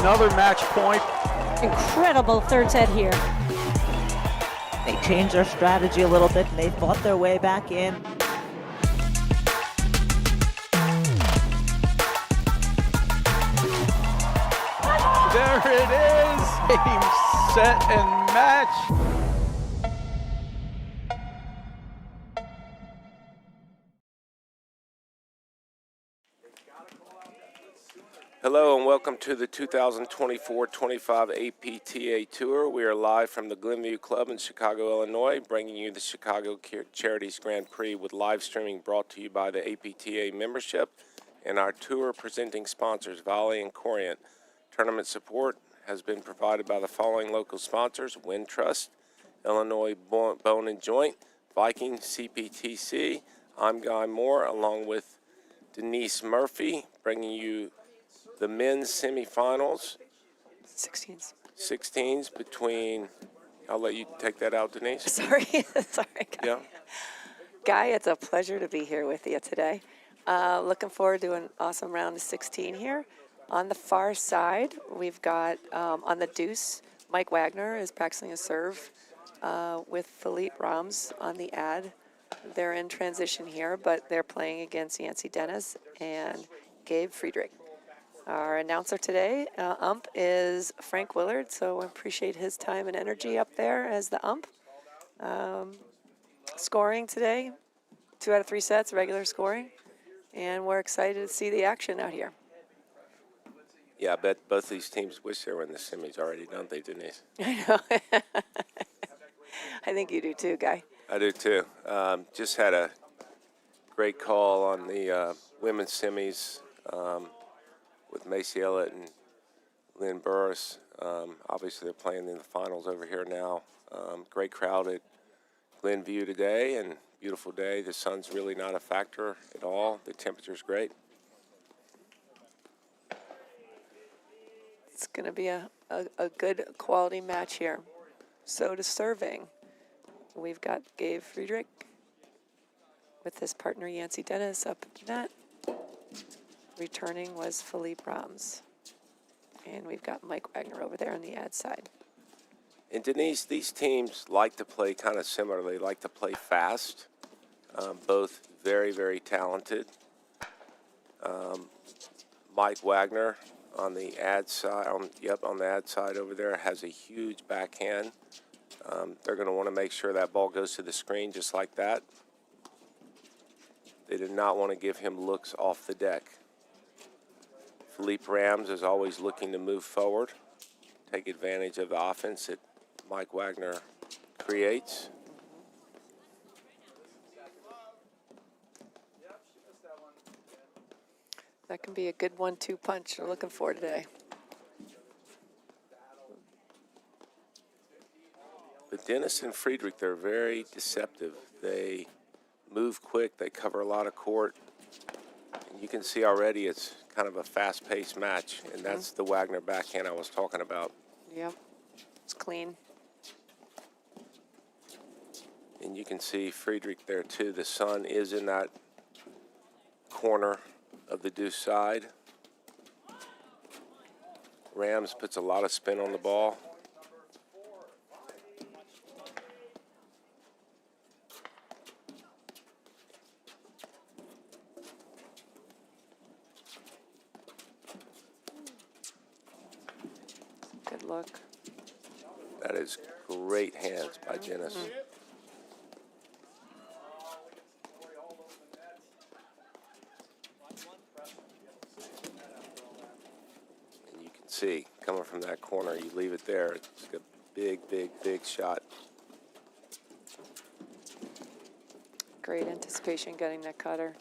another match point. Incredible third set here. They changed their strategy a little bit and they fought their way back in. There it is, game, set, and match. Hello and welcome to the 2024-25 APTA Tour. We are live from the Glenview Club in Chicago, Illinois, bringing you the Chicago Charities Grand Prix with live streaming brought to you by the APTA membership and our tour presenting sponsors, Volley and Corient. Tournament support has been provided by the following local sponsors: Wintrust, Illinois Bone and Joint, Viking CPTC. I'm Guy Moore, along with Denise Murphy, bringing you the men's semifinals. 16s between, I'll let you take that out, Denise. Sorry, Guy. Yeah. Guy, it's a pleasure to be here with you today. Looking forward to an awesome round of 16 here. On the far side, we've got, on the deuce, Mike Wagner is practicing a serve with Philippe Rams on the ad. They're in transition here, but they're playing against Yancey Dennis and Gabe Friedrich. Our announcer today, ump, is Frank Willard, so I appreciate his time and energy up there as the ump. Scoring today, 2 out of 3 sets, regular scoring, and we're excited to see the action out here. Yeah, I bet both these teams wish they were in the semis already, don't they, Denise? I know. I think you do too, Guy. I do too. Just had a great call on the women's semis with Macy Ellett and Lynn Burris. Obviously, they're playing in the finals over here now. Great crowd at Glenview today, and beautiful day. The sun's really not a factor at all. The temperature's great. It's going to be a good quality match here. So to serving, we've got Gabe Friedrich with his partner Yancey Dennis up at the net. Returning was Philippe Rams. And we've got Mike Wagner over there on the ad side. And Denise, these teams like to play kind of similar. They like to play fast. Both very, very talented. Mike Wagner on the ad side, on the ad side over there, has a huge backhand. They're going to want to make sure that ball goes to the screen just like that. They did not want to give him looks off the deck. Philippe Rams is always looking to move forward, take advantage of the offense that Mike Wagner creates. That can be a good 1-2 punch we're looking for today. But Dennis and Friedrich, they're very deceptive. They move quick. They cover a lot of court. And you can see already it's kind of a fast-paced match, and that's the Wagner backhand I was talking about. Yep, it's clean. And you can see Friedrich there too. The sun is in that corner of the deuce side. Rams puts a lot of spin on the ball. Good look. That is great hands by Dennis. And you can see, coming from that corner, you leave it there, it's a big, big, big shot. Great anticipation getting that cutter.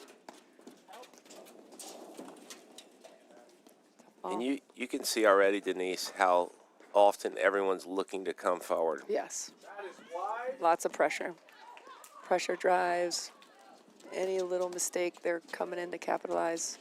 And you can see already, Denise, how often everyone's looking to come forward. Yes. Lots of pressure. Pressure drives. Any little mistake, they're coming in to capitalize.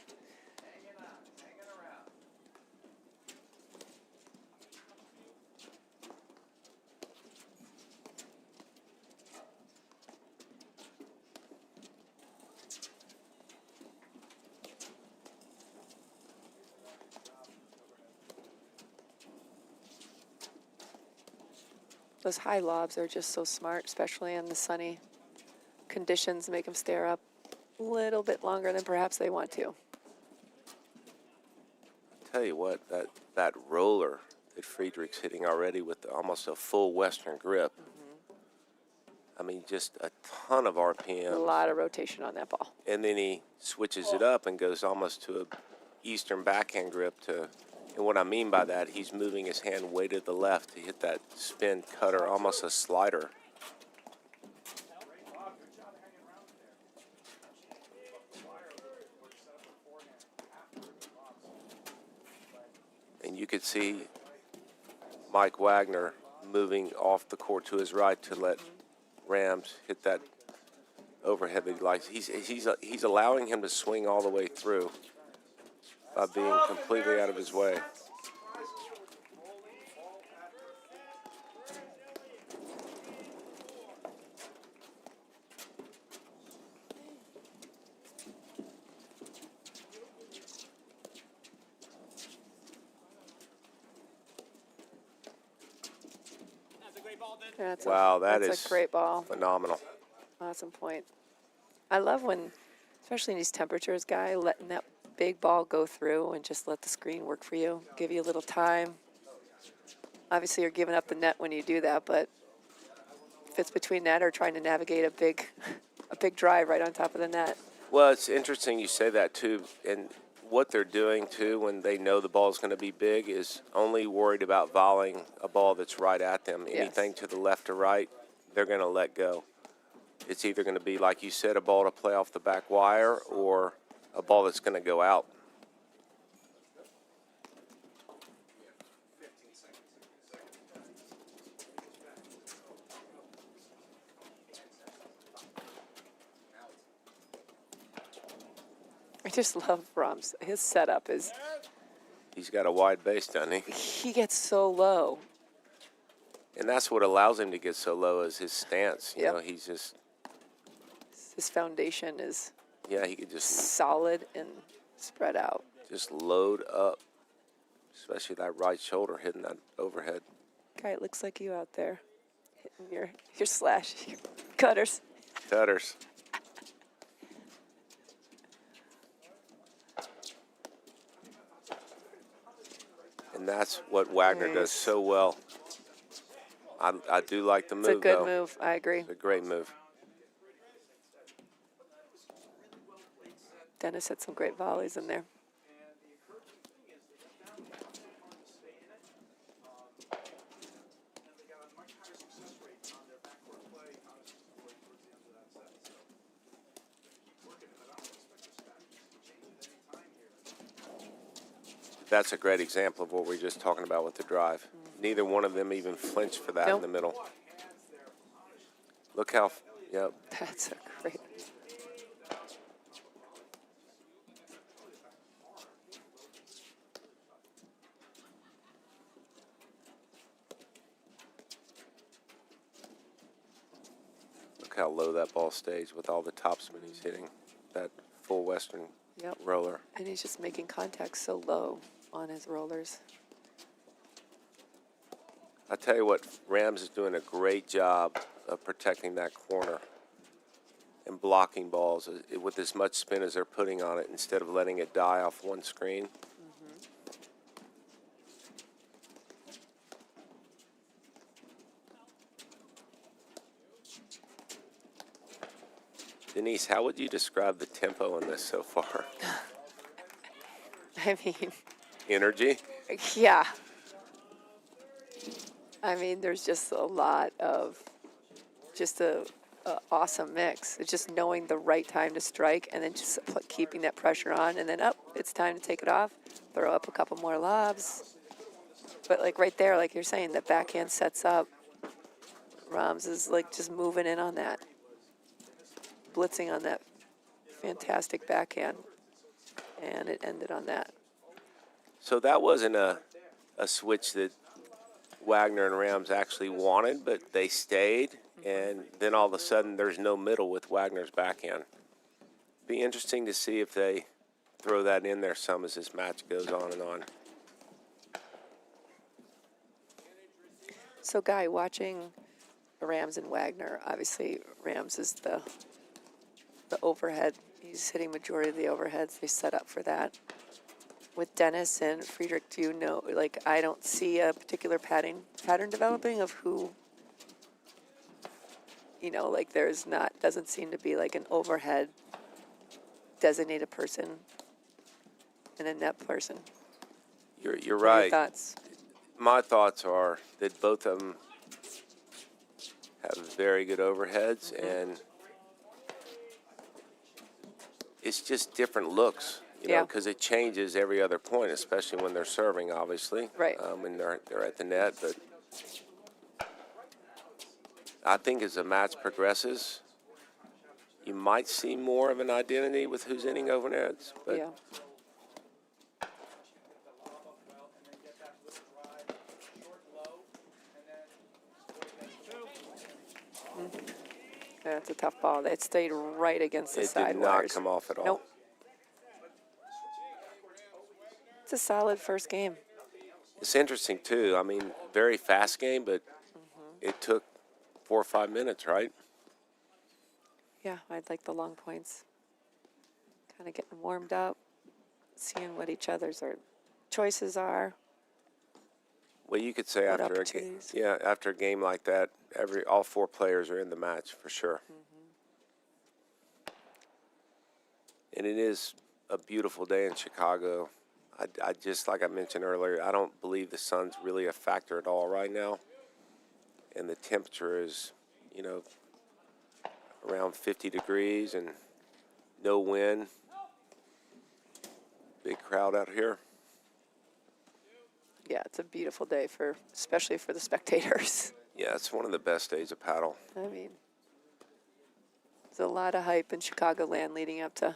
Those high lobs are just so smart, especially in the sunny conditions, make them stare up a little bit longer than perhaps they want to. Tell you what, that roller that Friedrich's hitting already with almost a full Western grip. I mean, just a ton of RPM. A lot of rotation on that ball. And then he switches it up and goes almost to a Eastern backhand grip to, and what I mean by that, he's moving his hand way to the left to hit that spin cutter, almost a slider. And you could see Mike Wagner moving off the court to his right to let Rams hit that overhead that he likes. He's allowing him to swing all the way through by being completely out of his way. Wow, that's a great ball. Phenomenal. Awesome point. I love when, especially in these temperatures, Guy, letting that big ball go through and just let the screen work for you, give you a little time. Obviously, you're giving up the net when you do that, but if it's between that or trying to navigate a big drive right on top of the net. Well, it's interesting you say that too, and what they're doing too when they know the ball's going to be big is only worried about volleying a ball that's right at them. Yes. Anything to the left or right, they're going to let go. It's either going to be, like you said, a ball to play off the back wire or a ball that's going to go out. I just love Rams. His setup is, He's got a wide base, doesn't he? he gets so low. And that's what allows him to get so low is his stance. You Yep. know, he's just, His foundation is yeah, he could just solid and spread out. load up, especially that right shoulder hitting that overhead. Guy, it looks like you out there hitting your slash, your cutters. Cutters. And that's what Wagner does Nice. so well. I do like the move, It's a good though. move. I agree. It's a great move. Dennis had some great volleys in there. That's a great example of what we were just talking about with the drive. Neither one of them even flinched for that in Nope. the middle. Look how, yep. That's a great. Look how low that ball stays with all the topspin he's hitting. That full Western Yep. roller. And he's just making contact so low on his rollers. I tell you what, Rams is doing a great job of protecting that corner and blocking balls with as much spin as they're putting on it instead of letting it die off one screen. Denise, how would you describe the tempo in this so far? I mean, Energy? yeah. I mean, there's just a lot of just a awesome mix. It's just knowing the right time to strike and then just keeping that pressure on and then up, it's time to take it off, throw up a couple more lobs. But like right there, like you're saying, the backhand sets up. Rams is like just moving in on that, blitzing on that fantastic backhand, and it ended on that. So that wasn't a switch that Wagner and Rams actually wanted, but they stayed, and then all of a sudden there's no middle with Wagner's backhand. Be interesting to see if they throw that in there some as this match goes on and on. So, Guy, watching Rams and Wagner, obviously Rams is the overhead. He's hitting majority of the overheads. They set up for that. With Dennis and Friedrich, do you know, like, I don't see a particular pattern developing of who, you know, like doesn't seem to be like an overhead designated person and a net person. You're What are your right. thoughts? My thoughts are that both of them have very good overheads, and it's just different looks, you know, Yeah. because it changes every other point, especially when they're serving, obviously. Right. When they're at the net. But I think as the match progresses, you might see more of an identity with who's hitting overheads. But Yeah. That's a tough ball. It stayed right against the it side did not wires. come off at all. Nope. It's a solid first game. It's interesting, too. I mean, very fast game, but it took 4 or 5 minutes, right? Yeah, I'd like the long points. Kind of getting warmed up, seeing what each other's choices are. Well, you could say What after a game, opportunities. yeah, after a game like that, all 4 players are in the match for sure. And it is a beautiful day in Chicago. I just, like I mentioned earlier, I don't believe the sun's really a factor at all right now. And the temperature is, you know, around 50 degrees and no wind. Big crowd out here. Yeah, it's a beautiful day especially for the spectators. Yeah, it's one of the best days of paddle. I mean, there's a lot of hype in Chicagoland leading up to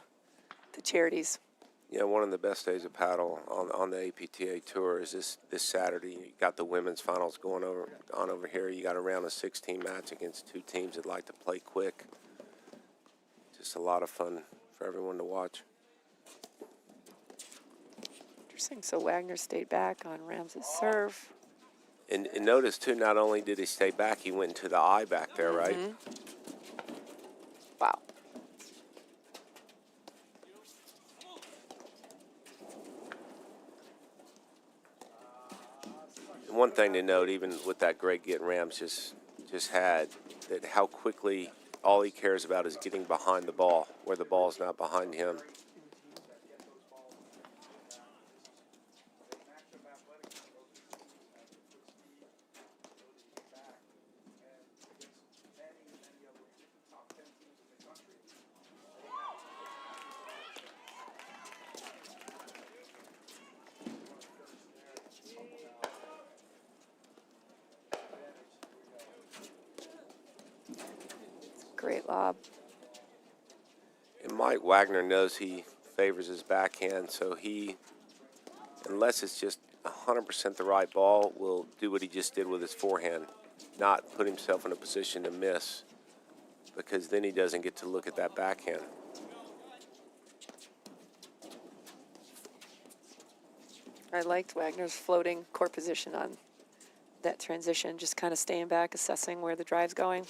the Charities. Yeah, one of the best days of paddle on the APTA tour is this Saturday. You got the women's finals going on over here. You got a round of 16 match against 2 teams that like to play quick. Just a lot of fun for everyone to watch. Interesting. So Wagner stayed back on Rams's serve. And notice, too, not only did he stay back, he went into the eye back there, right? Wow. And one thing to note, even with that great get Rams just had, that how quickly all he cares about is getting behind the ball, where the ball's not behind him. Great lob. And Mike Wagner knows he favors his backhand, so he, unless it's just 100% the right ball, will do what he just did with his forehand, not put himself in a position to miss, because then he doesn't get to look at that backhand. I liked Wagner's floating court position on that transition, just kind of staying back, assessing where the drive's going.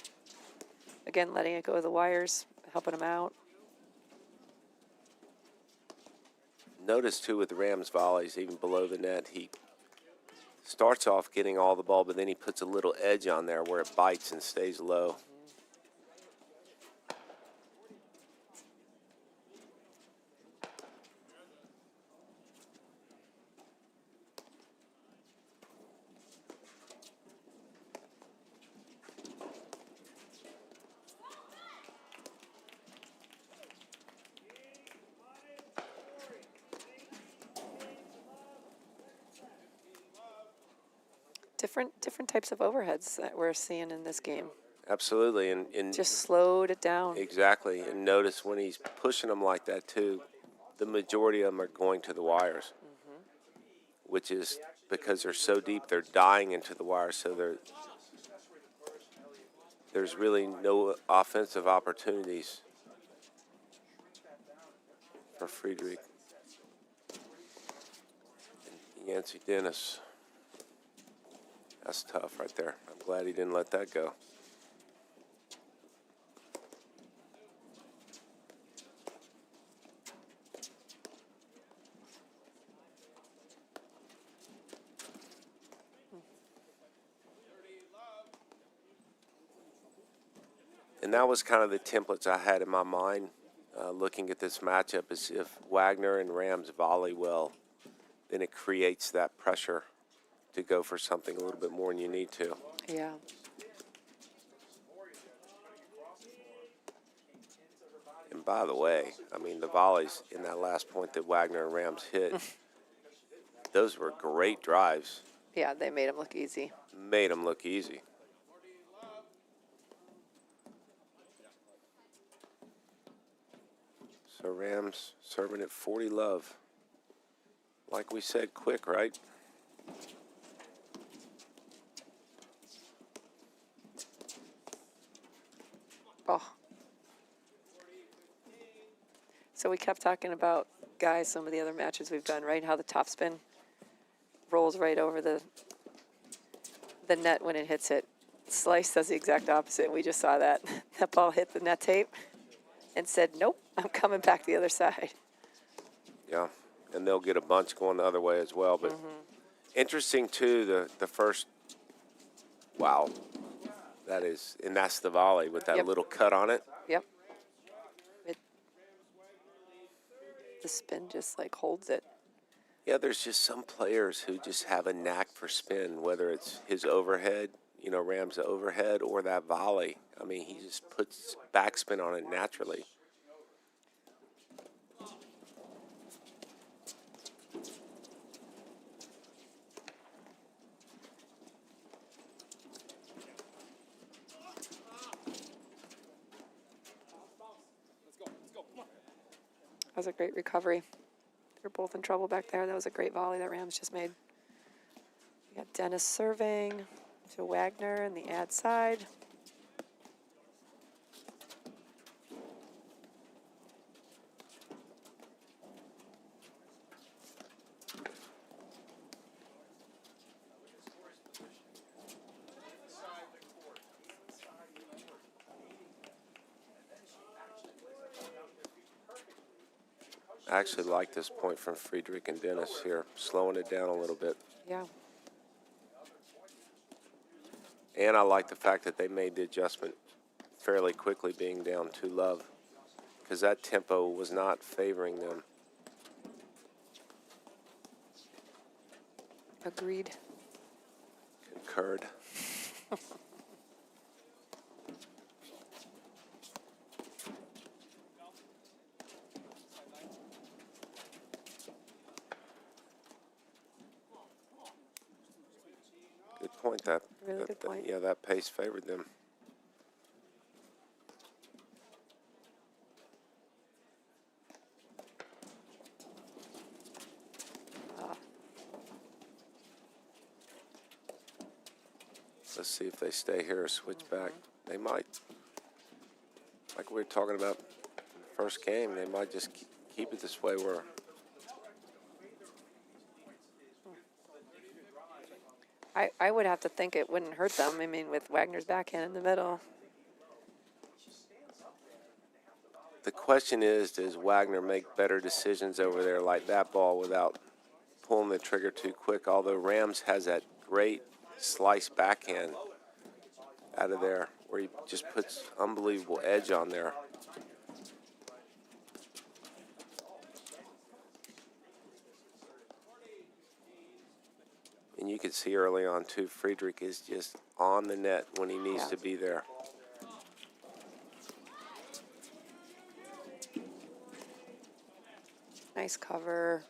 Again, letting it go to the wires, helping him out. Notice, too, with the Rams volleys, even below the net, he starts off getting all the ball, but then he puts a little edge on there where it bites and stays low. Different types of overheads that we're seeing in this game. Absolutely, and Just slowed it down. exactly. And notice when he's pushing them like that, too, the majority of them are going to the wires, which is because they're so deep, they're dying into the wires, so there's really no offensive opportunities for Friedrich and Yancey Dennis That's tough right there. I'm glad he didn't let that go. And that was kind of the templates I had in my mind looking at this matchup, is if Wagner and Rams volley well, then it creates that pressure to go for something a little bit more than you need to. Yeah. And by the way, I mean, the volleys in that last point that Wagner and Rams hit, those were great drives. Yeah, they made him look easy. Made them look easy. So Rams serving at 40 love. Like we said, quick, right? Oh. So we kept talking about, guys, some of the other matches we've done, right? How the topspin rolls right over the net when it hits it. Slice does the exact opposite. We just saw that. That ball hit the net tape and said, nope, I'm coming back the other side. Yeah, and they'll get a bunch going the other way as well. But interesting, too, the first, wow, that is, and that's the volley with that Yep. little cut on it. Yep. The spin just like holds it. Yeah, there's just some players who just have a knack for spin, whether it's his overhead, you know, Rams' overhead, or that volley. I mean, he just puts backspin on it naturally. That was a great recovery. They're both in trouble back there. That was a great volley that Rams just made. We got Dennis serving to Wagner in the ad side. I actually like this point from Friedrich and Dennis here, slowing it down a little bit. Yeah. And I like the fact that they made the adjustment fairly quickly, being down 2 love, because that tempo was not favoring them. Agreed. Concurred. Good point. Really good point. Yeah, that pace favored them. Let's see if they stay here or switch back. They might. Like we were talking about in the first game, they might just keep it this way where I would have to think it wouldn't hurt them. I mean, with Wagner's backhand in the middle. the question is, does Wagner make better decisions over there like that ball without pulling the trigger too quick? Although Rams has that great slice backhand out of there where he just puts unbelievable edge on there. And you can see early on, too, Friedrich is just on the net when he needs to be there. Nice cover.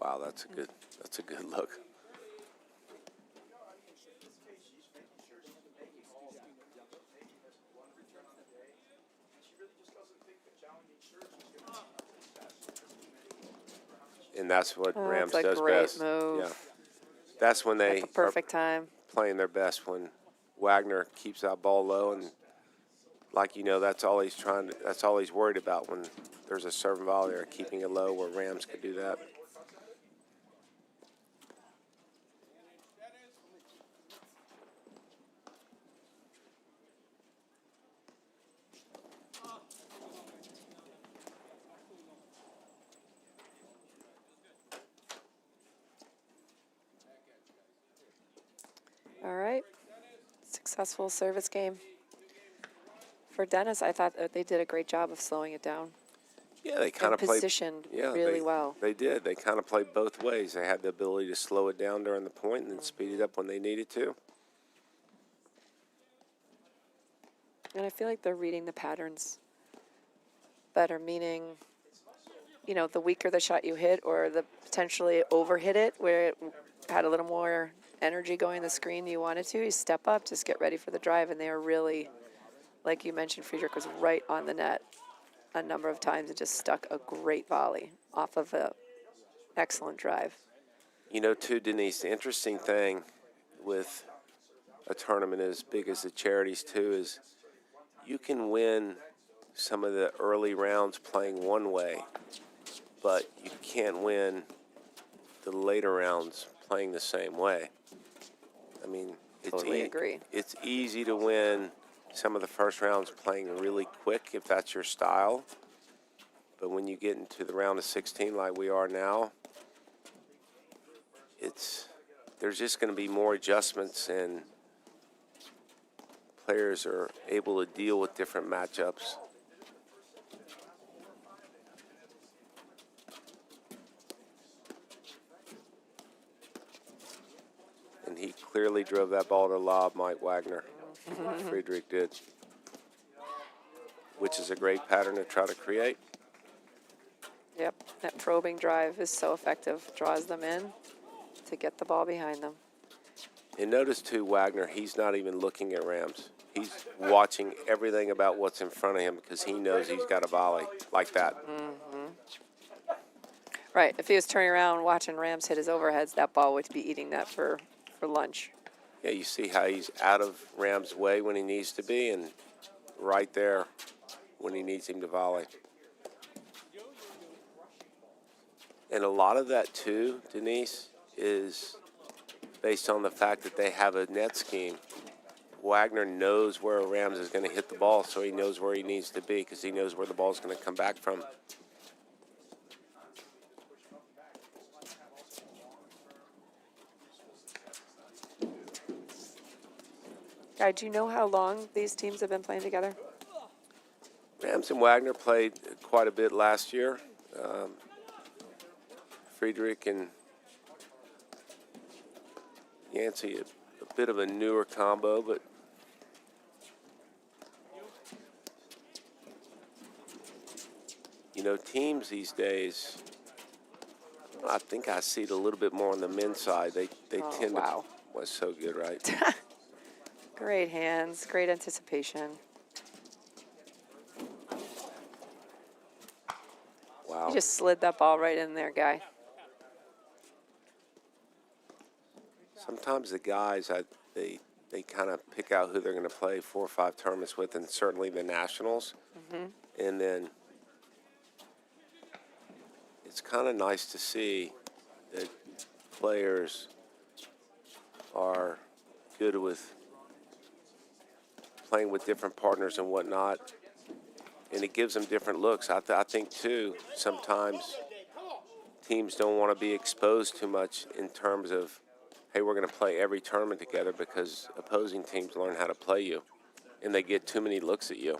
Wow, that's a good look. And that's what Rams That's a does great best. move. Yeah. That's when they At the perfect time. are playing their best, when Wagner keeps that ball low, and like that's all he's worried about when there's a serve and volley or keeping it low, where Rams could do that. All right. Successful service game. For Dennis, I thought that they did a great job of slowing it down. Yeah, they kind And of played positioned really well. They did. They kind of played both ways. They had the ability to slow it down during the point and then speed it up when they needed to. And I feel like they're reading the patterns better, meaning, the weaker the shot you hit or the potentially overhit it where it had a little more energy going the screen you wanted to, you step up, just get ready for the drive. And they were really, like you mentioned, Friedrich was right on the net a number of times and just stuck a great volley off of a excellent drive. Too, Denise, the interesting thing with a tournament as big as the Charities, too, is you can win some of the early rounds playing one way, but you can't win the later rounds playing the same way. I mean, Totally agree. It's easy to win some of the first rounds playing really quick if that's your style. But when you get into the round of 16 like we are now, there's just going to be more adjustments, and players are able to deal with different matchups. And he clearly drove that ball to lob, Mike Wagner. Friedrich did, which is a great pattern to try to create. Yep, that probing drive is so effective. Draws them in to get the ball behind them. And notice, too, Wagner, he's not even looking at Rams. He's watching everything about what's in front of him because he knows he's got a volley like that. Right, if he was turning around watching Rams hit his overheads, that ball would be eating that for lunch. Yeah, you see how he's out of Rams' way when he needs to be and right there when he needs him to volley. And a lot of that, too, Denise, is based on the fact that they have a net scheme. Wagner knows where Rams is going to hit the ball, so he knows where he needs to be because he knows where the ball is going to come back from. Guy, do you know how long these teams have been playing together? Rams and Wagner played quite a bit last year. Friedrich and Yancey, a bit of a newer combo, but teams these days, I think I see it a little bit more on the men's side. They tend to was so good, right? Great hands, great anticipation. Wow. You just slid that ball right in there, Guy. Sometimes the guys, they kind of pick out who they're going to play 4 or 5 tournaments with, and certainly the Nationals. And then it's kind of nice to see that players are good with playing with different partners and whatnot, and it gives them different looks. I think, too, sometimes teams don't want to be exposed too much in terms of, hey, we're going to play every tournament together, because opposing teams learn how to play you, and they get too many looks at you.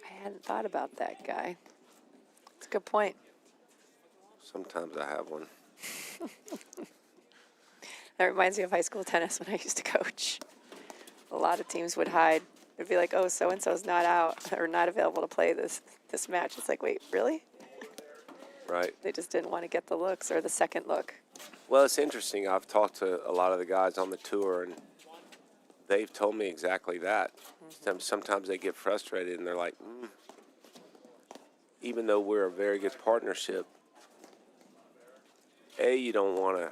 I hadn't thought about that, Guy. It's a good point. Sometimes I have one. That reminds me of high school tennis when I used to coach. A lot of teams would hide. It'd be like, oh, so-and-so's not out or not available to play this match. It's like, wait, really? Right. They just didn't want to get the looks or the second look. Well, it's interesting. I've talked to a lot of the guys on the tour, and they've told me exactly that. Sometimes they get frustrated, and they're like, even though we're a very good partnership, you don't want to.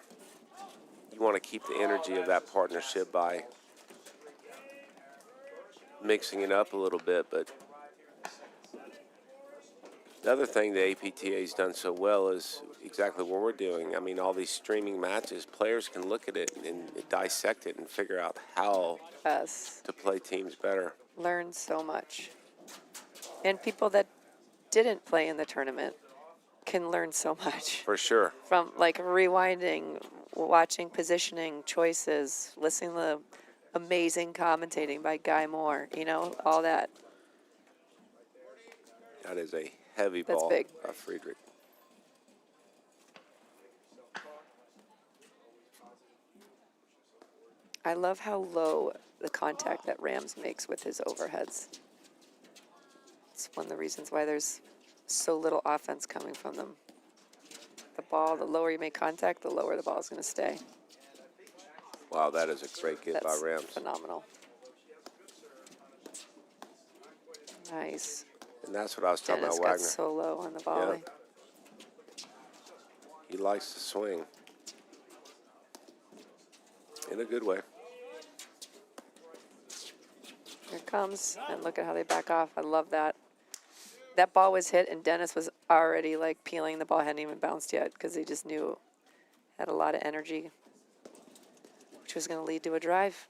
You want to keep the energy of that partnership by mixing it up a little bit. But the other thing the APTA's done so well is exactly what we're doing. I mean, all these streaming matches, players can look at it and dissect it and figure out how Yes. to play teams better. Learn so much. And people that didn't play in the tournament can learn so much. For sure. From like rewinding, watching positioning, choices, listening to the amazing commentating by Guy Moore, you know, all that. That is a heavy That's ball big. by Friedrich. I love how low the contact that Rams makes with his overheads. It's one of the reasons why there's so little offense coming from them. The ball, the lower you make contact, the lower the ball is going to stay. Wow, that is a great get by That's Rams. phenomenal. Nice. And that's what I was talking Dennis about got Wagner. so low on the volley. He likes to swing. In a good way. Here it comes, and look at how they back off. I love that. That ball was hit, and Dennis was already like peeling. The ball hadn't even bounced yet because he just knew it had a lot of energy, which was going to lead to a drive.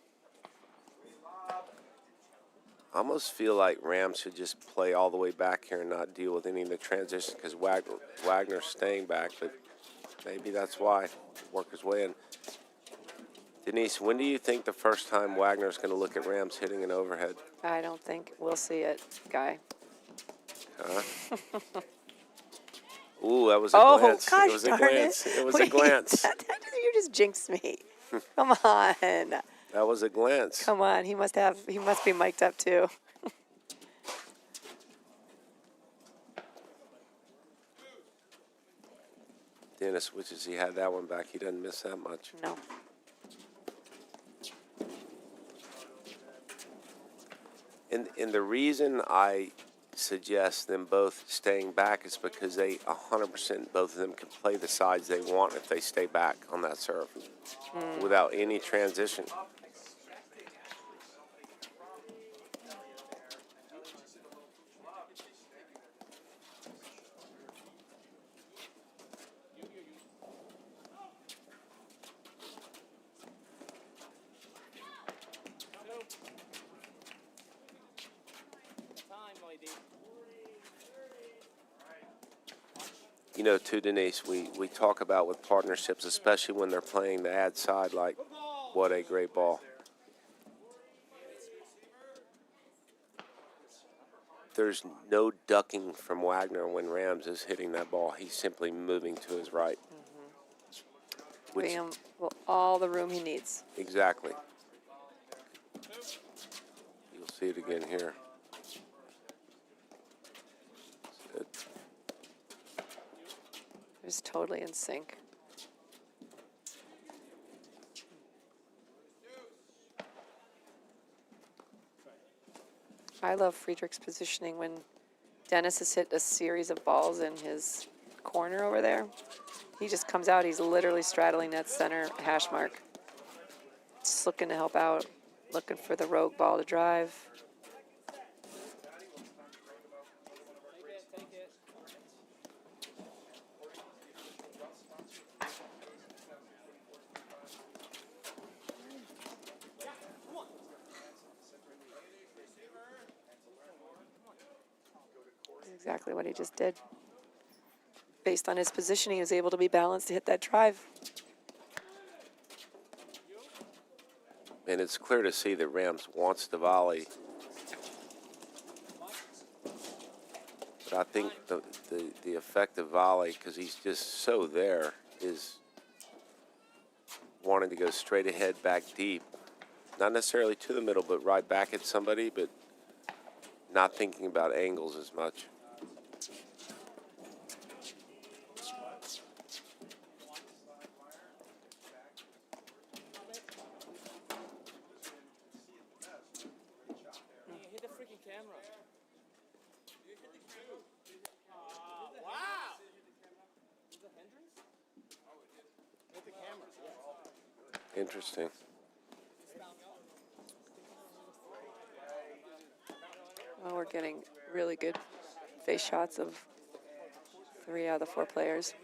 I almost feel like Rams should just play all the way back here and not deal with any of the transitions because Wagner's staying back, but maybe that's why. Work his way in. Denise, when do you think the first time Wagner's going to look at Rams hitting an overhead? I don't think we'll see it, Guy. Huh? Ooh, that was a Oh, glance. gosh It was a darn glance. it. It was a Wait, glance. You just jinxed me. Come on. That was a glance. Come on. He must be mic'd up too. Dennis wishes he had that one back. He doesn't miss that much. No. And the reason I suggest them both staying back is because they 100% both of them can play the sides they want if they stay back on that serve without any transition. You know, too, Denise, we talk about with partnerships, especially when they're playing the ad side, like, what a great ball. There's no ducking from Wagner when Rams is hitting that ball. He's simply moving to his right. Giving him all the room he needs. Exactly. You'll see it again here. Just totally in sync. I love Friedrich's positioning when Dennis has hit a series of balls in his corner over there. He just comes out. He's literally straddling that center hash mark. Just looking to help out, looking for the rogue ball to drive. Exactly what he just did. Based on his positioning, he was able to be balanced to hit that drive. And it's clear to see that Rams wants the volley. But I think the effective volley, because he's just so there, is wanting to go straight ahead, back deep. Not necessarily to the middle, but right back at somebody, but not thinking about angles as much. Interesting. Well, we're getting really good face shots of 3 out of the 4 players.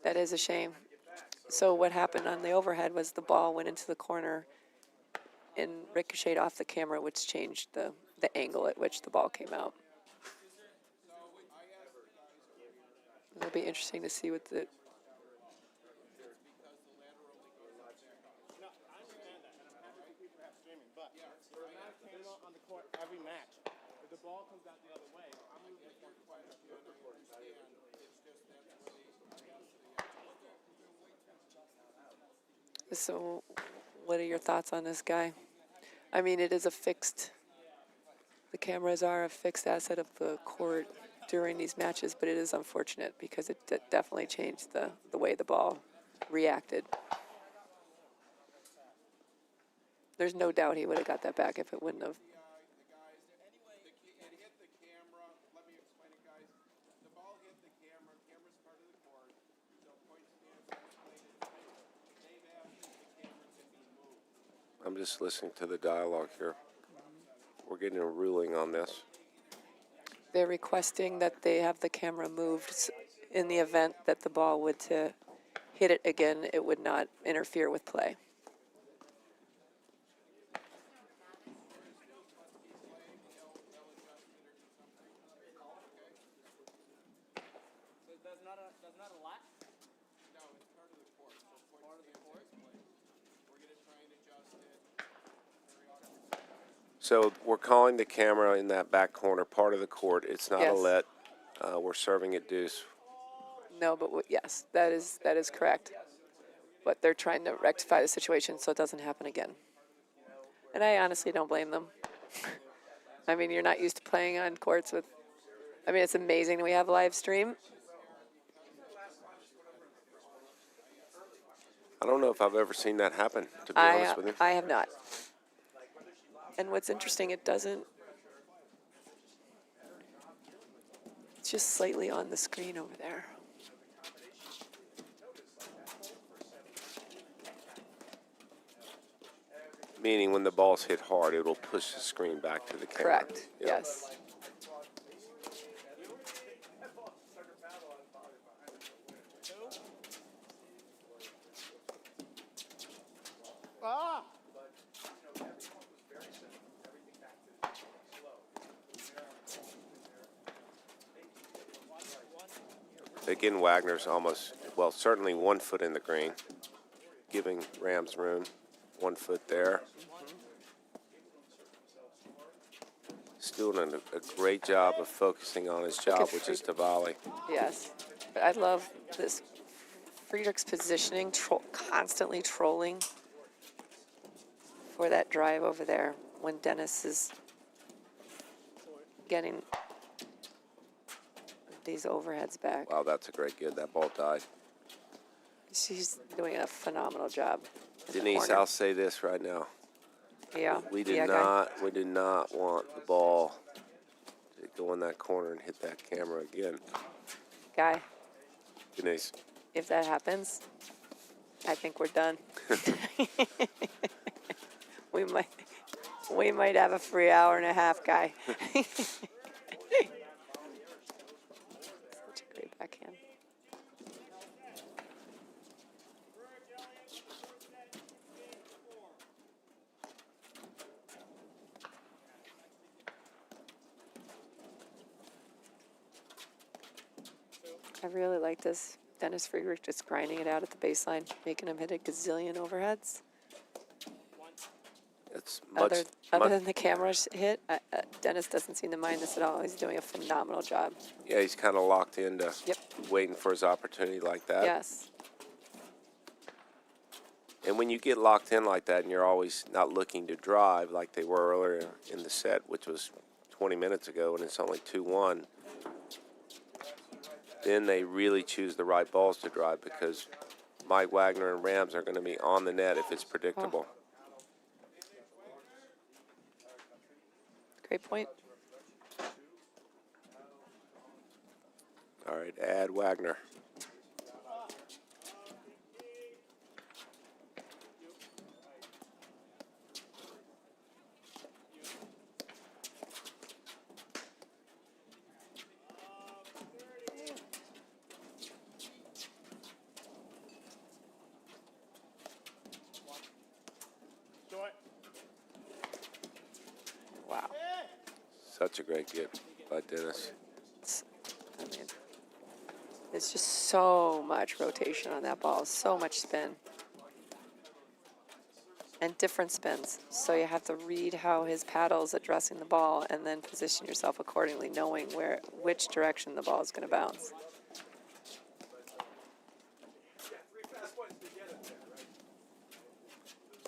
That is a shame. So what happened on the overhead was the ball went into the corner and ricocheted off the camera, which changed the angle at which the ball came out. It'll be interesting to see what the... On the court every match. If the ball comes out the other way, I'm moving the court quite a few. So what are your thoughts on this guy? I mean, it is a fixed... The cameras are a fixed asset of the court during these matches, but it is unfortunate because it definitely changed the way the ball reacted. There's no doubt he would have got that back if it wouldn't have. I'm just listening to the dialogue here. We're getting a ruling on this. They're requesting that they have the camera moved in the event that the ball would to hit it again, it would not interfere with play. That's not a lot? No, it's part of the court. So part of the court? We're going to try and adjust it. So we're calling the camera in that back corner part of the court. It's not a Yes. let. We're serving it deuce. No, but yes, that is correct. But they're trying to rectify the situation so it doesn't happen again. And I honestly don't blame them. I mean, you're not used to playing on courts with... I mean, it's amazing we have a live stream. I don't know if I've ever seen that happen, to be honest with you. I have not. And what's interesting, it doesn't... It's just slightly on the screen over there. Meaning when the ball's hit hard, it'll push the screen back to the camera. Correct, Yeah. yes. Ah! Again, Wagner's almost, well, certainly 1 foot in the green, giving Rams room. 1 foot there. He's doing a great job of focusing on his job, which is to volley. Yes. But I love this Friedrich's positioning, constantly trolling for that drive over there when Dennis is getting these overheads back. Wow, that's a great good. That ball died. She's doing a phenomenal job. in the Denise, corner. I'll say this right now. Yeah. We do yeah, not want the ball to go in that corner and hit that camera again. Guy, Denise. if that happens, I think we're done. we might have a free hour and a half, Guy. Such a great backhand. I really like this. Dennis Friedrich just grinding it out at the baseline, making him hit a gazillion overheads. It's much, Other than the camera's hit, Dennis doesn't seem to mind this at all. He's doing a phenomenal job. yeah, he's kind of locked into Yep. waiting for his opportunity like that. Yes. And when you get locked in like that and you're always not looking to drive like they were earlier in the set, which was 20 minutes ago, and it's only 2-1, then they really choose the right balls to drive because Mike Wagner and Rams are going to be on the net if it's predictable. Great point. All right, add Wagner. Such a great get by Dennis. I mean, it's just so much rotation on that ball, so much spin. And different spins. So you have to read how his paddle's addressing the ball and then position yourself accordingly, knowing which direction the ball is going to bounce.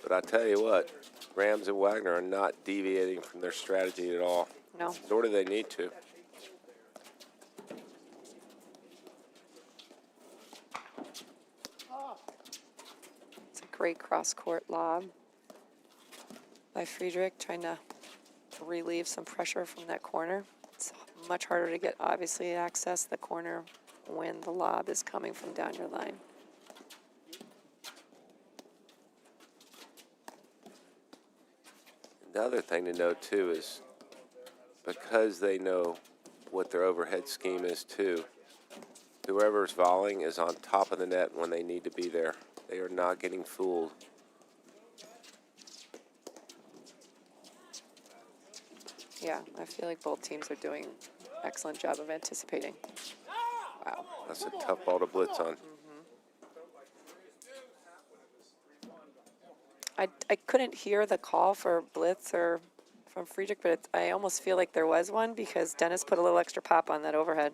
But I tell you what, Rams and Wagner are not deviating from their strategy at all. No. Nor do they need to. It's a great cross-court lob by Friedrich, trying to relieve some pressure from that corner. It's much harder to get, obviously, access the corner when the lob is coming from down your line. The other thing to note, too, is because they know what their overhead scheme is, too, whoever's volleying is on top of the net when they need to be there. They are not getting fooled. Yeah, I feel like both teams are doing an excellent job of anticipating. Wow. That's a tough ball to blitz on. I couldn't hear the call for blitz or from Friedrich, but I almost feel like there was one because Dennis put a little extra pop on that overhead.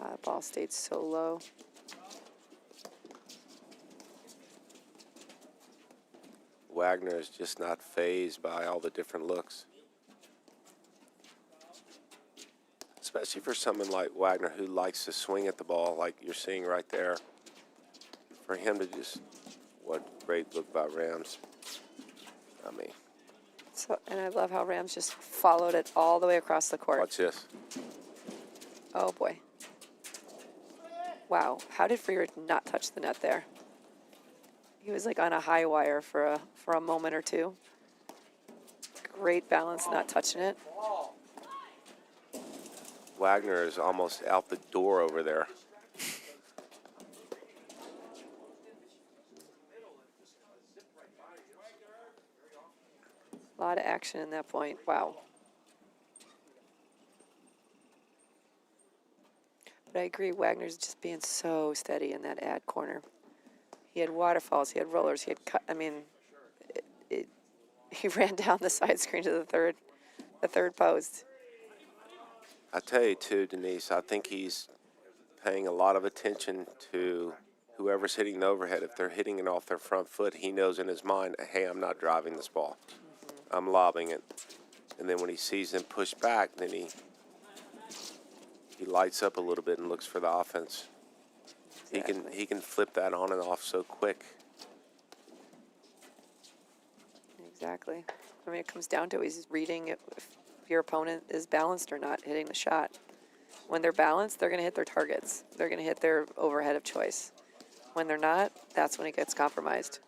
That ball stayed so low. Wagner is just not fazed by all the different looks. Especially for someone like Wagner who likes to swing at the ball like you're seeing right there. For him to just, what great look by Rams. I mean, So, and I love how Rams just followed it all the way across the court. watch this. Oh boy. Wow, how did Friedrich not touch the net there? He was like on a high wire for a moment or two. Great balance, not touching it. Wagner is almost out the door over there. A lot of action in that point. Wow. But I agree, Wagner's just being so steady in that ad corner. He had waterfalls, he had rollers, he had cut. I mean, he ran down the side screen to the third post. I tell you too, Denise, I think he's paying a lot of attention to whoever's hitting the overhead. If they're hitting it off their front foot, he knows in his mind, hey, I'm not driving this ball. I'm lobbing it. And then when he sees them push back, then he lights up a little bit and looks for the offense. Exactly. He can flip that on and off so quick. Exactly. I mean, it comes down to he's reading if your opponent is balanced or not, hitting the shot. When they're balanced, they're going to hit their targets. They're going to hit their overhead of choice. When they're not, that's when it gets compromised.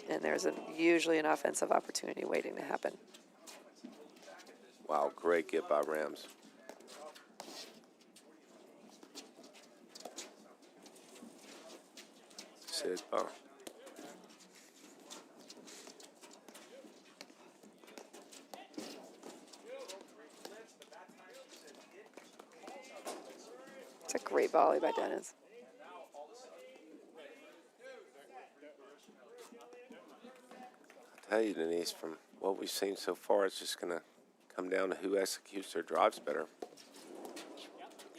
And there's usually an offensive opportunity waiting to happen. Wow, great get by Rams. Sid, oh. It's a great volley by Dennis. I tell you, Denise, from what we've seen so far, it's just going to come down to who executes their drives better.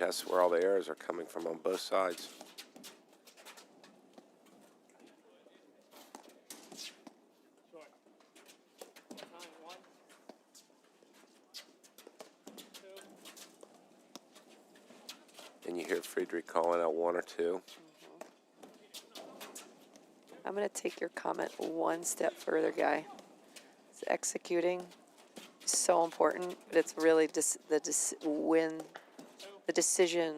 That's where all the errors are coming from on both sides. Friedrich calling out 1 or 2. I'm going to take your comment one step further, Guy. It's executing is so important, but it's really when the decision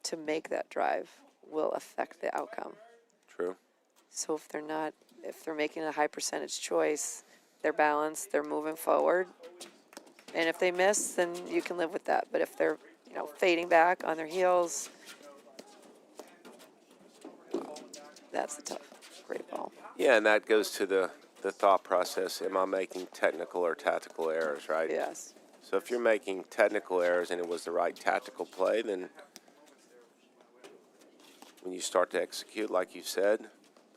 to make that drive will affect the outcome. True. So if they're making a high percentage choice, they're balanced, they're moving forward. And if they miss, then you can live with that. But if they're, fading back on their heels, that's the tough. Great ball. Yeah, and that goes to the thought process. Am I making technical or tactical errors, right? Yes. So if you're making technical errors and it was the right tactical play, then when you start to execute, like you said,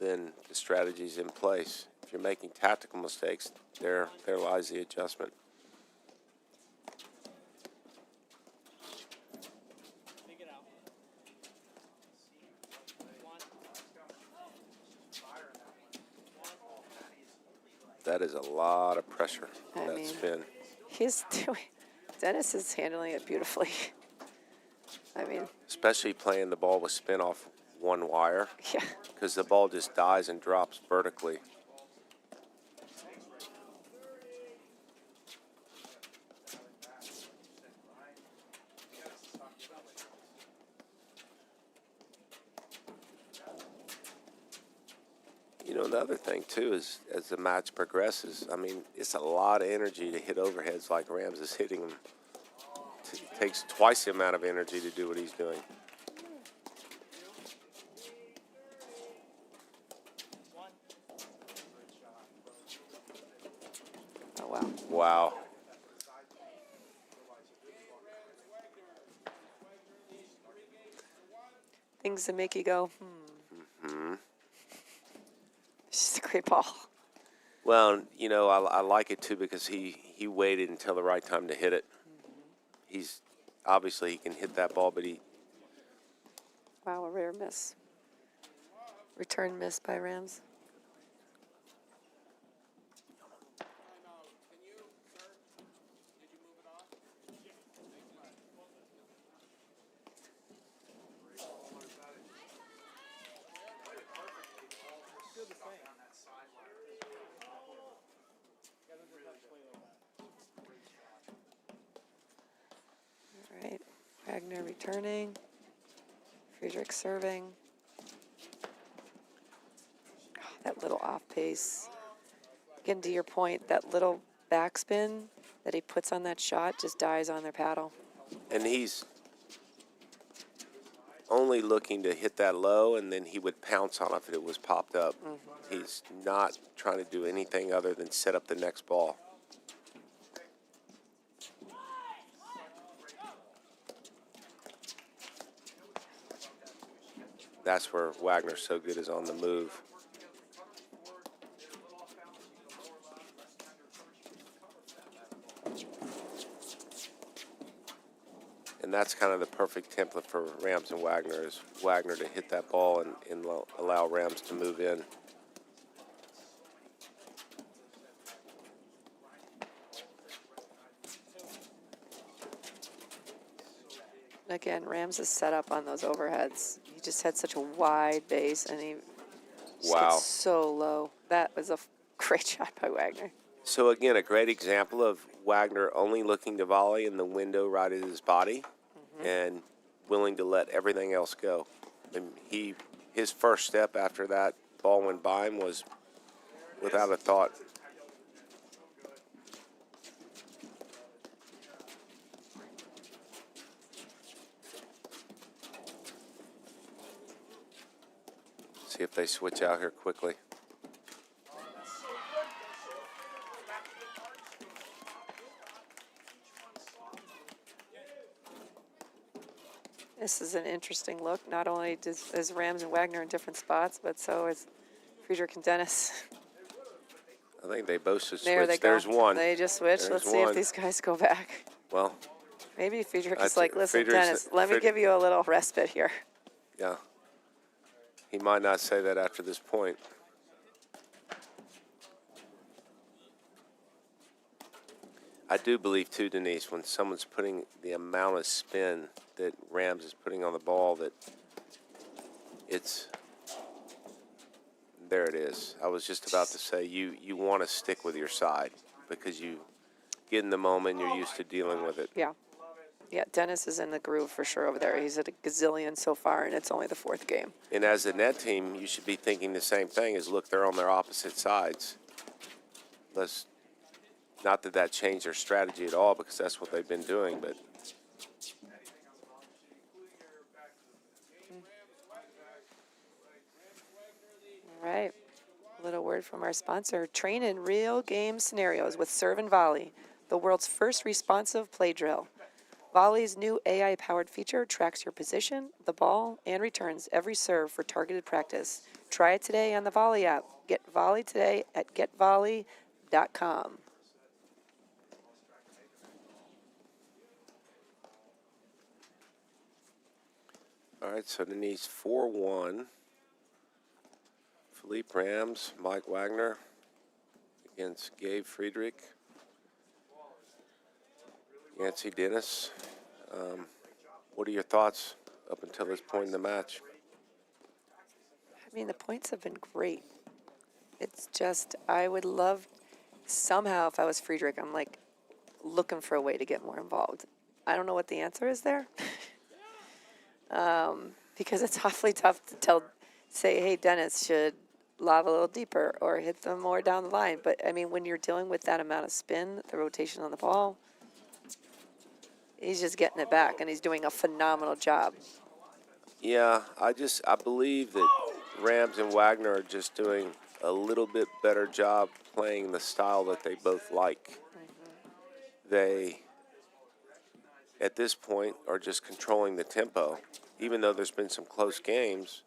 then the strategy's in place. If you're making tactical mistakes, there lies the adjustment. That is a lot of pressure, that spin. Dennis is handling it beautifully. Especially playing the ball with spin off one wire. Yeah. Because the ball just dies and drops vertically. The other thing, too, is as the match progresses, it's a lot of energy to hit overheads like Rams is hitting them. It takes twice the amount of energy to do what he's doing. Oh, wow. Wow. Things that make you go, It's just a great ball. Well, I like it, too, because he waited until the right time to hit it. He's obviously he can hit that ball, but Wow, a rare miss. Return miss by Rams. All right, Wagner returning. Friedrich serving. Oh, that little off pace. Again, to your point, that little backspin that he puts on that shot just dies on their paddle. and he's only looking to hit that low, and then he would pounce on it if it was popped up. He's not trying to do anything other than set up the next ball. That's where Wagner's so good, is on the move. And that's kind of the perfect template for Rams and Wagner, is Wagner to hit that ball and allow Rams to move in. Again, Rams is set up on those overheads. He just had such a wide base, and he just gets so low. That was a great shot by Wagner. So again, a great example of Wagner only looking to volley in the window right at his body, and willing to let everything else go. And his first step after that ball went by him was without a thought. See if they switch out here quickly. This is an interesting look. Not only is Rams and Wagner in different spots, but so is Friedrich and Dennis. I think they both should switch. There they go. There's one. They just switched. There's Let's see if one. these guys go back. Well, Maybe Friedrich I is thi- like, listen, Friedrich's- Dennis, let me give you a little respite here. yeah. He might not say that after this point. I do believe too, Denise, when someone's putting the amount of spin that Rams is putting on the ball, that it's there. It is. I was just about to say you want to stick with your side because you get in the moment, you're used to dealing with it. Yeah. Yeah, Dennis is in the groove for sure over there. He's at a gazillion so far, and it's only the 4th game. And as a net team, you should be thinking the same thing. Is look, they're on their opposite sides. Let's not that changed their strategy at all because that's what they've been doing, but. All right. A little word from our sponsor. Train in real game scenarios with Serve and Volley, the world's first responsive play drill. Volley's new AI-powered feature tracks your position, the ball, and returns every serve for targeted practice. Try it today on the Volley app. Get Volley today at getvolley.com. All right, so Denise, 4-1. Philippe Rams, Mike Wagner against Gabe Friedrich. Yancy Dennis. What are your thoughts up until this point in the match? I mean, the points have been great. It's just, I would love, somehow, if I was Friedrich, I'm like looking for a way to get more involved. I don't know what the answer is there. Because it's awfully tough to say, hey, Dennis should lob a little deeper or hit them more down the line. But, I mean, when you're dealing with that amount of spin, the rotation on the ball, he's just getting it back, and he's doing a phenomenal job. Yeah, I believe that Rams and Wagner are just doing a little bit better job playing the style that they both like. They, at this point, are just controlling the tempo. Even though there's been some close games,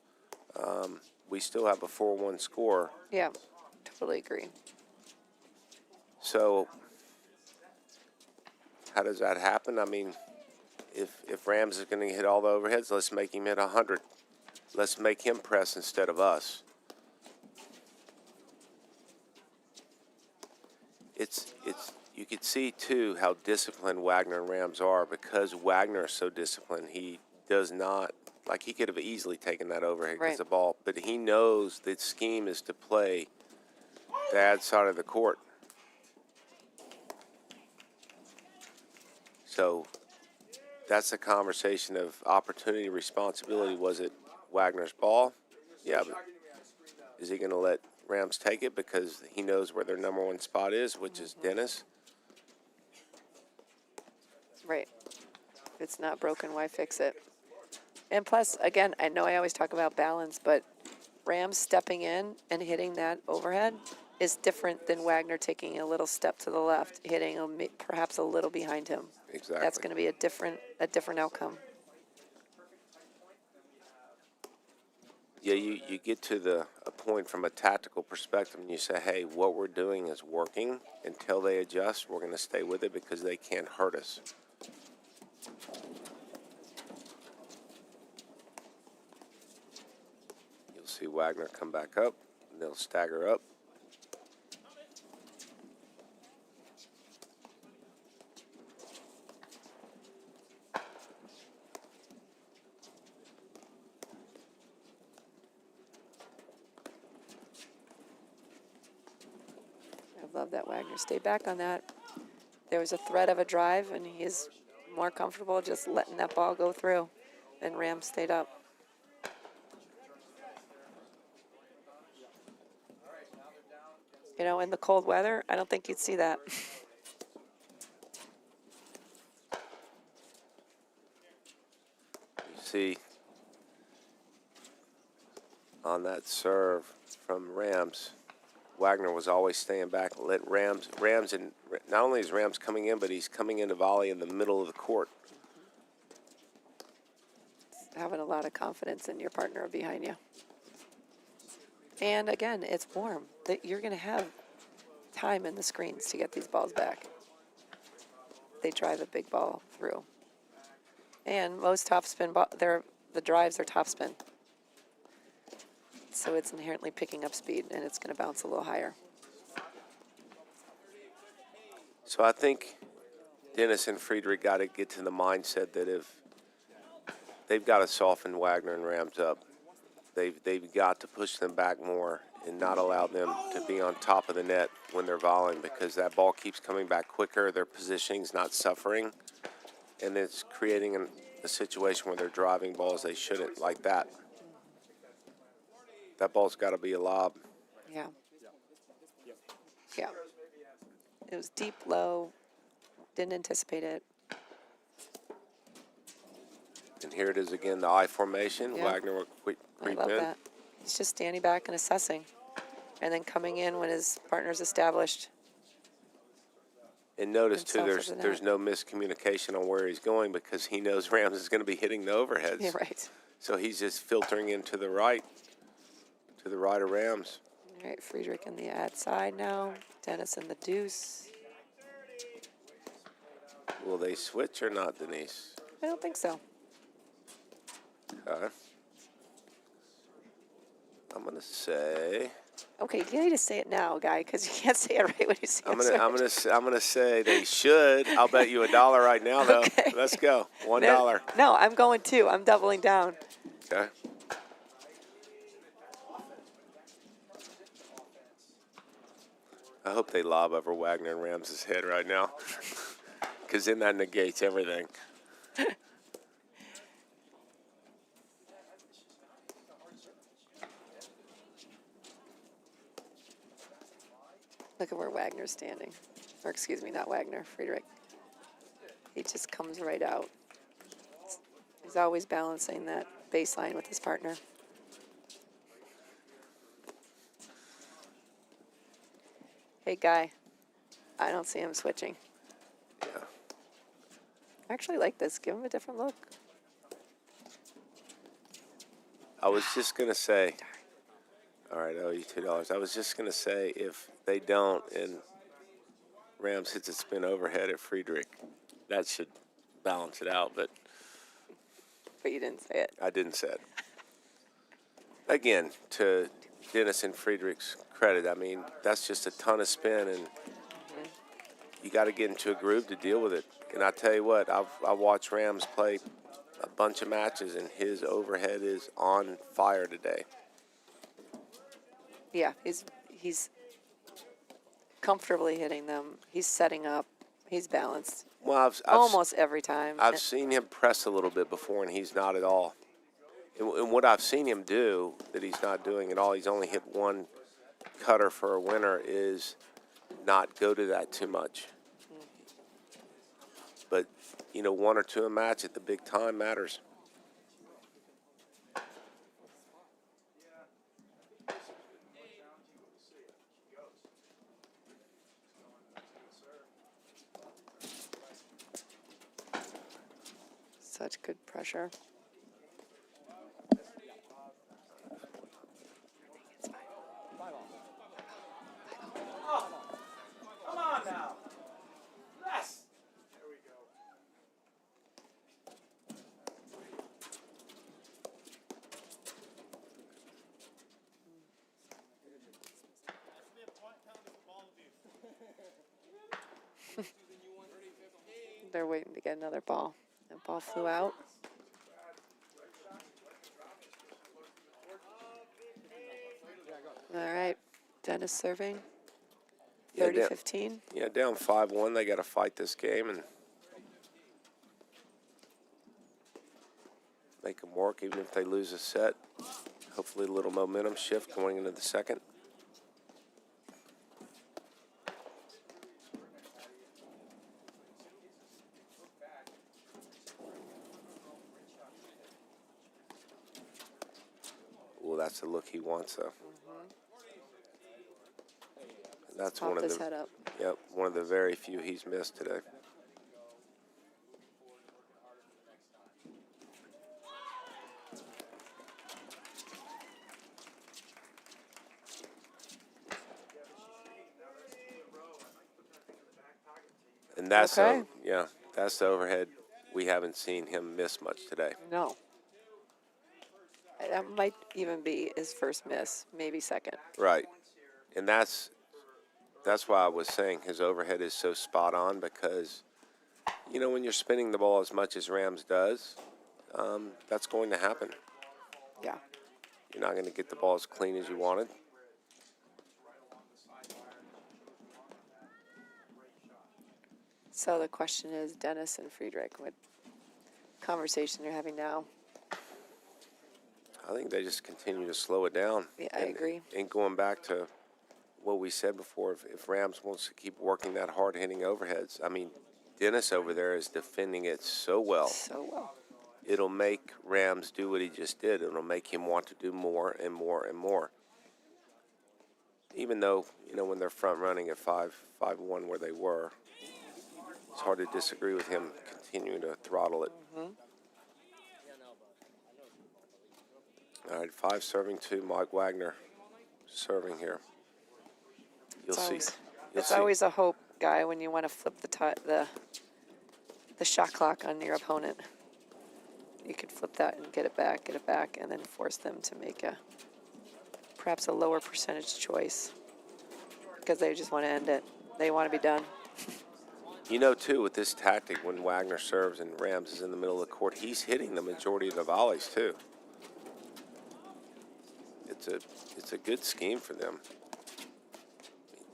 we still have a 4-1 score. Yeah, totally agree. So how does that happen? I mean, if Rams is going to hit all the overheads, let's make him hit 100. Let's make him press instead of us. It's you could see too how disciplined Wagner and Rams are because Wagner is so disciplined. He does not, like, he could have easily taken that overhead because Right. the ball, but he knows the scheme is to play the ad side of the court. So that's a conversation of opportunity, responsibility. Was it Wagner's ball? Yeah, but is he going to let Rams take it because he knows where their number one spot is, which is Dennis? Right. If it's not broken, why fix it? And plus, again, I know I always talk about balance, but Rams stepping in and hitting that overhead is different than Wagner taking a little step to the left, hitting him perhaps a little behind him. Exactly. That's going to be a different outcome. Yeah, you get to a point from a tactical perspective and you say, hey, what we're doing is working. Until they adjust, we're going to stay with it because they can't hurt us. You'll see Wagner come back up, and they'll stagger up. I love that Wagner stayed back on that. There was a threat of a drive, and he is more comfortable just letting that ball go through, and Rams stayed up. You know, in the cold weather, I don't think you'd see that. You see on that serve from Rams, Wagner was always staying back. Let Rams, and not only is Rams coming in, but he's coming into volley in the middle of the court. Having a lot of confidence in your partner behind you. And again, it's warm. That you're going to have time in the screens to get these balls back. They drive a big ball through. And most topspin, the drives are topspin. So it's inherently picking up speed, and it's going to bounce a little higher. So I think Dennis and Friedrich got to get to the mindset that if they've got to soften Wagner and Rams up, they've got to push them back more and not allow them to be on top of the net when they're volleying, because that ball keeps coming back quicker. Their positioning's not suffering, and it's creating a situation where they're driving balls they shouldn't, like that. That ball's got to be a lob. Yeah. Yeah. It was deep, low. Didn't anticipate it. And here it is again, the I formation. Yeah. Wagner will I creep love in. that. He's just standing back and assessing, and then coming in when his partner's established. And notice, too, Himself as there's a no miscommunication on where he's going, because he knows Rams is going to be hitting the overheads. Yeah, right. So he's just filtering into the right of Rams. All right, Friedrich in the ad side now. Dennis in the deuce. Will they switch or not, Denise? I don't think so. I'm going to say... Okay, you need to say it now, guy, because you can't say it right when you see I'm it. gonna say they should. I'll bet you $1 right now, though. Okay. Let's go. $1. No, I'm going too. I'm doubling down. Okay. I hope they lob over Wagner and Rams' head right now, because then that negates everything. Look at where Wagner's standing. Or excuse me, not Wagner, Friedrich. He just comes right out. He's always balancing that baseline with his partner. Hey, guy. I don't see him switching. Yeah. I actually like this. Give him a different look. I was just gonna say. All right, I owe you $2. I was just gonna say, if they don't and Rams hits a spin overhead at Friedrich, that should balance it out. But But you didn't say it. I didn't say it. Again, to Dennis and Friedrich's credit, I mean, that's just a ton of spin, and you got to get into a groove to deal with it. And I tell you what, I watched Rams play a bunch of matches, and his overhead is on fire today. Yeah, he's comfortably hitting them. He's setting up. He's balanced. Well, I've Almost every time. I've seen him press a little bit before, and he's not at all. And what I've seen him do that he's not doing at all, he's only hit one cutter for a winner, is not go to that too much. But, you know, one or two a match at the big time matters. Such good pressure. Come on now. Yes. There we go. They're waiting to get another ball. That ball flew out. All right, Dennis serving. Yeah, 30-15. Yeah, down 5-1. They got to fight this game and make them work, even if they lose a set. Hopefully a little momentum shift going into the second. Well, that's the look he wants, though. And that's Popped one of his the head up. Yep, one of the very few he's missed today. And that's Okay. that's the overhead. We haven't seen him miss much today. No. That might even be his first miss, maybe second. Right. And that's why I was saying his overhead is so spot on, because You know, when you're spinning the ball as much as Rams does, that's going to happen. Yeah. You're not going to get the ball as clean as you wanted. So the question is, Dennis and Friedrich, what conversation you're having now? I think they just continue to slow it down. Yeah, I agree. And going back to what we said before, if Rams wants to keep working that hard-hitting overheads, I mean, Dennis over there is defending it so well. So well. It'll make Rams do what he just did. It'll make him want to do more and more and more. Even though, you know, when they're front running at 5-1 where they were, it's hard to disagree with him continuing to throttle it. All right, 5 serving 2. Mike Wagner serving here. It's always a hope, Guy, when you want to flip the shot clock on your opponent. You could flip that and get it back, and then force them to make perhaps a lower percentage choice because they just want to end it. They want to be done. You know, too, with this tactic, when Wagner serves and Rams is in the middle of the court, he's hitting the majority of the volleys, too. It's a good scheme for them.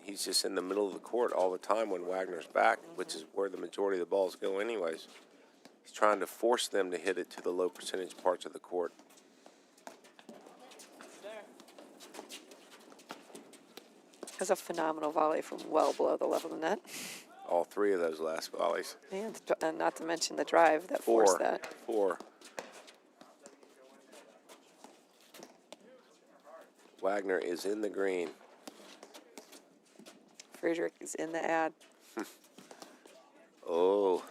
He's just in the middle of the court all the time when Wagner's back, which is where the majority of the balls go anyways. He's trying to force them to hit it to the low percentage parts of the court. That's a phenomenal volley from well below the level of the net. All 3 of those last volleys. And not to mention the drive that forced that. 4. Wagner is in the green. Friedrich is in the ad. Oh.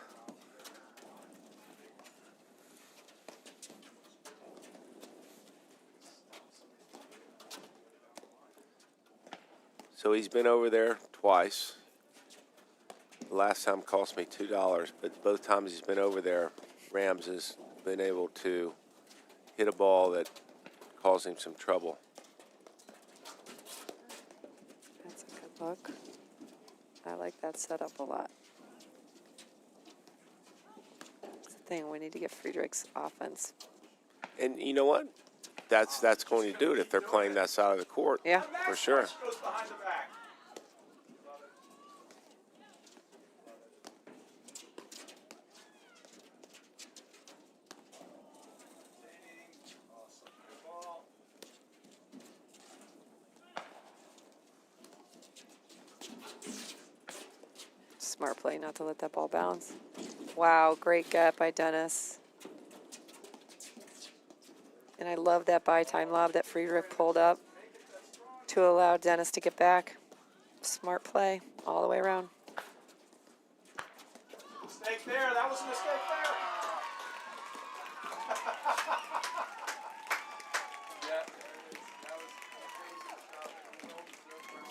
So he's been over there twice. The last time cost me $2, but both times he's been over there, Rams has been able to hit a ball that caused him some trouble. That's a good look. I like that setup a lot. That's the thing, we need to get Friedrich's offense. And you know what? That's going to do it if they're playing that side of the court. Yeah. For sure. Goes behind the back. Smart play not to let that ball bounce. Wow, great get by Dennis. And I love that by time lob that Friedrich pulled up to allow Dennis to get back. Smart play all the way around. Mistake there. That was a mistake there. Yeah, that was a crazy shot. No applause.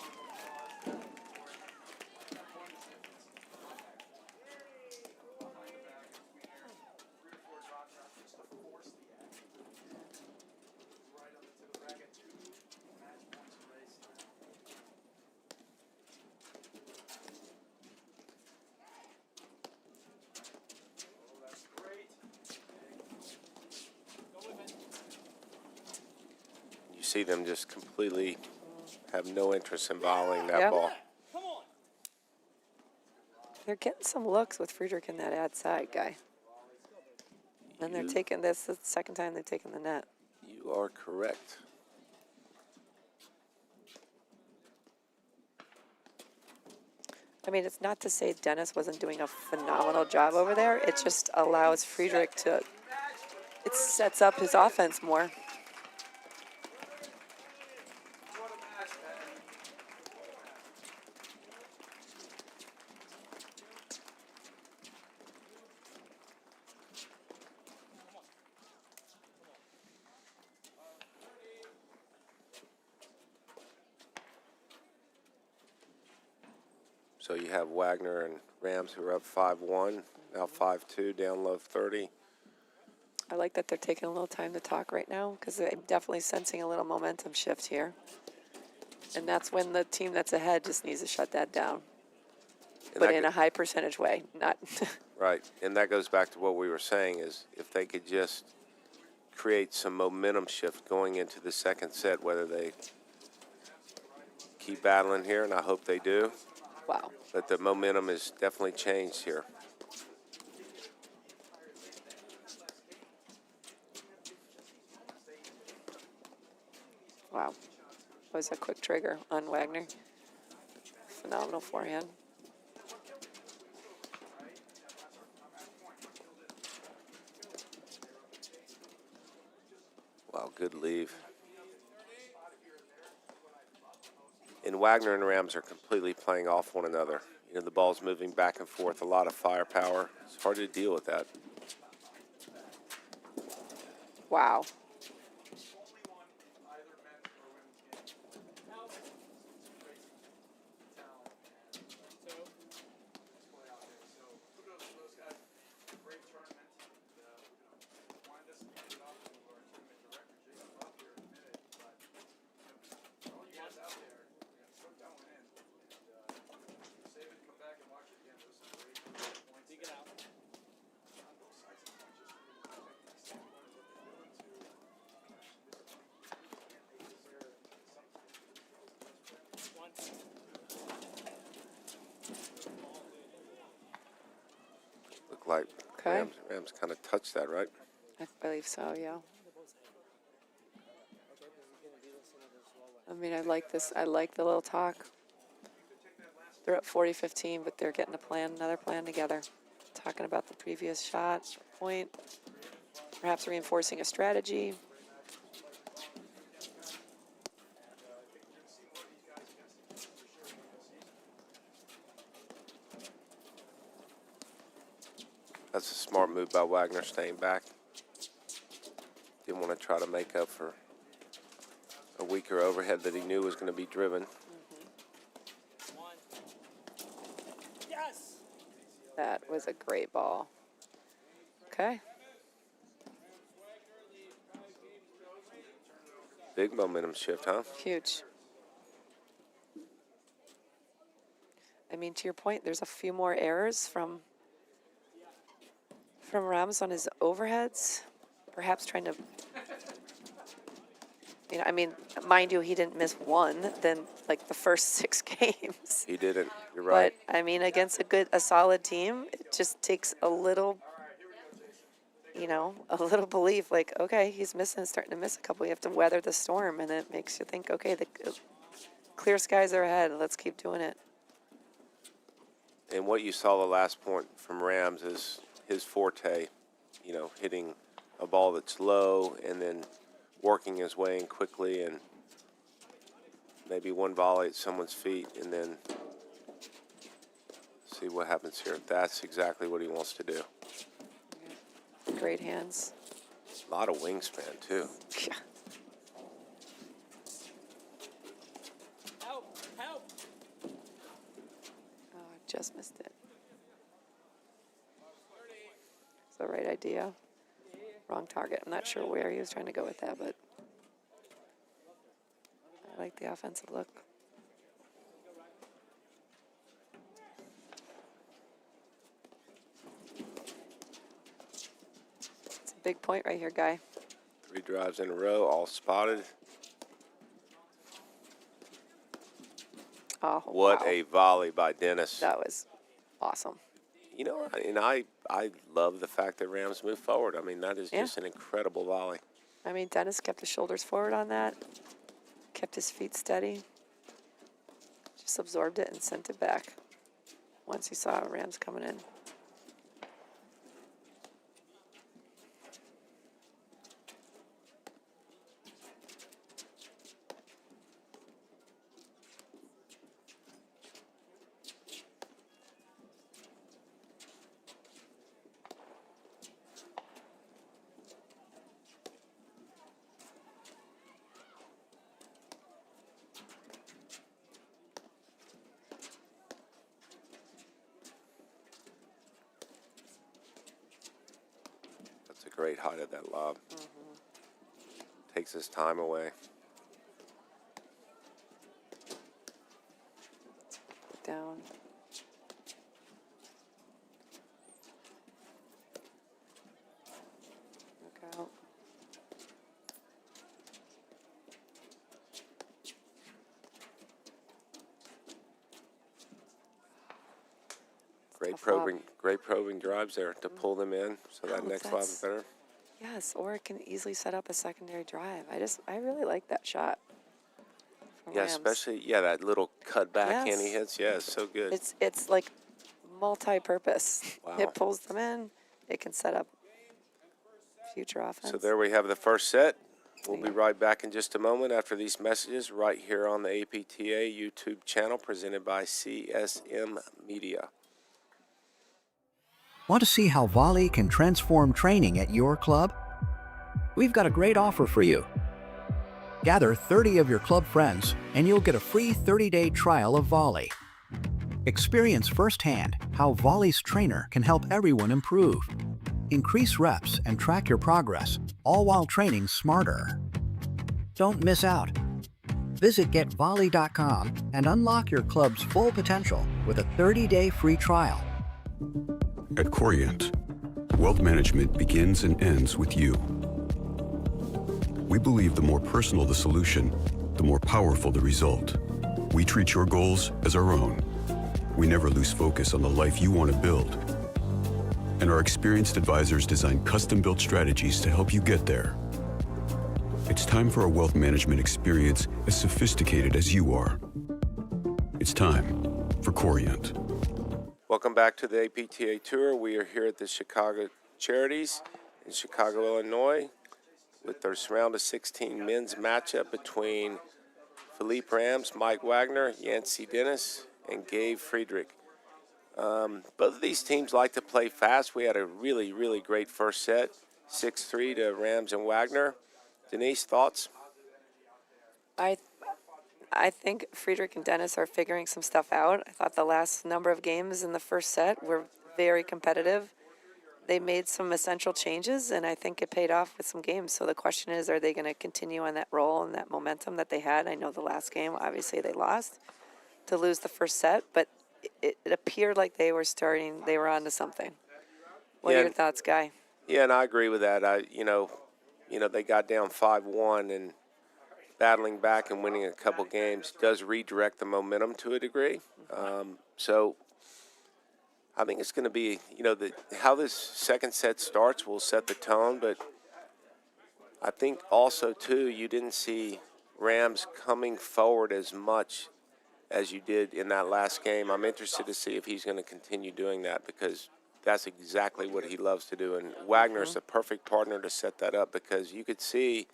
You see them just completely have no interest in volleying that Yeah. ball. They're getting some looks with Friedrich in that ad side, Guy. And they're taking this. This is the second time they've taken the net. You are correct. I mean, it's not to say Dennis wasn't doing a phenomenal job over there. It just allows Friedrich to, it sets up his offense more. So you have Wagner and Rams who are up 5-1, now 5-2, down low 30. I like that they're taking a little time to talk right now because I'm definitely sensing a little momentum shift here. And that's when the team that's ahead just needs to shut that down. And but that in go- a high percentage way, not. Right, and that goes back to what we were saying is if they could just create some momentum shift going into the second set, whether they keep battling here, and I hope they do, Wow. but the momentum is definitely changed here. Wow. That was a quick trigger on Wagner. Phenomenal forehand. Wow, good leave. And Wagner and Rams are completely playing off one another. You know, the ball's moving back and forth, a lot of firepower. It's hard to deal with that. Wow. Look like Okay. Rams kind of touched that, right? I believe so, yeah. I mean, I like this. I like the little talk. They're up 40-15, but they're getting another plan together. Talking about the previous shot, point, perhaps reinforcing a strategy. That's a smart move by Wagner, staying back. Didn't want to try to make up for a weaker overhead that he knew was going to be driven. That was a great ball. Okay. Big momentum shift, huh? Huge. I mean, to your point, there's a few more errors from Rams on his overheads. Perhaps trying to, I mean, mind you, he didn't miss one, then like the first 6 games. He didn't. You're right. But I mean, against a solid team, it just takes a little, a little belief. Like, okay, he's starting to miss a couple. You have to weather the storm, and it makes you think, okay, the clear skies are ahead. Let's keep doing it. And what you saw the last point from Rams is his forte, hitting a ball that's low and then working his way in quickly and maybe one volley at someone's feet and then see what happens here. That's exactly what he wants to do. Great hands. A lot of wingspan, too. Yeah. Oh, I just missed it. It's the right idea. Wrong target. I'm not sure where he was trying to go with that, but I like the offensive look. It's a big point right here, Guy. 3 drives in a row, all spotted. Oh, What wow. a volley by Dennis. That was awesome. And I love the fact that Rams move forward. I mean, that is just an incredible volley. I mean, Dennis kept his shoulders forward on that, kept his feet steady, just absorbed it and sent it back once he saw Rams coming in. That's a great height of that lob. Takes his time away. Down. Great probing drives there to pull them in, so that Oh, next lob is better. Yes, or it can easily set up a secondary drive. I really like that shot. For Yeah, Rams. especially that little cut backhand he Yes. hits. Yeah, it's so good. It's like multi-purpose. Wow. It pulls them in. It can set up future offense. So there we have the first set. We'll be Yeah. right back in just a moment after these messages right here on the APTA YouTube channel presented by CSM Media. Want to see how volley can transform training at your club? We've got a great offer for you. Gather 30 of your club friends and you'll get a free 30-day trial of volley. Experience firsthand how volley's trainer can help everyone improve. Increase reps and track your progress, all while training smarter. Don't miss out. Visit getvolley.com and unlock your club's full potential with a 30-day free trial. At Corient, wealth management begins and ends with you. We believe the more personal the solution, the more powerful the result. We treat your goals as our own. We never lose focus on the life you want to build. And our experienced advisors design custom-built strategies to help you get there. It's time for a wealth management experience as sophisticated as you are. It's time for Corient. Welcome back to the APTA Tour. We are here at the Chicago Charities in Chicago, Illinois, with their round of 16 men's matchup between Philippe Rams, Mike Wagner, Yancey Dennis, and Gabe Friedrich. Both of these teams like to play fast. We had a really, really great first set, 6-3 to Rams and Wagner. Denise, thoughts? I think Friedrich and Dennis are figuring some stuff out. I thought the last number of games in the first set were very competitive. They made some essential changes, and I think it paid off with some games. So the question is, are they going to continue on that roll and that momentum that they had? I know the last game, obviously, they lost to lose the first set, but it appeared like they were on to something. What are your thoughts, Guy? Yeah, and I agree with that. They got down 5-1, and battling back and winning a couple games does redirect the momentum to a degree. So I think it's going to be, how this second set starts will set the tone. But I think also, too, you didn't see Rams coming forward as much as you did in that last game. I'm interested to see if he's going to continue doing that because that's exactly what he loves to do. And Wagner's the perfect partner to set that up because you could see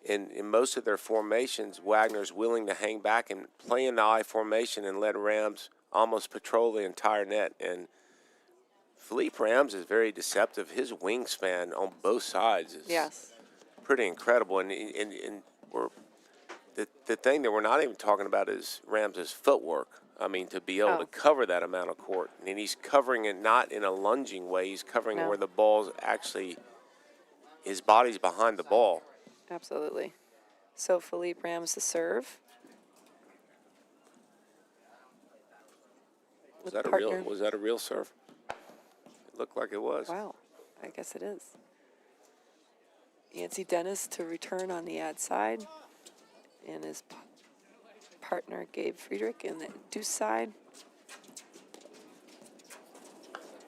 in most of their formations, Wagner's willing to hang back and play in the I formation and let Rams almost patrol the entire net. And Philippe Rams is very deceptive. His wingspan on both sides is pretty incredible. And the thing that we're not even talking about is Rams' footwork. I mean, to be able to cover that amount of court. And he's covering it not in a lunging way. He's covering where the ball's actually, his body's behind the ball. Absolutely. So Philippe Rams to serve. Was that a real serve? It looked like it was. Wow, I guess it is. Yancey Dennis to return on the ad side, and his partner Gabe Friedrich in the deuce side.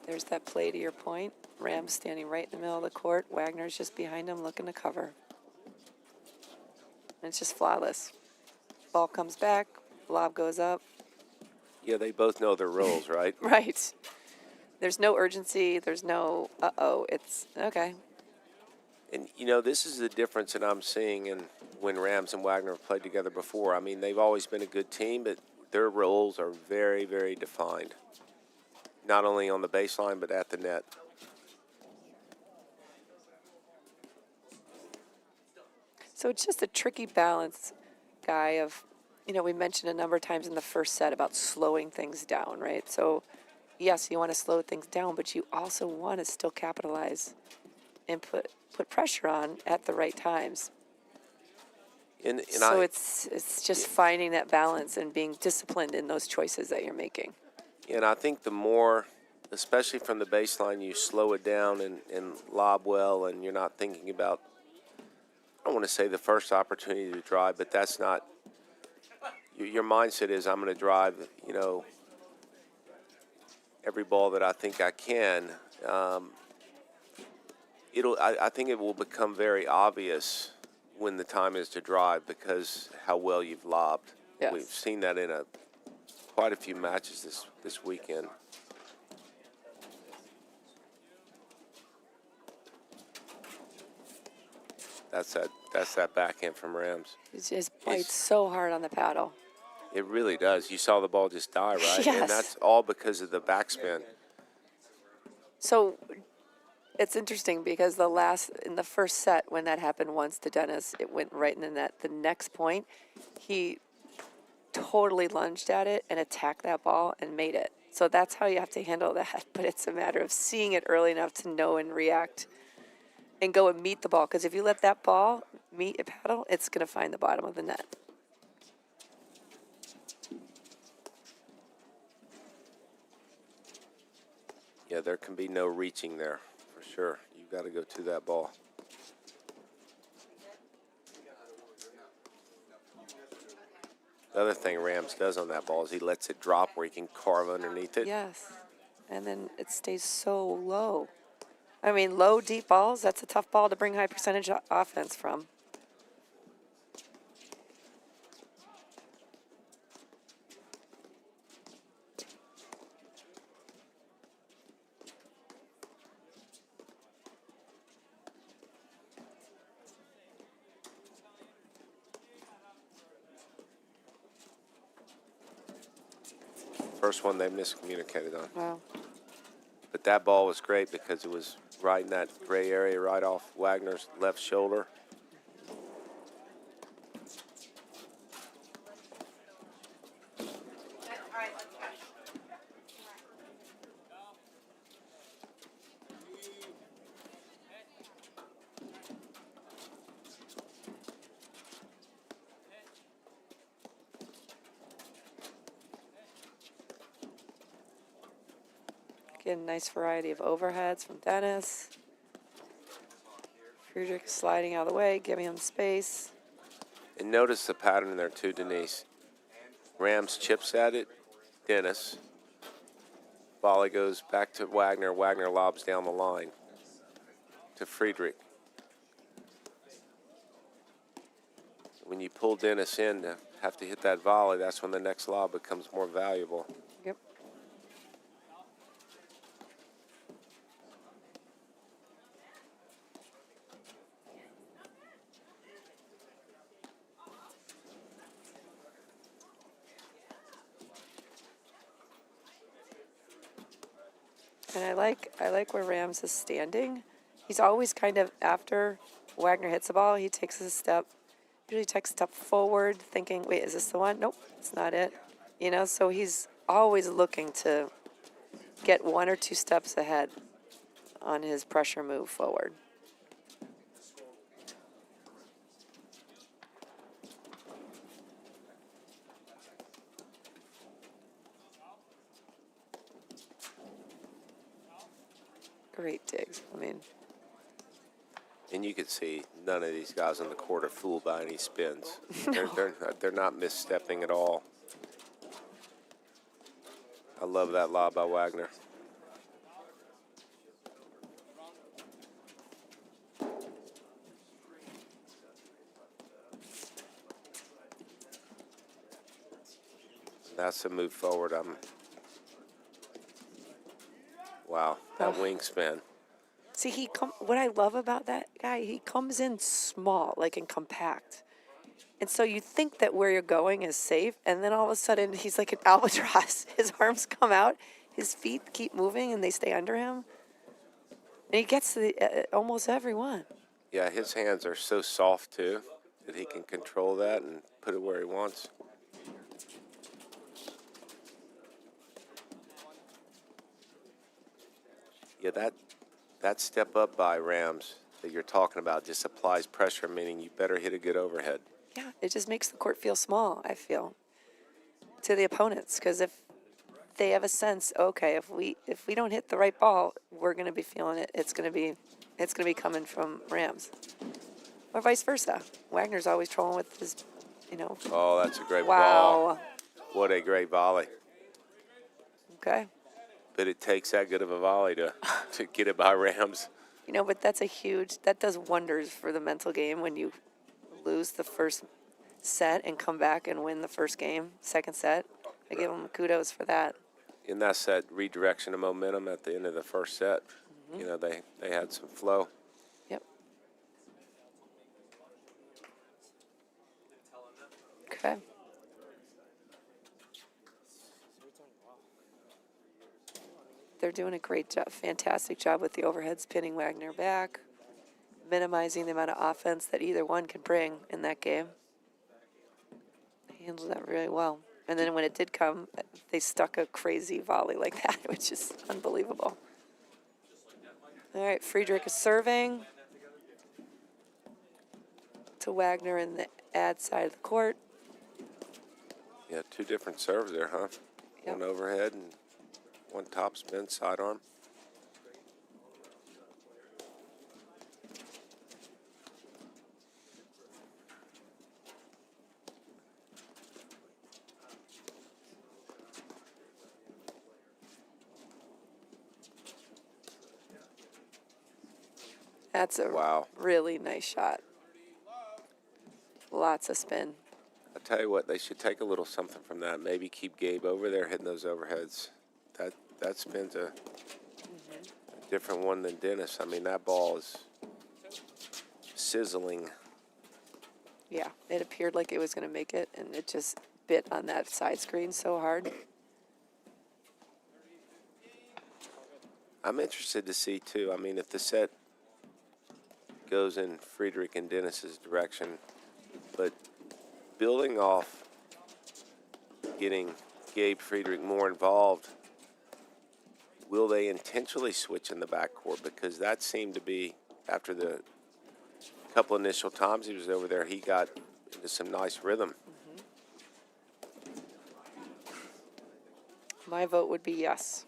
There's that play to your point. Rams standing right in the middle of the court. Wagner's just behind him looking to cover. And it's just flawless. Ball comes back, lob goes up. Yeah, they both know their roles, right? Right. There's no urgency. There's no, it's okay. And, this is the difference that I'm seeing in when Rams and Wagner have played together before. I mean, they've always been a good team, but their roles are very, very defined, not only on the baseline but at the net. So it's just a tricky balance, Guy, of, we mentioned a number of times in the first set about slowing things down, right? So, yes, you want to slow things down, but you also want to still capitalize and put pressure on at the right times. So it's just finding that balance and being disciplined in those choices that you're making. And I think the more, especially from the baseline, you slow it down and lob well, and you're not thinking about, I don't want to say the first opportunity to drive, but that's not, your mindset is I'm going to drive, every ball that I think I can. I think it will become very obvious when the time is to drive because how well you've lobbed. Yes. We've seen that in quite a few matches this weekend. That's that backhand from Rams. It just bites so hard on the paddle. It really does. You saw the ball just die, right? Yes. And that's all because of the backspin. So it's interesting because in the first set, when that happened once to Dennis, it went right in the net. The next point, he totally lunged at it and attacked that ball and made it. So that's how you have to handle that. But it's a matter of seeing it early enough to know and react and go and meet the ball. Because if you let that ball meet a paddle, it's going to find the bottom of the net. Yeah, there can be no reaching there, for sure. You've got to go to that ball. The other thing Rams does on that ball is he lets it drop where he can carve underneath it. Yes. And then it stays so low. I mean, low, deep balls, that's a tough ball to bring high percentage offense from. First one they miscommunicated on. Wow. But that ball was great because it was right in that gray area, right off Wagner's left shoulder. Again, nice variety of overheads from Dennis. Friedrich sliding out of the way, giving him space. And notice the pattern there too, Denise. Rams chips at it, Dennis. Volley goes back to Wagner. Wagner lobs down the line to Friedrich. When you pull Dennis in to have to hit that volley, that's when the next lob becomes more valuable. Yep. And I like where Rams is standing. He's always kind of, after Wagner hits the ball, he takes a step, usually takes a step forward, thinking, wait, is this the one? Nope, it's not it. You know, so he's always looking to get one or two steps ahead on his pressure move forward. Great digs. I mean, And you can see none of these guys on the court are fooled by any spins. No. They're not misstepping at all. I love that lob by Wagner. That's a move forward. Wow, that wingspan. see, what I love about that guy, he comes in small, like and compact. And so you think that where you're going is safe, and then all of a sudden he's like an albatross. His arms come out, his feet keep moving, and they stay under him. And he gets to almost every one. Yeah, his hands are so soft too that he can control that and put it where he wants. Yeah, that step up by Rams that you're talking about just applies pressure, meaning you better hit a good overhead. Yeah, it just makes the court feel small, I feel, to the opponents. Because if they have a sense, okay, if we don't hit the right ball, we're going to be feeling it. It's going to be coming from Rams, or vice versa. Wagner's always trolling with his, Oh, that's a great ball. Wow. What a great volley. Okay. But it takes that good of a volley to get it by Rams. You know, but that does wonders for the mental game when you lose the first set and come back and win the first game, second set. I give them kudos for that. In that set, redirection of momentum at the end of the first set. You know, they had some flow. Yep. Okay. They're doing a great job, fantastic job with the overheads, pinning Wagner back, minimizing the amount of offense that either one could bring in that game. They handled that really well. And then when it did come, they stuck a crazy volley like that, which is unbelievable. All right, Friedrich is serving to Wagner in the ad side of the court. Yeah, two different serves there, huh? Yep. One overhead and one topspin sidearm. That's a Wow. really nice shot. Lots of spin. I tell you what, they should take a little something from that. Maybe keep Gabe over there hitting those overheads. That spin's a different one than Dennis. I mean, that ball is sizzling. Yeah, it appeared like it was going to make it, and it just bit on that side screen so hard. I'm interested to see, too. I mean, if the set goes in Friedrich and Dennis's direction, but building off getting Gabe Friedrich more involved, will they intentionally switch in the backcourt? Because that seemed to be, after the couple initial times he was over there, he got into some nice rhythm. My vote would be yes.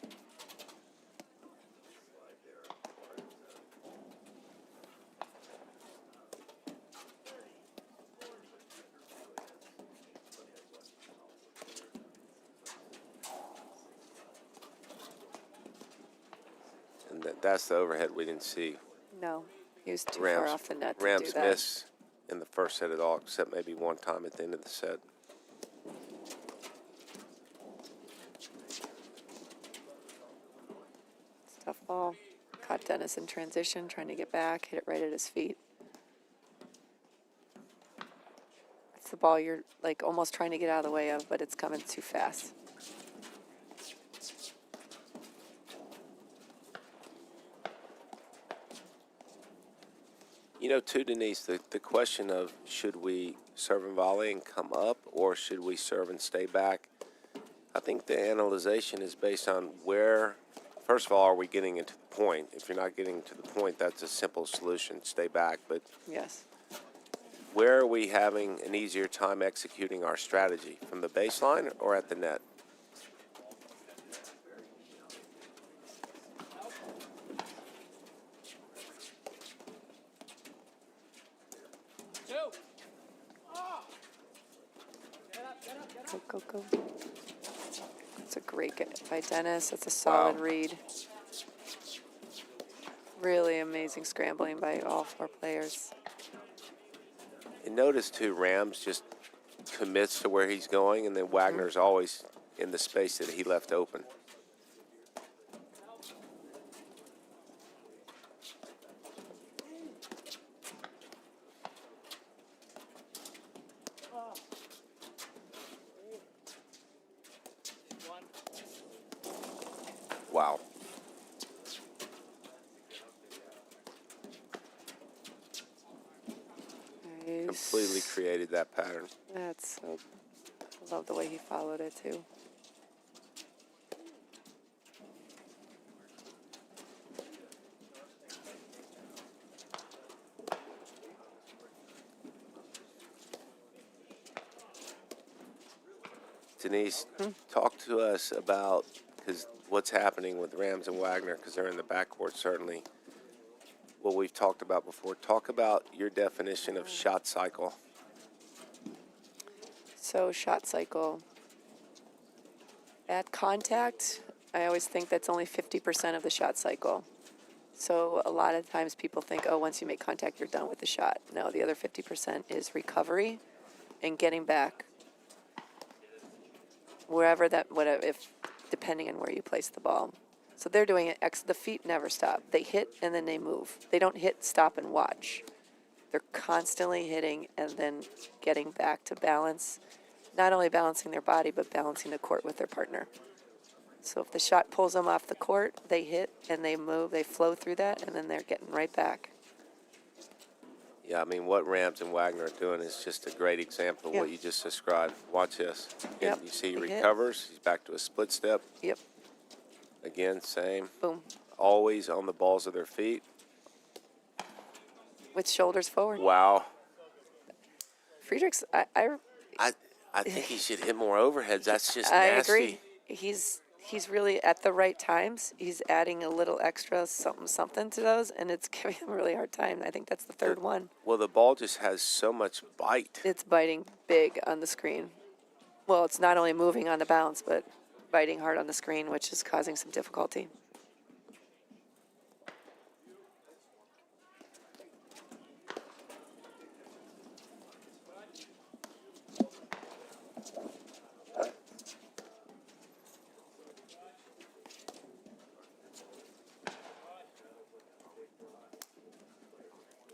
And that's the overhead we didn't see. No, he was too far off the net to do Rams that. miss in the first set at all, except maybe one time at the end of the set. It's a tough ball. Caught Dennis in transition, trying to get back, hit it right at his feet. It's the ball you're like almost trying to get out of the way of, but it's coming too fast. You know, too, Denise, the question of should we serve and volley and come up, or should we serve and stay back? I think the analyzation is based on where, first of all, are we getting into the point? If you're not getting to the point, that's a simple solution, stay back. But Yes. where are we having an easier time executing our strategy, from the baseline or at the net? Go, go, go. That's a great get by Dennis. That's a solid Wow. read. Really amazing scrambling by all four players. And notice, too, Rams just commits to where he's going, and then Wagner's always in the space that he left open. Wow. Nice. Completely created that pattern. That's so. I love the way he followed it too. Denise, talk to us about, because what's happening with Rams and Wagner, because they're in the backcourt, certainly what we've talked about before. Talk about your definition of shot cycle. So shot cycle. At contact, I always think that's only 50% of the shot cycle. So a lot of times people think, oh, once you make contact, you're done with the shot. No, the other 50% is recovery and getting back wherever that, whatever, if depending on where you place the ball. So they're doing it. The feet never stop. They hit and then they move. They don't hit, stop, and watch. They're constantly hitting and then getting back to balance. Not only balancing their body, but balancing the court with their partner. So if the shot pulls them off the court, they hit and they move, they flow through that, and then they're getting right back. Yeah, I mean, what Rams and Wagner are doing is just a great example of what Yeah. you just described. Watch this. Again, Yep, you see he he hit. recovers. He's back to a split step. Yep, Again, same. boom. Always on the balls of their feet. With shoulders forward. Wow. Friedrich's, I think he should hit more overheads. That's just I nasty. agree. He's really at the right times. He's adding a little extra something to those, and it's giving him a really hard time. I think that's the third one. Well, the ball just has so much bite. It's biting big on the screen. Well, it's not only moving on the bounce, but biting hard on the screen, which is causing some difficulty.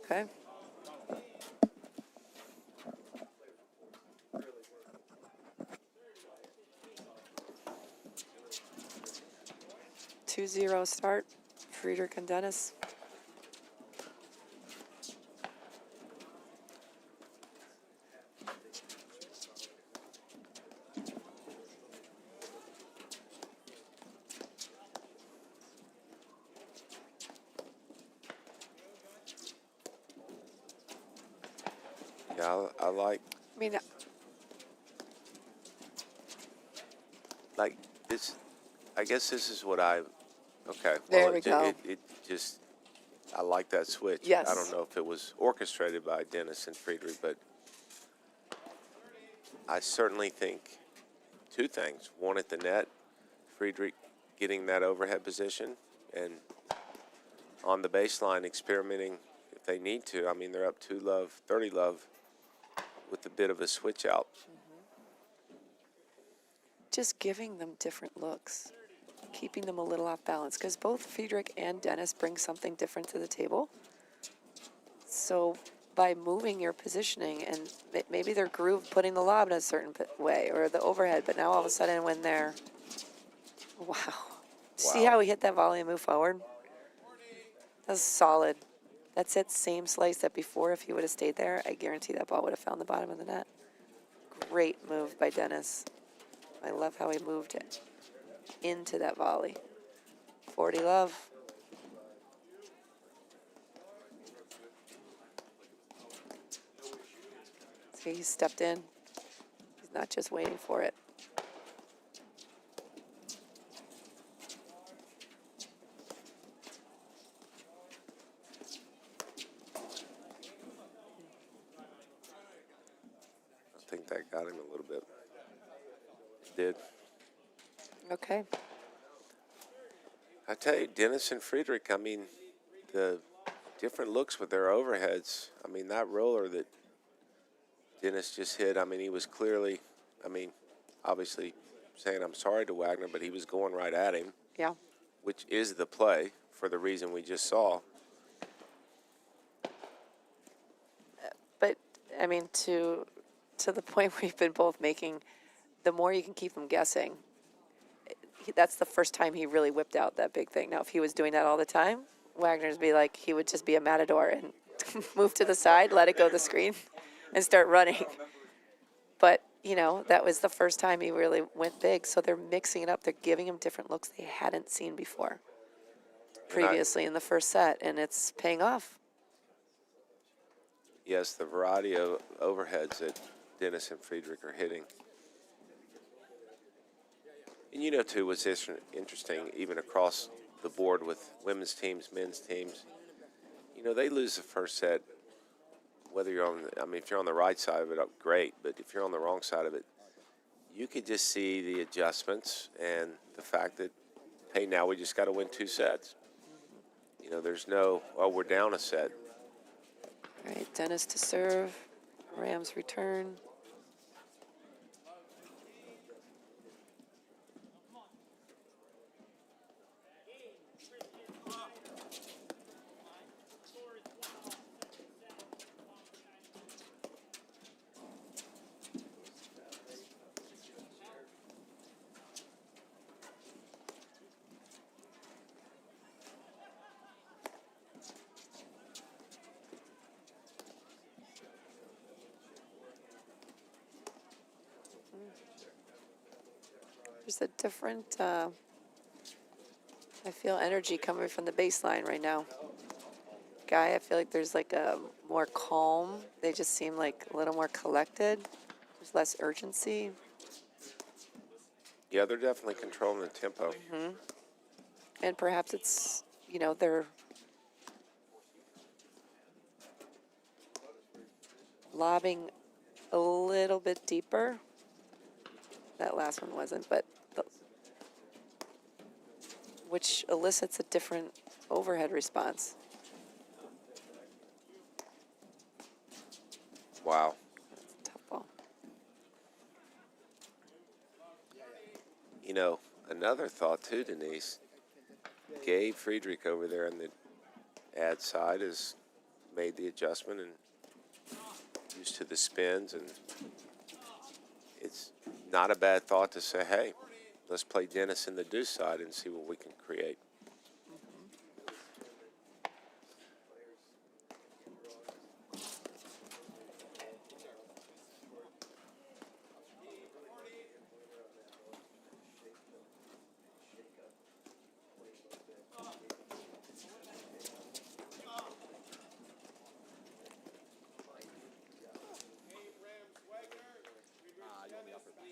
Okay. Two zero start, Friedrich and Dennis. Yeah, I like I mean, this. I guess this is what I. Okay. There well, we it, go. It just. I like that switch. Yes. I don't know if it was orchestrated by Dennis and Friedrich, but I certainly think two things. One, at the net, Friedrich getting that overhead position, and on the baseline experimenting if they need to. I mean, they're up 2-love, 30-love with a bit of a switch out. just giving them different looks, keeping them a little off balance, because both Friedrich and Dennis bring something different to the table. So by moving your positioning, and maybe their groove putting the lob in a certain way, or the overhead, but now all of a sudden when they're, wow. See how he hit that volley and move forward? That's solid. That's it, same slice that before. If he would have stayed there, I guarantee that ball would have found the bottom of the net. Great move by Dennis. I love how he moved it into that volley. 40 love. See, he stepped in. He's not just waiting for it. I think that got him a little bit. It did. Okay. I tell you, Dennis and Friedrich, I mean, the different looks with their overheads. I mean, that roller that Dennis just hit, I mean, he was clearly, I mean, obviously saying I'm sorry to Wagner, but he was going right at him. Yeah. Which is the play for the reason we just saw. But, I mean, to the point we've been both making, the more you can keep them guessing, that's the first time he really whipped out that big thing. Now, if he was doing that all the time, Wagner's be like, he would just be a matador and move to the side, let it go the screen, and start running. But, you know, that was the first time he really went big. So they're mixing it up. They're giving him different looks they hadn't seen before previously in the first set, and it's paying off. Yes, the variety of overheads that Dennis and Friedrich are hitting. And you know, too, what's interesting, even across the board with women's teams, men's teams, you know, they lose the first set, whether you're on, I mean, if you're on the right side of it, great, but if you're on the wrong side of it, you could just see the adjustments and the fact that hey, now we just got to win 2 sets. You know, there's no, oh, we're down a set. All right, Dennis to serve. Rams return. There's a different, I feel energy coming from the baseline right now. Guy, I feel like there's like a more calm. They just seem like a little more collected. There's less urgency. Yeah, they're definitely controlling the tempo. And perhaps it's, you know, they're lobbing a little bit deeper. That last one wasn't, but which elicits a different overhead response. Wow. That's a tough ball. You know, another thought too, Denise. Gabe Friedrich over there on the ad side has made the adjustment and used to the spins, and it's not a bad thought to say, hey, let's play Dennis in the deuce side and see what we can create.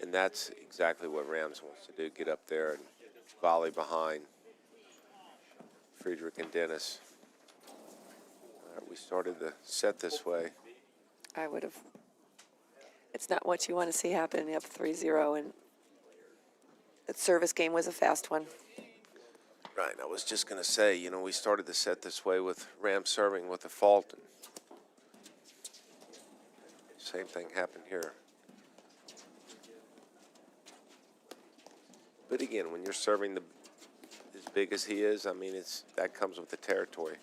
And that's exactly what Rams wants to do, get up there and volley behind Friedrich and Dennis. All right, we started the set this way. I would have. It's not what you want to see happen up 3-0, and that service game was a fast one. Right, I was just going to say, you know, we started the set this way with Rams serving with a fault. And same thing happened here. But again, when you're serving as big as he is, I mean, that comes with the territory.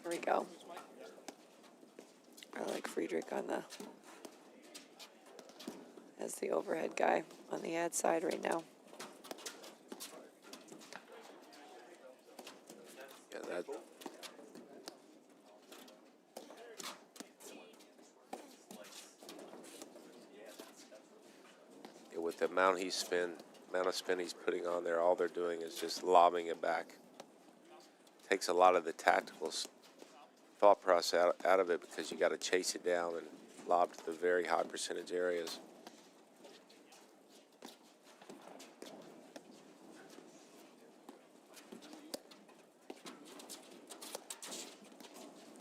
Here we go. I like Friedrich as the overhead guy on the ad side right now. Yeah, that. Yeah, with the amount of spin he's putting on there, all they're doing is just lobbing it back. Takes a lot of the tactical thought process out of it, because you got to chase it down and lob to the very high percentage areas.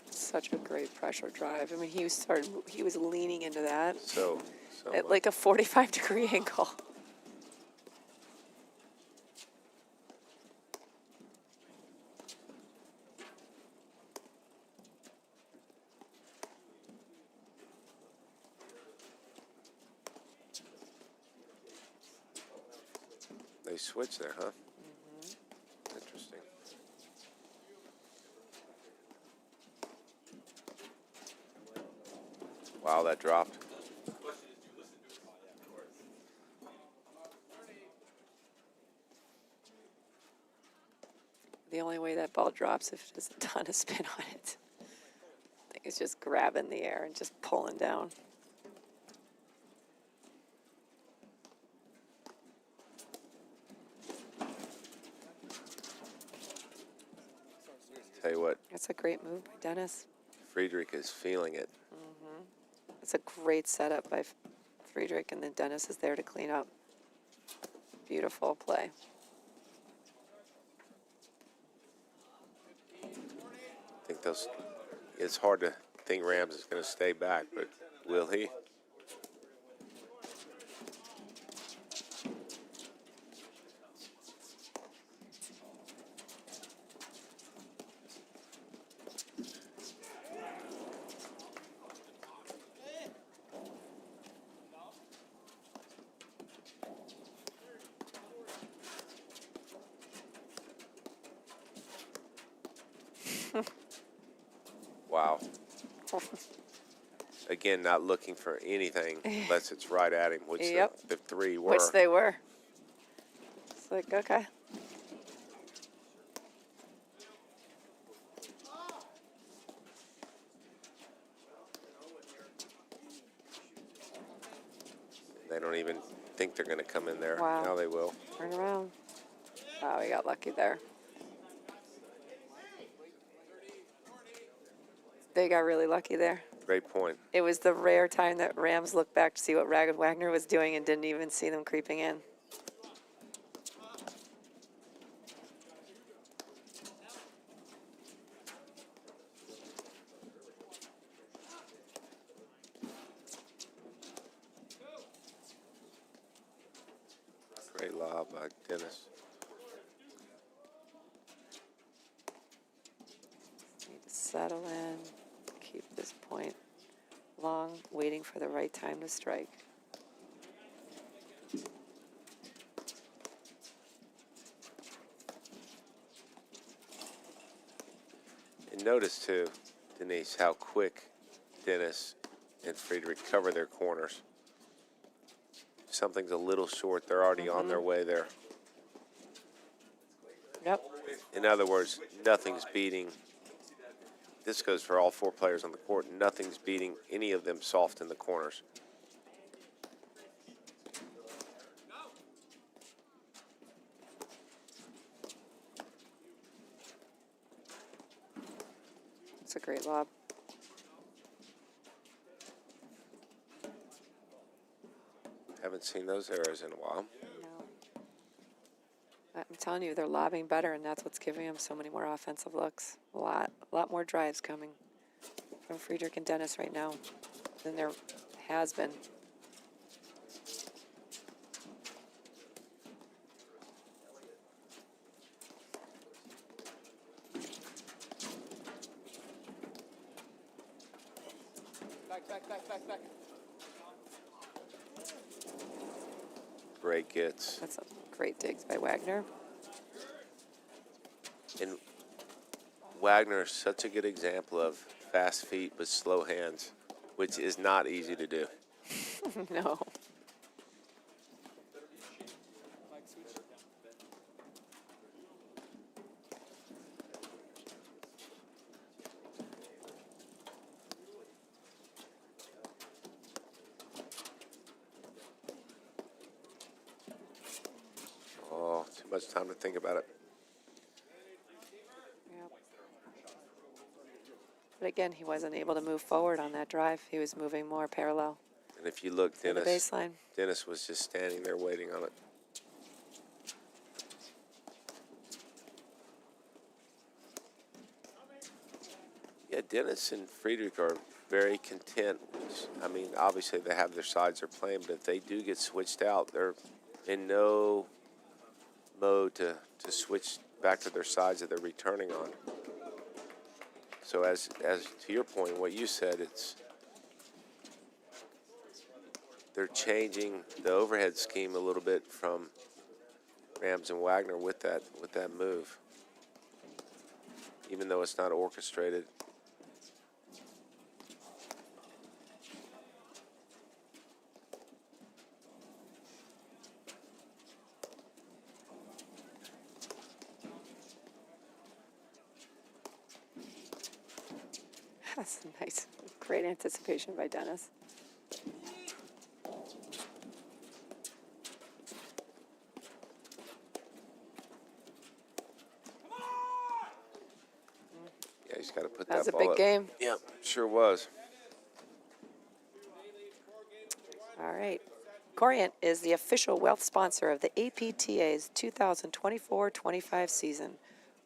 Such a great pressure drive. I mean, he was leaning into that So at like a 45-degree angle. they switched there, huh? Interesting. Wow, that dropped. The only way that ball drops if it has a ton of spin on it. I think it's just grabbing the air and just pulling down. Tell you what, That's a great move by Dennis. Friedrich is feeling it. It's a great setup by Friedrich, and then Dennis is there to clean up. Beautiful play. I think it's hard to think Rams is going to stay back, but will he? Wow. Again, not looking for anything unless it's right at him, which Yep. the three were. Which they were. It's like, okay. They don't even think they're going to come in there. Wow. Now they will. Turn around. Wow, we got lucky there. They got really lucky there. Great point. It was the rare time that Rams looked back to see what Wagner was doing and didn't even see them creeping in. Great lob by Dennis. Need to settle in, keep this point long, waiting for the right time to strike. And notice too, Denise, how quick Dennis and Friedrich cover their corners. Something's a little short. They're already on their way there. Yep. In other words, nothing's beating. This goes for all four players on the court. Nothing's beating any of them soft in the corners. It's a great lob. Haven't seen those errors in a while. No. I'm telling you, they're lobbing better, and that's what's giving them so many more offensive looks. A lot more drives coming from Friedrich and Dennis right now than there has been. Back. Great gets. That's a great digs by Wagner. And Wagner is such a good example of fast feet but slow hands, which is not easy to do. No. Oh, too much time to think about it. Yep. But again, he wasn't able to move forward on that drive. He was moving more parallel And if you look, to the baseline. Dennis was just standing there waiting on it. Yeah, Dennis and Friedrich are very content. Which, I mean, obviously they have their sides they're playing, but if they do get switched out, they're in no mode to switch back to their sides that they're returning on. So as to your point, what you said, they're changing the overhead scheme a little bit from Rams and Wagner with that move, even though it's not orchestrated. That's nice. Great anticipation by Dennis. Yeah, he's got to put That was that a ball big up. game. Yeah, sure was. All right. Corient is the official wealth sponsor of the APTA's 2024-25 season.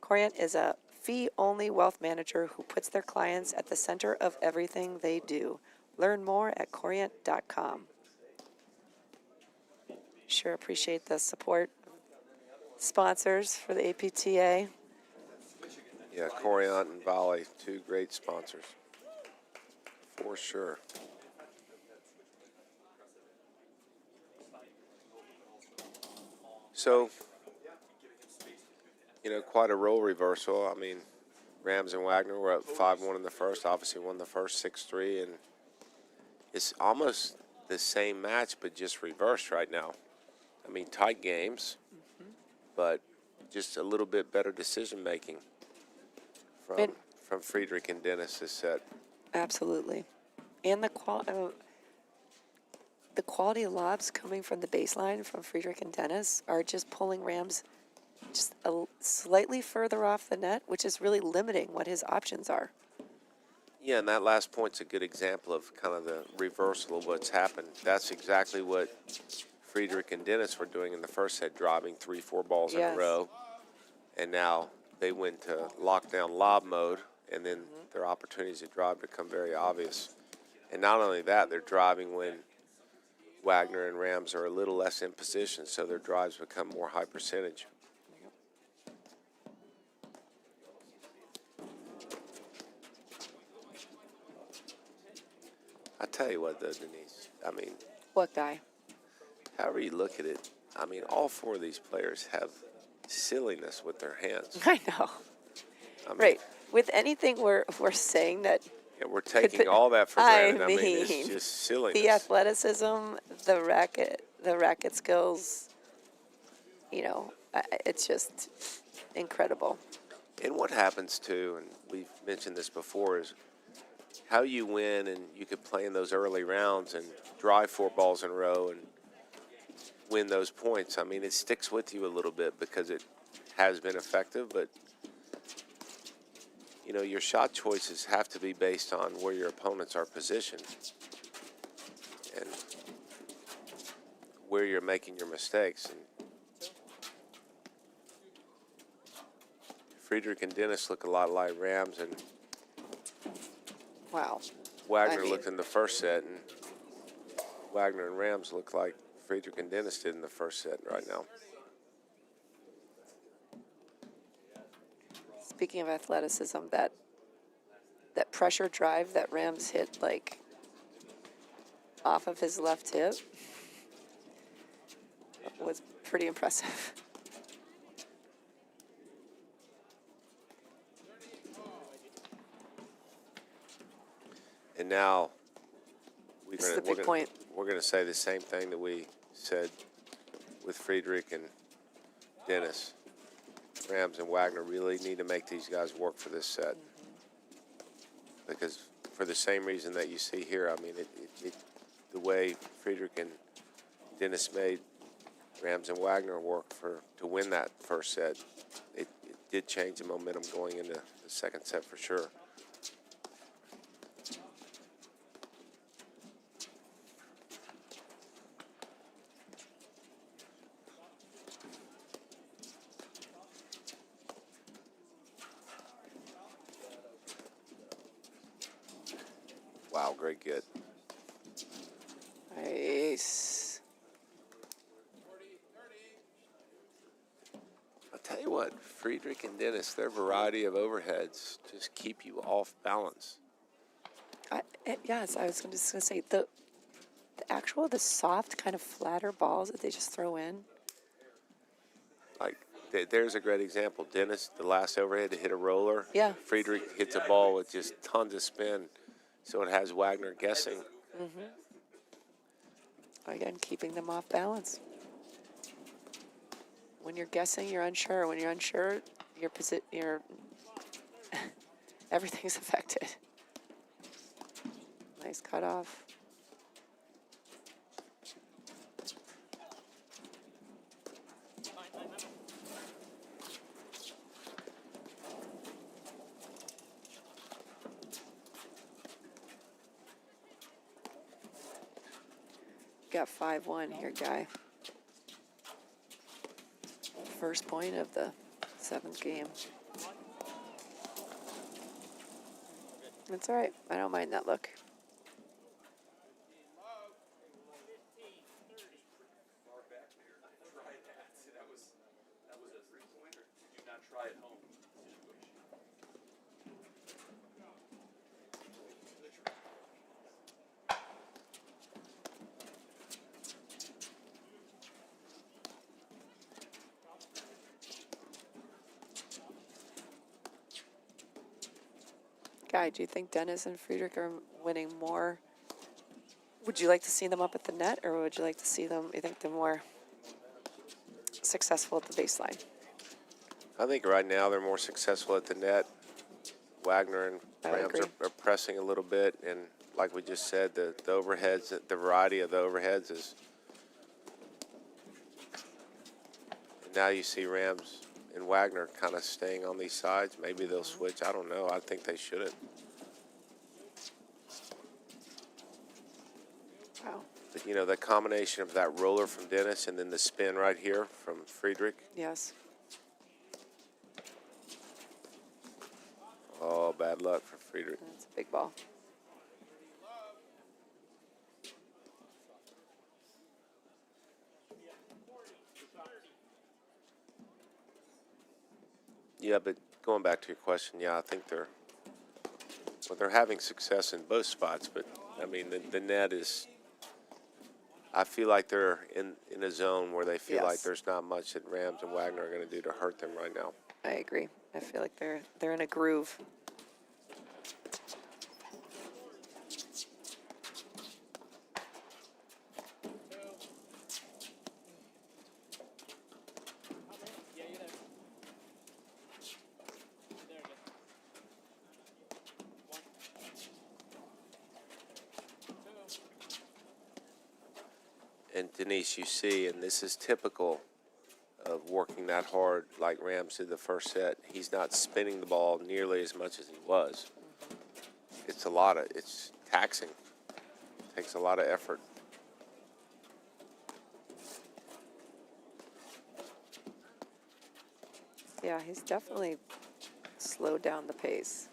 Corient is a fee-only wealth manager who puts their clients at the center of everything they do. Learn more at corient.com. Sure appreciate the support. Sponsors for the APTA. Yeah, Corient and Volley, two great sponsors, for sure. So, quite a role reversal. I mean, Rams and Wagner were up 5-1 in the first. Obviously won the first 6-3, and it's almost the same match, but just reversed right now. I mean, tight games, but just a little bit better decision making from Friedrich and Dennis this set. Absolutely. And the quality of lobs coming from the baseline from Friedrich and Dennis are just pulling Rams just slightly further off the net, which is really limiting what his options are. Yeah, and that last point's a good example of kind of the reversal of what's happened. That's exactly what Friedrich and Dennis were doing in the first set, driving 3-4 balls in a row. And now they went to lockdown lob mode, and then their opportunities to drive become very obvious. And not only that, they're driving when Wagner and Rams are a little less in position, so their drives become more high percentage. I tell you what, though, Denise, I mean, What guy? however you look at it, I mean, all four of these players have silliness with their hands. I know. I mean, Right. With anything we're saying that yeah, we're taking all that for granted. I mean, it's mean, just silliness. the athleticism, the racket skills, you know, it's just incredible. And what happens too, and we've mentioned this before, is how you win, and you could play in those early rounds and drive 4 balls in a row and win those points. I mean, it sticks with you a little bit because it has been effective, but you know, your shot choices have to be based on where your opponents are positioned and where you're making your mistakes. And Friedrich and Dennis look a lot like Rams, and Wow. Wagner looked in the first set, and Wagner and Rams look like Friedrich and Dennis did in the first set right now. Speaking of athleticism, that pressure drive that Rams hit like off of his left hip was pretty impressive. And now This is a big point. we're going to say the same thing that we said with Friedrich and Dennis. Rams and Wagner really need to make these guys work for this set. Because for the same reason that you see here, I mean, the way Friedrich and Dennis made Rams and Wagner work to win that first set, it did change the momentum going into the second set for sure. Wow, great get. Nice. I'll tell you what, Friedrich and Dennis, their variety of overheads just keep you off balance. Yes, I was just going to say, the soft kind of flatter balls that they just throw in. Like, there's a great example. Dennis, the last overhead to hit a roller. Yeah. Friedrich hits a ball with just tons of spin, so it has Wagner guessing. Again, keeping them off balance. When you're guessing, you're unsure. When you're unsure, your everything's affected. Nice cutoff. Got 5-1 here, Guy. First point of the 7th game. That's all right. I don't mind that look. Guy, do you think Dennis and Friedrich are winning more? Would you like to see them up at the net, or would you like to see them, you think they're more successful at the baseline? I think right now they're more successful at the net. Wagner and I would Rams agree. are pressing a little bit, and like we just said, the overheads, the variety of the overheads is. And now you see Rams and Wagner kind of staying on these sides. Maybe they'll switch. I don't know. I think they shouldn't. Wow. But, you know, the combination of that roller from Dennis and then the spin right here from Friedrich. Yes. Oh, bad luck for Friedrich. That's a big ball. Yeah, but going back to your question, yeah, I think they're having success in both spots. But, I mean, the net is, I feel like they're in a zone where they feel like Yes. there's not much that Rams and Wagner are going to do to hurt them right now. I agree. I feel like they're in a groove. And Denise, you see, and this is typical of working that hard like Rams did the first set, he's not spinning the ball nearly as much as he was. It's taxing. It takes a lot of effort. Yeah, he's definitely slowed down the pace.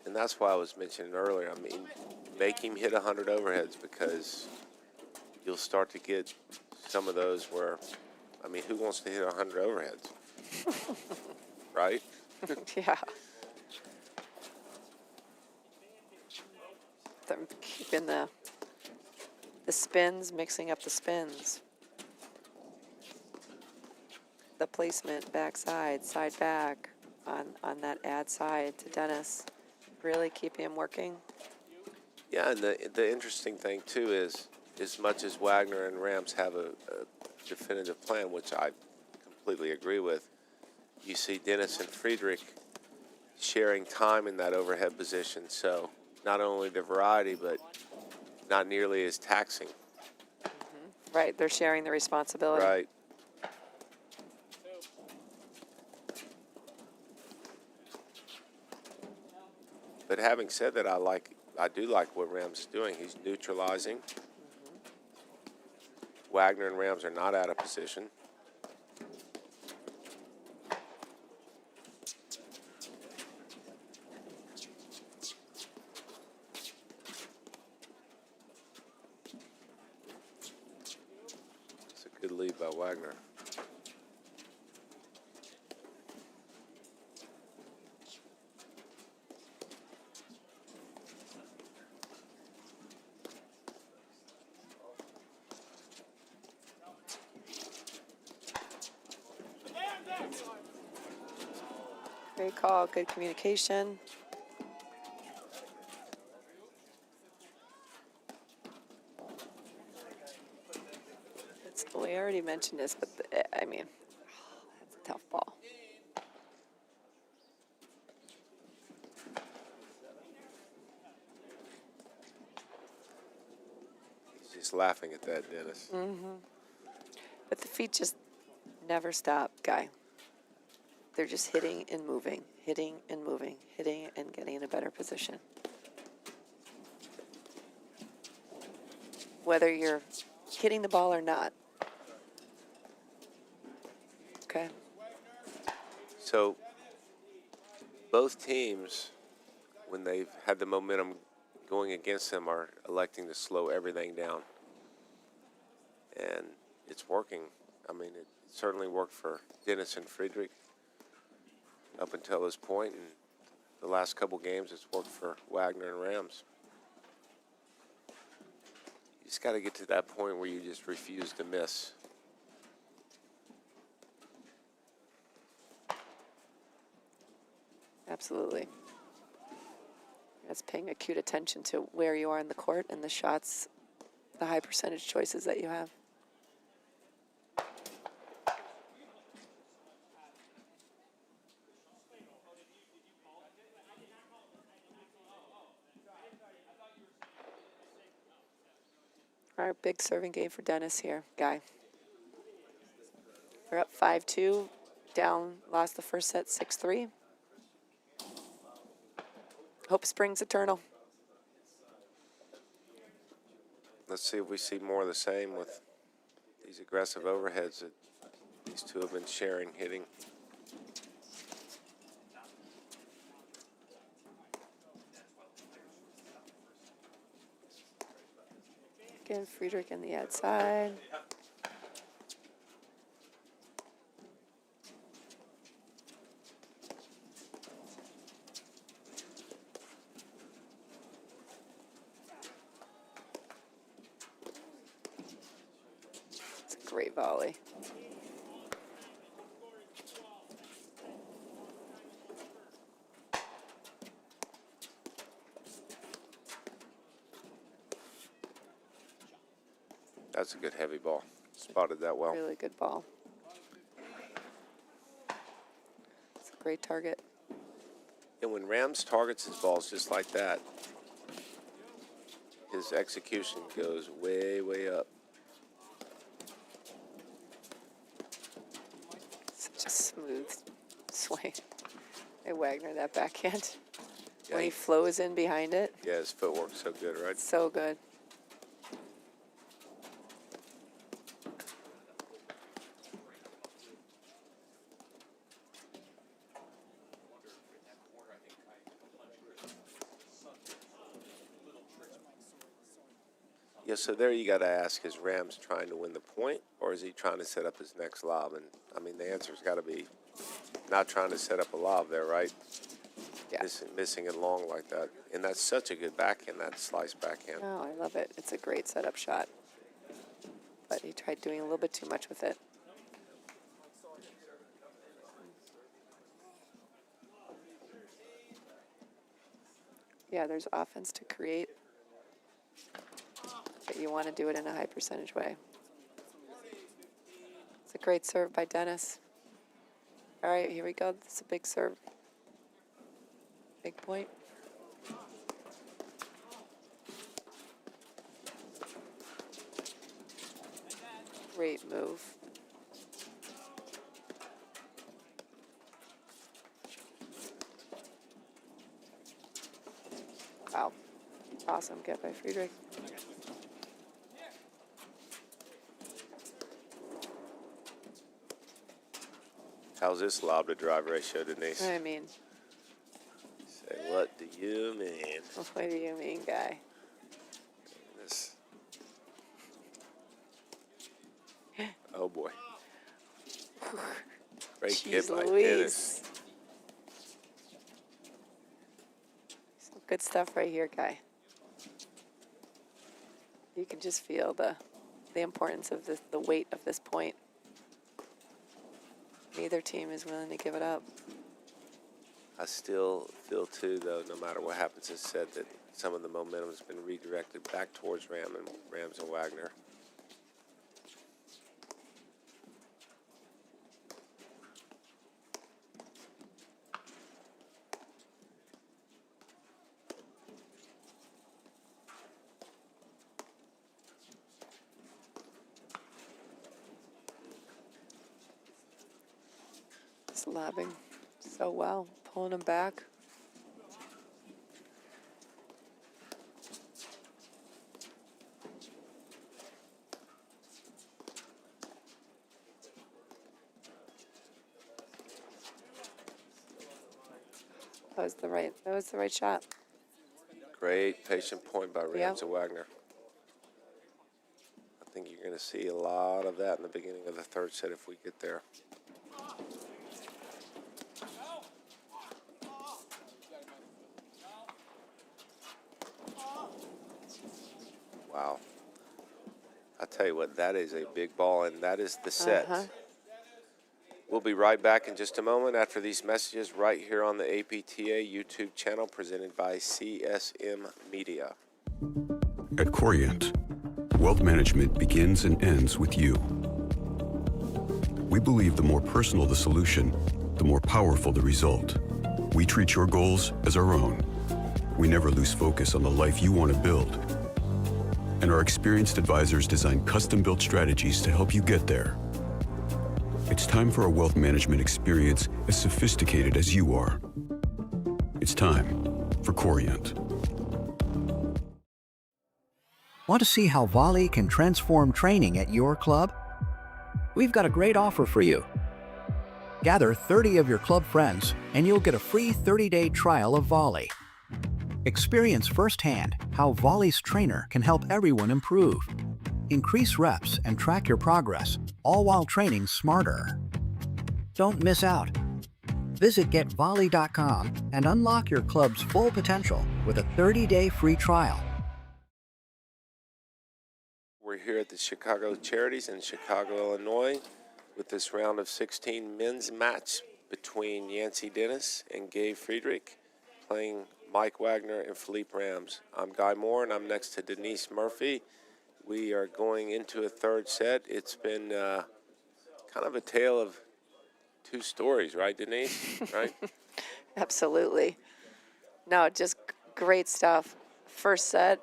And that's why I was mentioning earlier, I mean, make him hit 100 overheads, because you'll start to get some of those where, I mean, who wants to hit 100 overheads? Right? Yeah. They're keeping the spins, mixing up the spins. The placement, backside, side back on that ad side to Dennis. Really keeping him working. Yeah, and the interesting thing, too, is as much as Wagner and Rams have a definitive plan, which I completely agree with, you see Dennis and Friedrich sharing time in that overhead position. So not only the variety, but not nearly as taxing. Right, they're sharing the responsibility. Right. But having said that, I do like what Rams is doing. He's neutralizing. Wagner and Rams are not out of position. It's a good lead by Wagner. Great call, good communication. We already mentioned this, but I mean, that's a tough ball. He's just laughing at that, Dennis. But the feet just never stop, Guy. They're just hitting and moving, hitting and moving, hitting and getting in a better position. Whether you're hitting the ball or not. Okay. So both teams, when they've had the momentum going against them, are electing to slow everything down. And it's working. I mean, it certainly worked for Dennis and Friedrich up until this point, and the last couple games it's worked for Wagner and Rams. You just got to get to that point where you just refuse to miss. Absolutely. That's paying acute attention to where you are in the court and the shots, the high percentage choices that you have. All right, big serving game for Dennis here, Guy. We're up 5-2, down, lost the first set 6-3. Hope springs eternal. Let's see if we see more of the same with these aggressive overheads that these two have been sharing, hitting. Again, Friedrich in the outside. It's a great volley. That's a good heavy ball. Spotted that well. Really good ball. It's a great target. And when Rams targets his balls just like that, his execution goes way, way up. Such a smooth swing. Hey, Wagner, that backhand. Yeah, When he flows in behind it, yeah, his footwork's so good, right? so good. Yeah, so there you got to ask, is Rams trying to win the point, or is he trying to set up his next lob? And, I mean, the answer's got to be not trying to set up a lob there, right? Yeah. Missing it long like that. And that's such a good backhand, that slice backhand. Oh, I love it. It's a great setup shot. But he tried doing a little bit too much with it. Yeah, there's offense to create, but you want to do it in a high percentage way. It's a great serve by Dennis. All right, here we go. It's a big serve. Big point. Great move. Wow. Awesome get by Friedrich. How's this lob to drive ratio, Denise? I mean, Say, what do you mean? what do you mean, Guy? This. Oh boy. Great hit Jeez by Louise. Dennis. Some good stuff right here, Guy. You can just feel the importance of the weight of this point. Neither team is willing to give it up. I still feel too, though, no matter what happens, it's said that some of the momentum has been redirected back towards Rams and Wagner. Just lobbing so well, pulling him back. That was the right shot. Great patient point by Rams Yep. and Wagner. I think you're going to see a lot of that in the beginning of the third set if we get there. Wow. I tell you what, that is a big ball, and that is the set. We'll be right back in just a moment after these messages right here on the APTA YouTube channel presented by CSM Media. At Corient, wealth management begins and ends with you. We believe the more personal the solution, the more powerful the result. We treat your goals as our own. We never lose focus on the life you want to build. And our experienced advisors design custom-built strategies to help you get there. It's time for a wealth management experience as sophisticated as you are. It's time for Corient. Want to see how volley can transform training at your club? We've got a great offer for you. Gather 30 of your club friends and you'll get a free 30-day trial of volley. Experience firsthand how volley's trainer can help everyone improve. Increase reps and track your progress, all while training smarter. Don't miss out. Visit getvolley.com and unlock your club's full potential with a 30-day free trial. We're here at the Chicago Charities in Chicago, Illinois, with this round of 16 men's match between Yancey Dennis and Gabe Friedrich, playing Mike Wagner and Philippe Rams. I'm Guy Moore, and I'm next to Denise Murphy. We are going into a third set. It's been kind of a tale of two stories, right, Denise? Right? Absolutely. No, just great stuff. First set,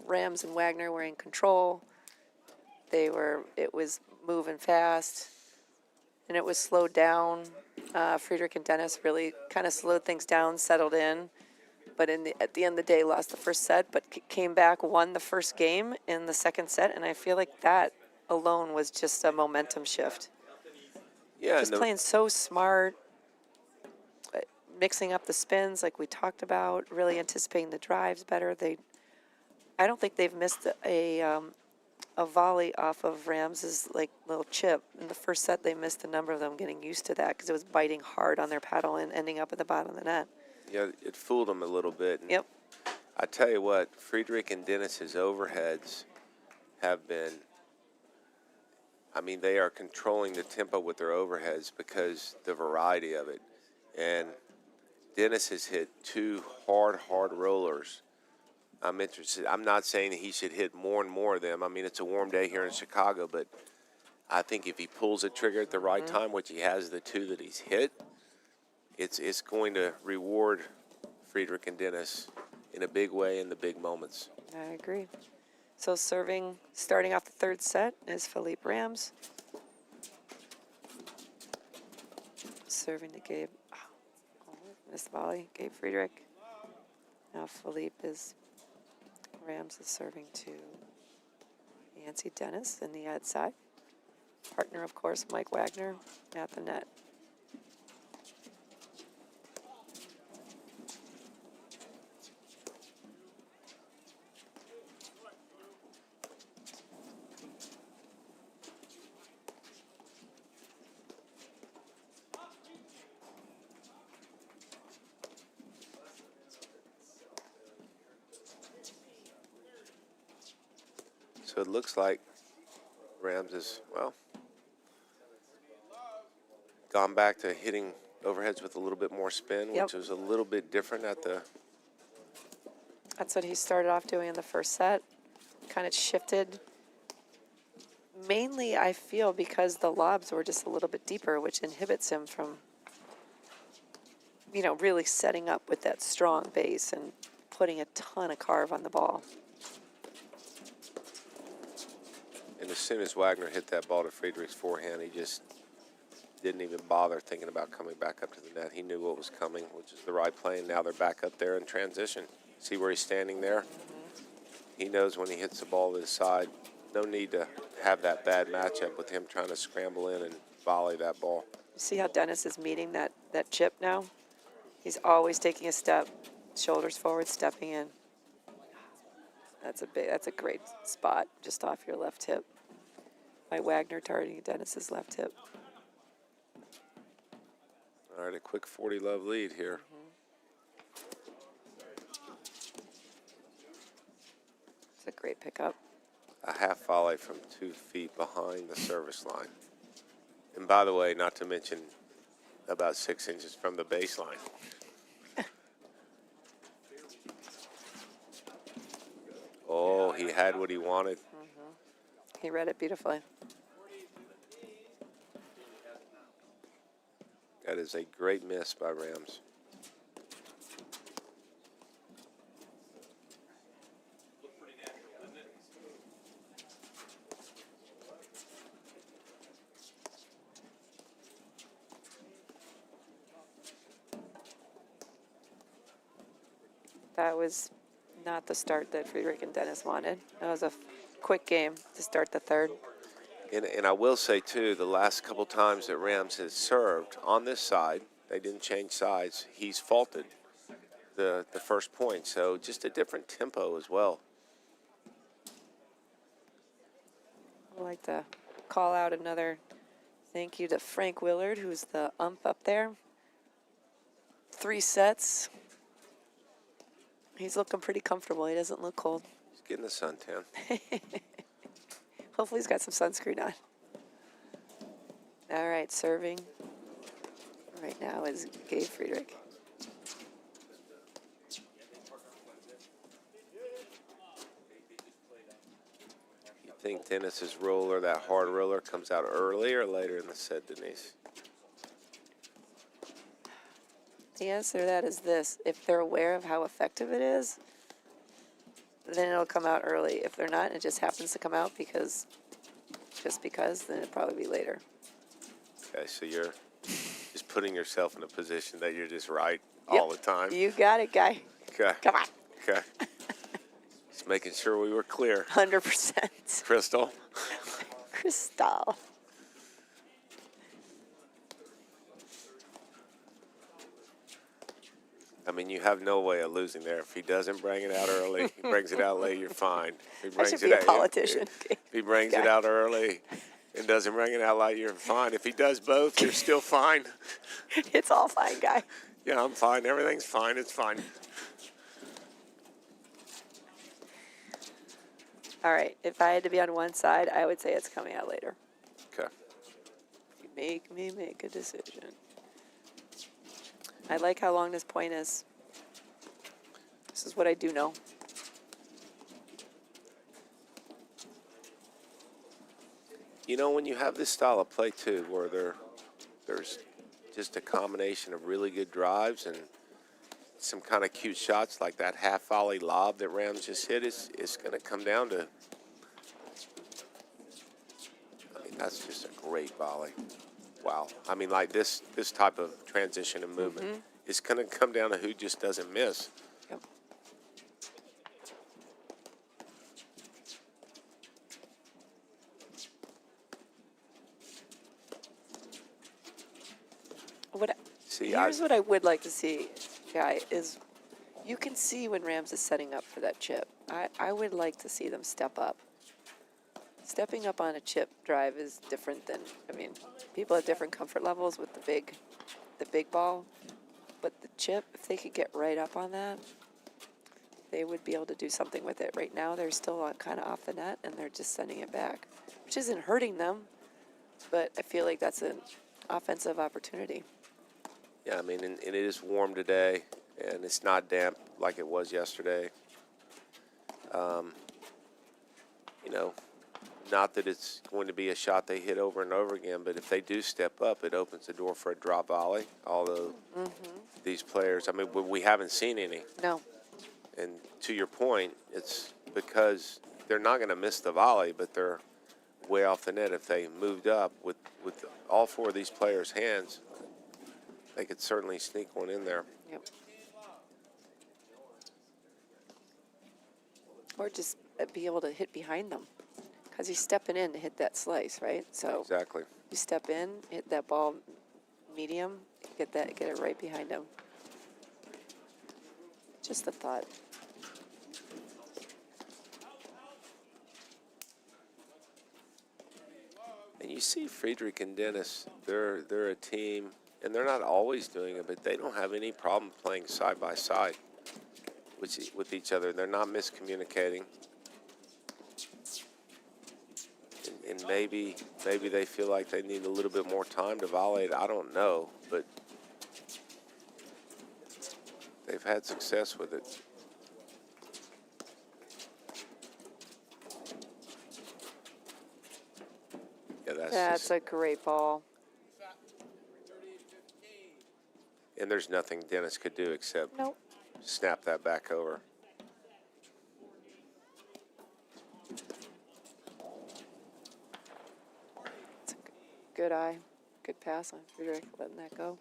Rams and Wagner were in control. It was moving fast, and it was slowed down. Friedrich and Dennis really kind of slowed things down, settled in. But at the end of the day, lost the first set, but came back, won the first game in the second set, and I feel like that alone was just a momentum shift. Yeah. Just playing so smart, mixing up the spins like we talked about, really anticipating the drives better. I don't think they've missed a volley off of Rams's little chip. In the first set, they missed a number of them, getting used to that because it was biting hard on their paddle and ending up at the bottom of the net. Yeah, it fooled them a little bit. And Yep. I tell you what, Friedrich and Dennis's overheads have been, they are controlling the tempo with their overheads because the variety of it. And Dennis has hit two hard rollers. I'm interested. I'm not saying that he should hit more and more of them. It's a warm day here in Chicago, but I think if he pulls the trigger at the right time, which he has the two that he's hit, it's going to reward Friedrich and Dennis in a big way in the big moments. I agree. So starting off the third set is Philippe Rams. Serving to Gabe. Missed the volley. Gabe Friedrich. Now Rams is serving to Yancey Dennis in the ad side. Partner, of course, Mike Wagner at the net. So it looks like Rams is, gone back to hitting overheads with a little bit more spin, Yep. which was a little bit different at the... That's what he started off doing in the first set. Kind of shifted. Mainly, I feel, because the lobs were just a little bit deeper, which inhibits him from, really setting up with that strong base and putting a ton of carve on the ball. And as soon as Wagner hit that ball to Friedrich's forehand, he just didn't even bother thinking about coming back up to the net. He knew what was coming, which is the right play, and now they're back up there in transition. See where he's standing there? He knows when he hits the ball to the side, no need to have that bad matchup with him trying to scramble in and volley that ball. You see how Dennis is meeting that chip now? He's always taking a step, shoulders forward, stepping in. That's a great spot just off your left hip. By Wagner targeting Dennis's left hip. All right, a quick 40-love lead here. It's a great pickup. A half volley from 2 feet behind the service line. And by the way, not to mention about 6 inches from the baseline. Oh, he had what he wanted. He read it beautifully. That is a great miss by Rams. That was not the start that Friedrich and Dennis wanted. That was a quick game to start the third. And I will say, too, the last couple times that Rams has served on this side, they didn't change sides, he's faulted the first point. So just a different tempo as well. I'd like to call out another thank you to Frank Willard, who's the ump up there. 3 sets. He's looking pretty comfortable. He doesn't look cold. He's getting the suntan. Hopefully he's got some sunscreen on. All right, serving right now is Gabe Friedrich. You think Dennis's roller, that hard roller, comes out early or later in the set, Denise? The answer to that is this. If they're aware of how effective it is, then it'll come out early. If they're not, it just happens to come out just because, then it'll probably be later. Okay, so you're just putting yourself in a position that you're just right all the time. You got it, guy. Okay. Come on. Okay. Just making sure we were clear. 100%. Crystal. Crystal. I mean, you have no way of losing there. If he doesn't bring it out early, he brings it out late, you're fine. If he I brings should it be a out- politician. If he brings it out early and doesn't bring it out late, you're fine. If he does both, you're still fine. It's all fine, guy. Yeah, I'm fine. Everything's fine. It's fine. All right. If I had to be on one side, I would say it's coming out later. Okay. You make me make a decision. I like how long this point is. This is what I do know. You know, when you have this style of play, too, where there's just a combination of really good drives and some kind of cute shots like that half volley lob that Rams just hit, it's going to come down to, I mean, that's just a great volley. Wow. I mean, like this type of transition and movement, it's going to come down to who just doesn't miss. Yep. Here's what I would like to see, Guy, is you can see when Rams is setting up for that chip. I would like to see them step up. Stepping up on a chip drive is different than, I mean, people have different comfort levels with the big ball, but the chip, if they could get right up on that, they would be able to do something with it. Right now, they're still kind of off the net, and they're just sending it back, which isn't hurting them, but I feel like that's an offensive opportunity. Yeah, I mean, and it is warm today, and it's not damp like it was yesterday. You know, not that it's going to be a shot they hit over and over again, but if they do step up, it opens the door for a drop volley. Although these players, I mean, we haven't seen any. No. And to your point, it's because they're not going to miss the volley, but they're way off the net. If they moved up with all 4 of these players' hands, they could certainly sneak one in there. Yep. Or just be able to hit behind them, because he's stepping in to hit that slice, right? So Exactly. you step in, hit that ball medium, get it right behind him. Just a thought. And you see Friedrich and Dennis, they're a team, and they're not always doing it, but they don't have any problem playing side by side with each other. They're not miscommunicating. And maybe they feel like they need a little bit more time to volley it. I don't know, but they've had success with it. Yeah, That's a great ball. and there's nothing Dennis could do except Nope. snap that back over. It's a good eye. Good pass on Friedrich, letting that go.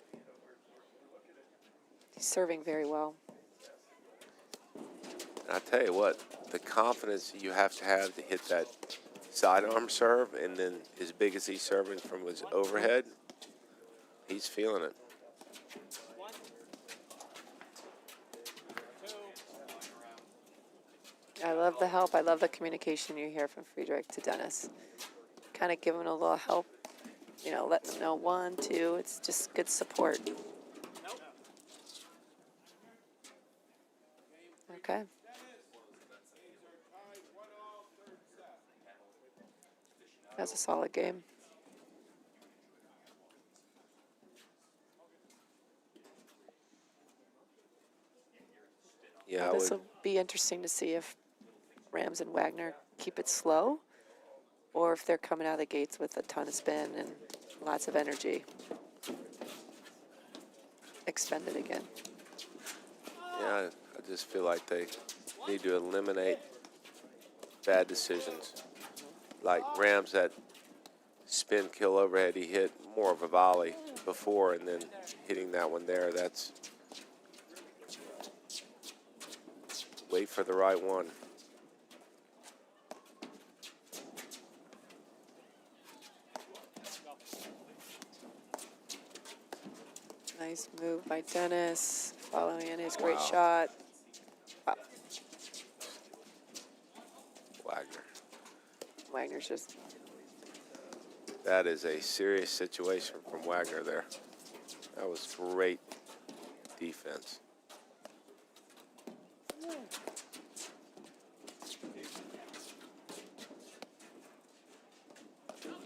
He's serving very well. And I tell you what, the confidence you have to hit that sidearm serve, and then as big as he's serving from his overhead, he's feeling it. I love the help. I love the communication you hear from Friedrich to Dennis. Kind of giving him a little help, you know, letting him know 1, 2. It's just good support. Okay. That's a solid game. Yeah, This will be interesting to see if Rams and Wagner keep it slow, or if they're coming out of the gates with a ton of spin and lots of energy. Expended again. yeah, I just feel like they need to eliminate bad decisions. Like Rams, that spin kill overhead, he hit more of a volley before, and then hitting that one there, that's wait for the right one. Nice move by Dennis, following in his great Wow. shot. Wow. Wagner. Wagner's just, That is a serious situation from Wagner there. That was great defense.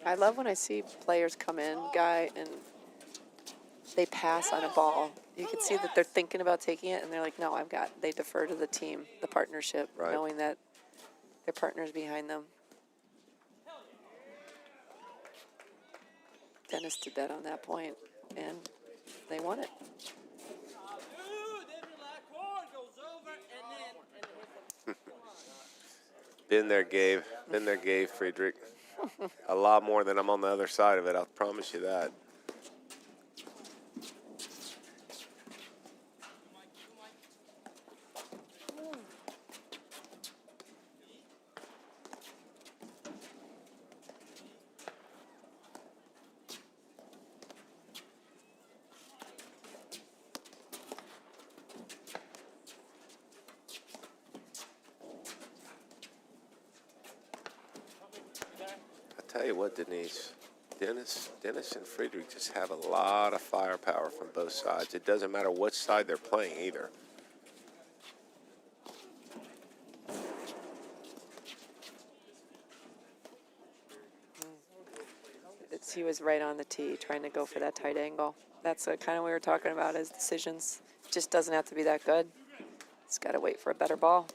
I love when I see players come in, Guy, and they pass on a ball. You can see that they're thinking about taking it, and they're like, no, they defer to the team, the partnership, Right. knowing that their partner's behind them. Dennis did that on that point, and they won it. Been there, Gabe. Been there, Gabe, Friedrich. A lot more than I'm on the other side of it, I'll promise you that. Tell you what, Denise, Dennis and Friedrich just have a lot of firepower from both sides. It doesn't matter what side they're playing either. He was right on the tee, trying to go for that tight angle. That's kind of what we were talking about, his decisions. Just doesn't have to be that good. He's got to wait for a better ball.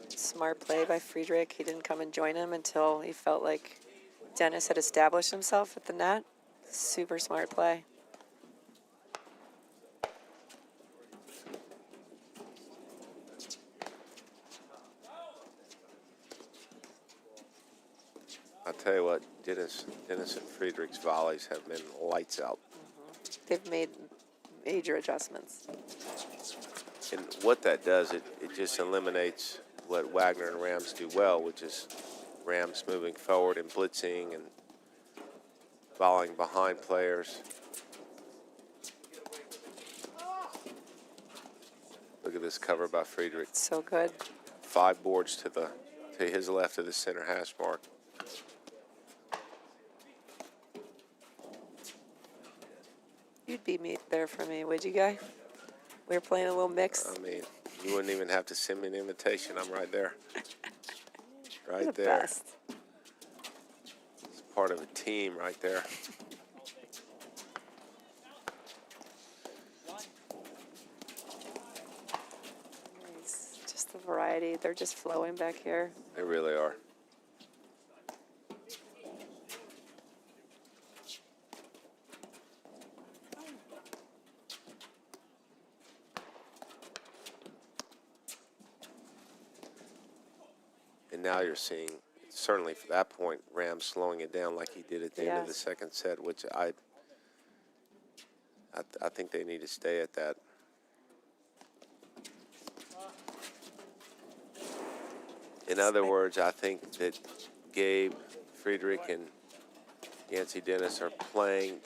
Smart play by Friedrich. He didn't come and join him until he felt like Dennis had established himself at the net. Super smart play. I'll tell you what, Dennis and Friedrich's volleys have been lights out. They've made major adjustments. And what that does, it just eliminates what Wagner and Rams do well, which is Rams moving forward and blitzing and volleying behind players. Look at this cover by Friedrich. So good. 5 boards to his left of the center hash mark. You'd be there for me, would you, Guy? We were playing a little mix. I mean, you wouldn't even have to send me an invitation. I'm right there. You're Right the there. best. It's part of a team right there. It's just the variety. They're just flowing back here. They really are. And now you're seeing, certainly for that point, Rams slowing it down like he did at the end of the Yes. second set, which I think they need to stay at that. In other words, I think that Gabe, Friedrich, and Yancey Dennis are playing.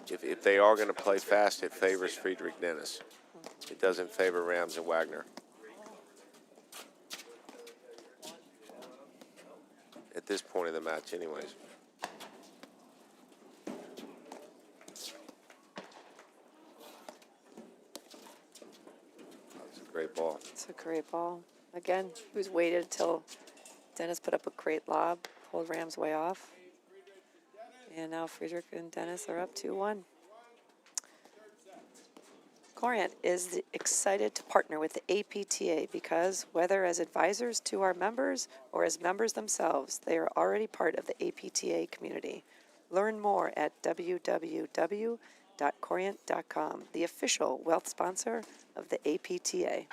If they are going to play fast, it favors Friedrich Dennis. It doesn't favor Rams and Wagner. At this point of the match, anyways. That's a great ball. It's a great ball. Again, he was waited until Dennis put up a great lob, pulled Rams way off. And now Friedrich and Dennis are up 2-1. Coriant is excited to partner with the APTA because whether as advisors to our members or as members themselves, they are already part of the APTA community. Learn more at www.coriant.com, the official wealth sponsor of the APTA.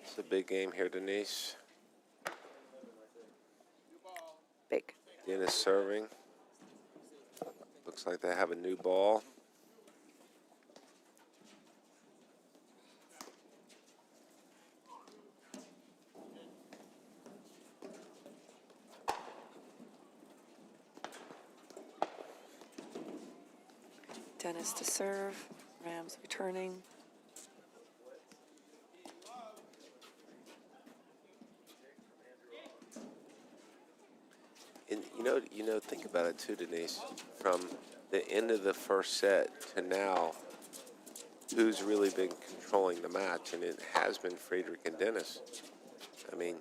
It's a big game here, Denise. Big. Dennis serving. Looks like they have a new ball. Dennis to serve. Rams returning. And think about it too, Denise. From the end of the first set to now, who's really been controlling the match? And it has been Friedrich and Dennis. I mean,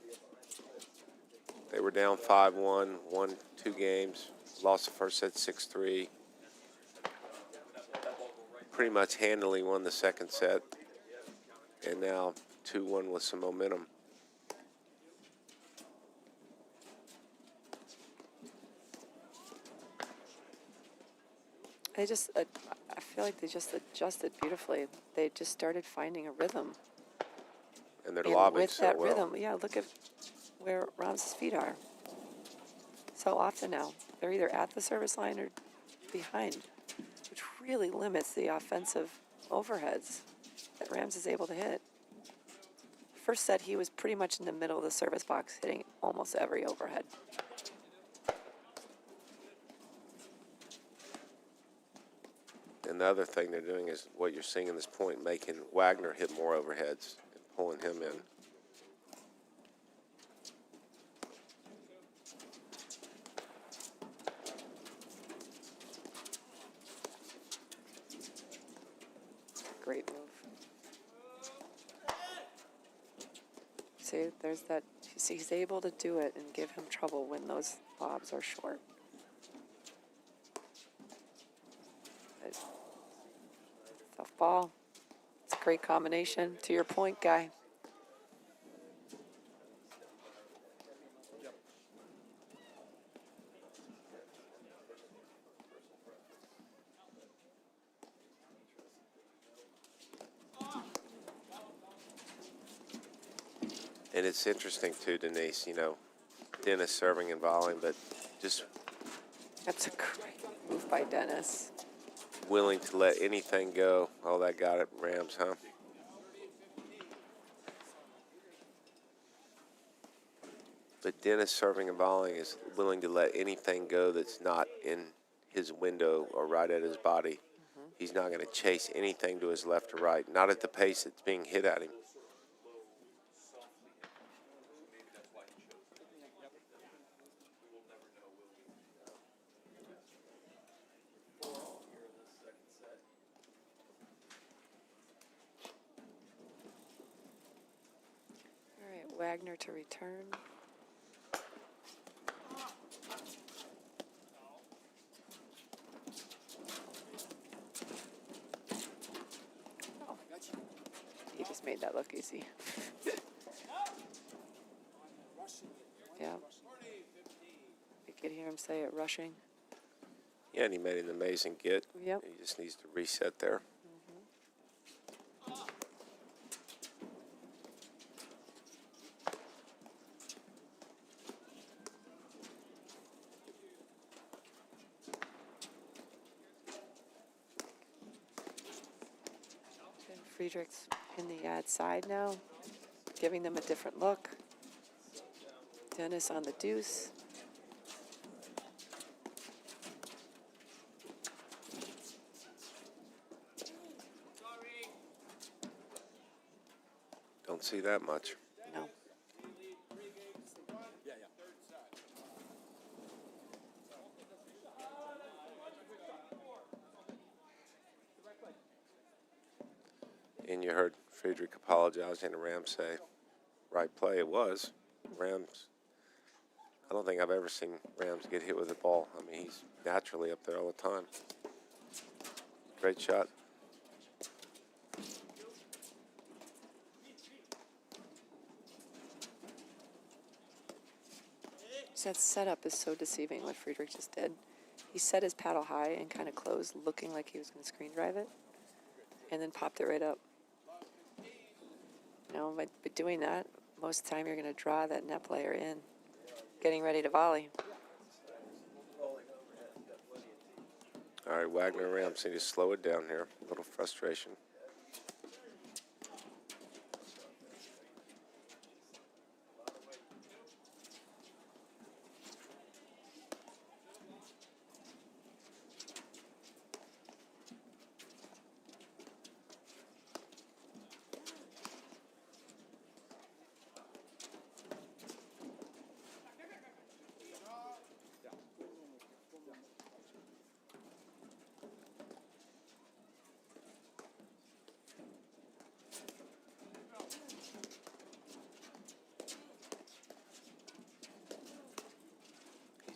they were down 5-1, won 2 games, lost the first set 6-3. Pretty much handily won the second set, and now 2-1 with some momentum. I feel like they just adjusted beautifully. They just started finding a rhythm. And they're And lobbing with so that well. rhythm, yeah, look at where Rams' feet are. So often now, they're either at the service line or behind, which really limits the offensive overheads that Rams is able to hit. First set, he was pretty much in the middle of the service box, hitting almost every overhead. And the other thing they're doing is what you're seeing in this point, making Wagner hit more overheads and pulling him in. Great move. See, there's that. He's able to do it and give him trouble when those lobs are short. Tough ball. It's a great combination. To your point, Guy. And it's interesting too, Denise, Dennis serving and volleying, but just That's a great move by Dennis. willing to let anything go. Oh, that got it, Rams, huh? But Dennis serving and volleying is willing to let anything go that's not in his window or right at his body. he's not going to chase anything to his left or right, not at the pace that's being hit at him. All right, Wagner to return. He just made that look easy. Yeah. You could hear him say it, rushing. Yeah, and he made an amazing get. Yep. He just needs to reset there. And Friedrich's in the ad side now, giving them a different look. Dennis on the deuce. Don't see that much. No. And you heard Friedrich apologizing to Rams say, right play it was. Rams, I don't think I've ever seen Rams get hit with a ball. I mean, he's naturally up there all the time. Great shot. That setup is so deceiving, what Friedrich just did. He set his paddle high and kind of closed, looking like he was going to screen drive it, and then popped it right up. You know, by doing that, most of the time you're going to draw that net player in, getting ready to volley. All right, Wagner and Rams need to slow it down here. A little frustration.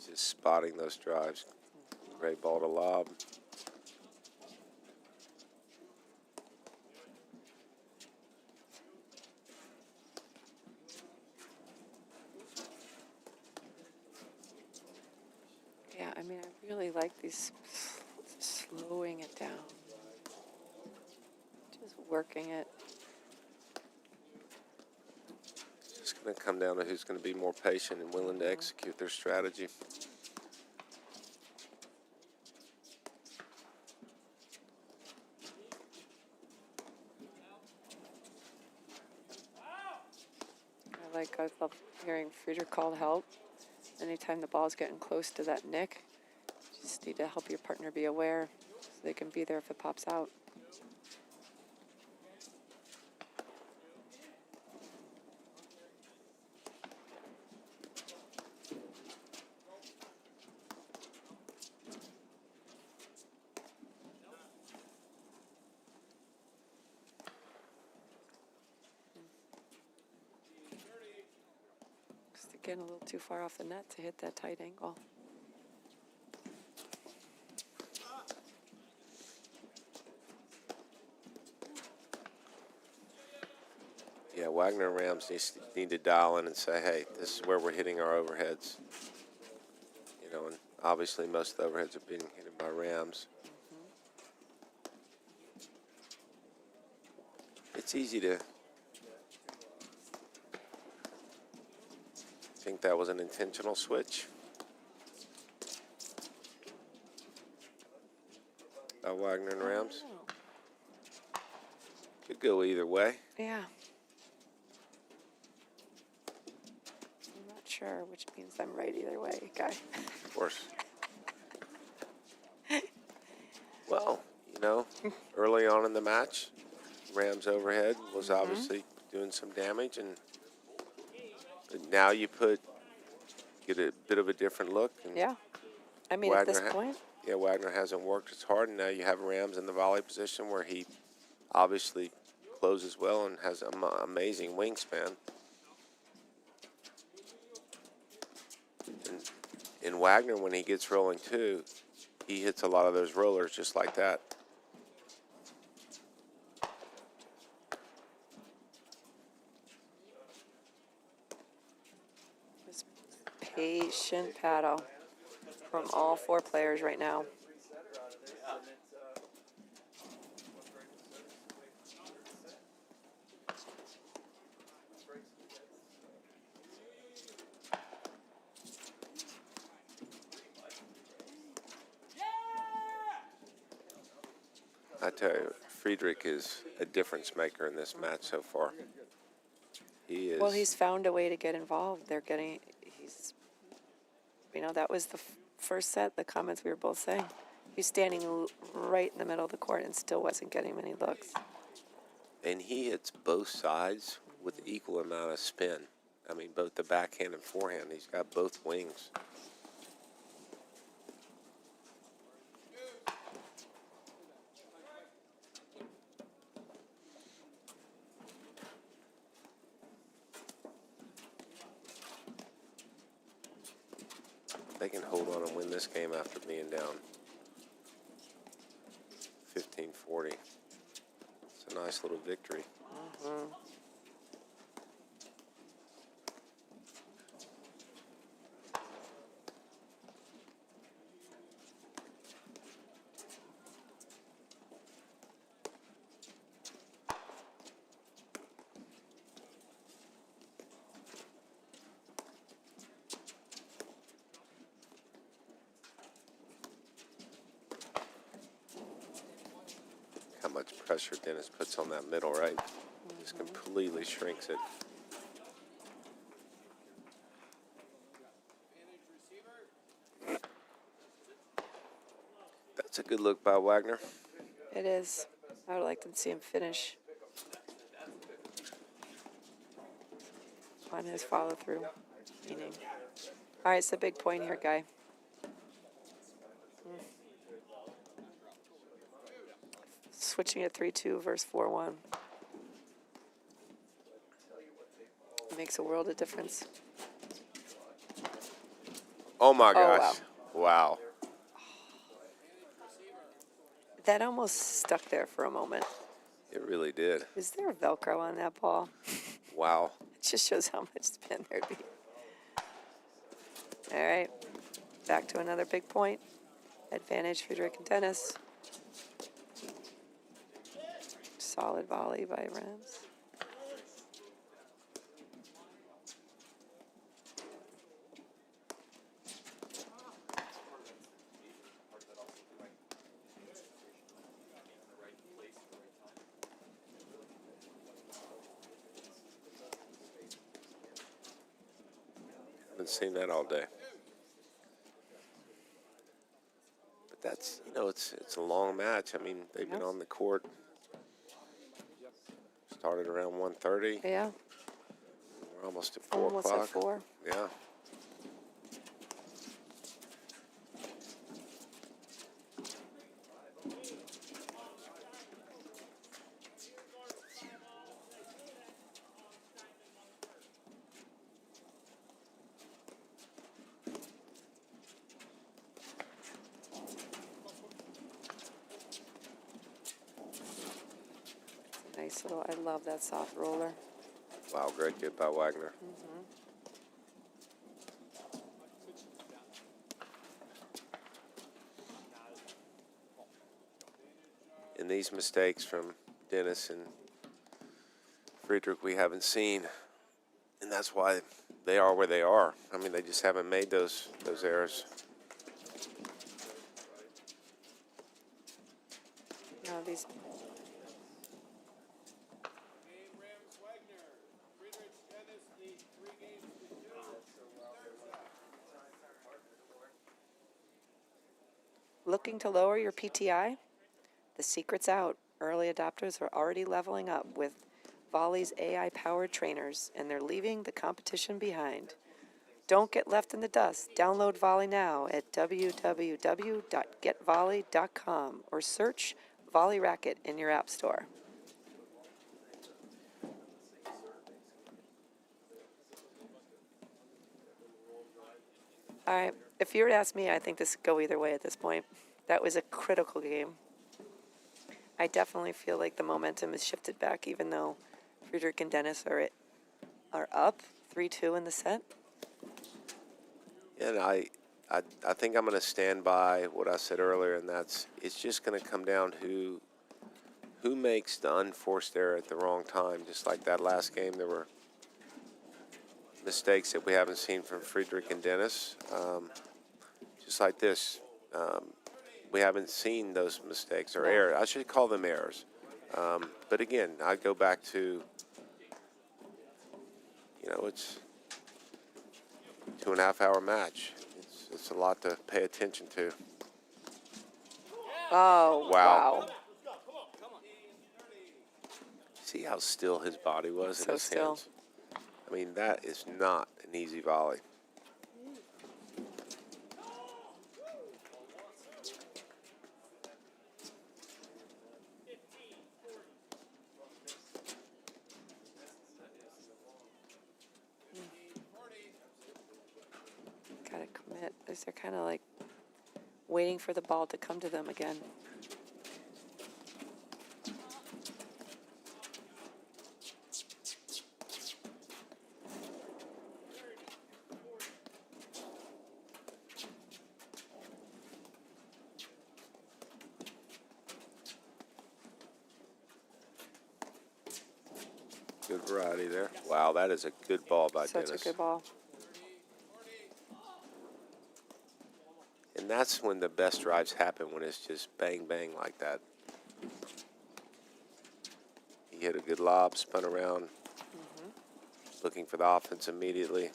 Just spotting those drives. Great ball to lob. Yeah, I mean, I really like these slowing it down. Just working it. It's just going to come down to who's going to be more patient and willing to execute their strategy. I love hearing Friedrich call help. Anytime the ball's getting close to that nick, you just need to help your partner be aware so they can be there if it pops out. Just again, a little too far off the net to hit that tight angle. Yeah, Wagner and Rams need to dial in and say, hey, this is where we're hitting our overheads. You know, and obviously most of the overheads are being hit by Rams. It's easy to think that was an intentional switch by Wagner and Rams. Could go either way. Yeah. I'm not sure, which means I'm right either way, guy. Of course. Well, you know, early on in the match, Rams overhead was obviously doing some damage, and but now you get a bit of a different look. And Yeah. I mean, at this point, yeah, Wagner hasn't worked as hard, and now you have Rams in the volley position where he obviously closes well and has an amazing wingspan. And Wagner, when he gets rolling too, he hits a lot of those rollers just like that. just patient paddle from all 4 players right now. I tell you, Friedrich is a difference maker in this match so far. He is. Well, he's found a way to get involved. That was the first set, the comments we were both saying. He's standing right in the middle of the court and still wasn't getting many looks. And he hits both sides with equal amount of spin. I mean, both the backhand and forehand. He's got both wings. They can hold on and win this game after being down 15-40. It's a nice little victory. How much pressure Dennis puts on that middle, right? Just completely shrinks it. That's a good look by Wagner. It is. I would like to see him finish on his follow through. Meaning. All right, it's the big point here, guy. Switching at 3-2 versus 4-1. It makes a world of difference. Oh my Oh, gosh. Wow. That almost stuck there for a moment. It really did. Is there Velcro on that ball? Wow. It just shows how much spin there'd be. All right, back to another big point. Advantage Friedrich and Dennis. Solid volley by Rams. Haven't seen that all day. But that's, it's a long match. I mean, they've been on the court. Started around 1:30. Yeah. We're almost at 4 Almost o'clock. at 4. Yeah. Nice little, I love that soft roller. Wow, great get by Wagner. And these mistakes from Dennis and Friedrich we haven't seen, and that's why they are where they are. I mean, they just haven't made those errors. No, these. Rams Wagner. Friedrich Dennis lead 3 games to 2. Looking to lower your PTI? The secret's out. Early adopters are already leveling up with Volley's AI-powered trainers, and they're leaving the competition behind. Don't get left in the dust. Download Volley now at www.getvolley.com or search Volley Racket in your app store. All right, if you were to ask me, I think this could go either way at this point. That was a critical game. I definitely feel like the momentum is shifted back, even though Friedrich and Dennis are up 3-2 in the set. And I think I'm going to stand by what I said earlier, and that's it's just going to come down to who makes the unforced error at the wrong time. Just like that last game, there were mistakes that we haven't seen from Friedrich and Dennis. Just like this, we haven't seen those mistakes or errors. I should call them errors. But again, I go back to, it's a 2.5 hour match. It's a lot to pay attention to. Oh, wow. See how still his body was in So his still. hands? I mean, that is not an easy volley. Gotta commit. They're kind of like waiting for the ball to come to them again. Good variety there. Wow, that is a good ball by Such Dennis. a good ball. And that's when the best drives happen, when it's just bang, bang like that. He hit a good lob, spun around, looking for the offense immediately.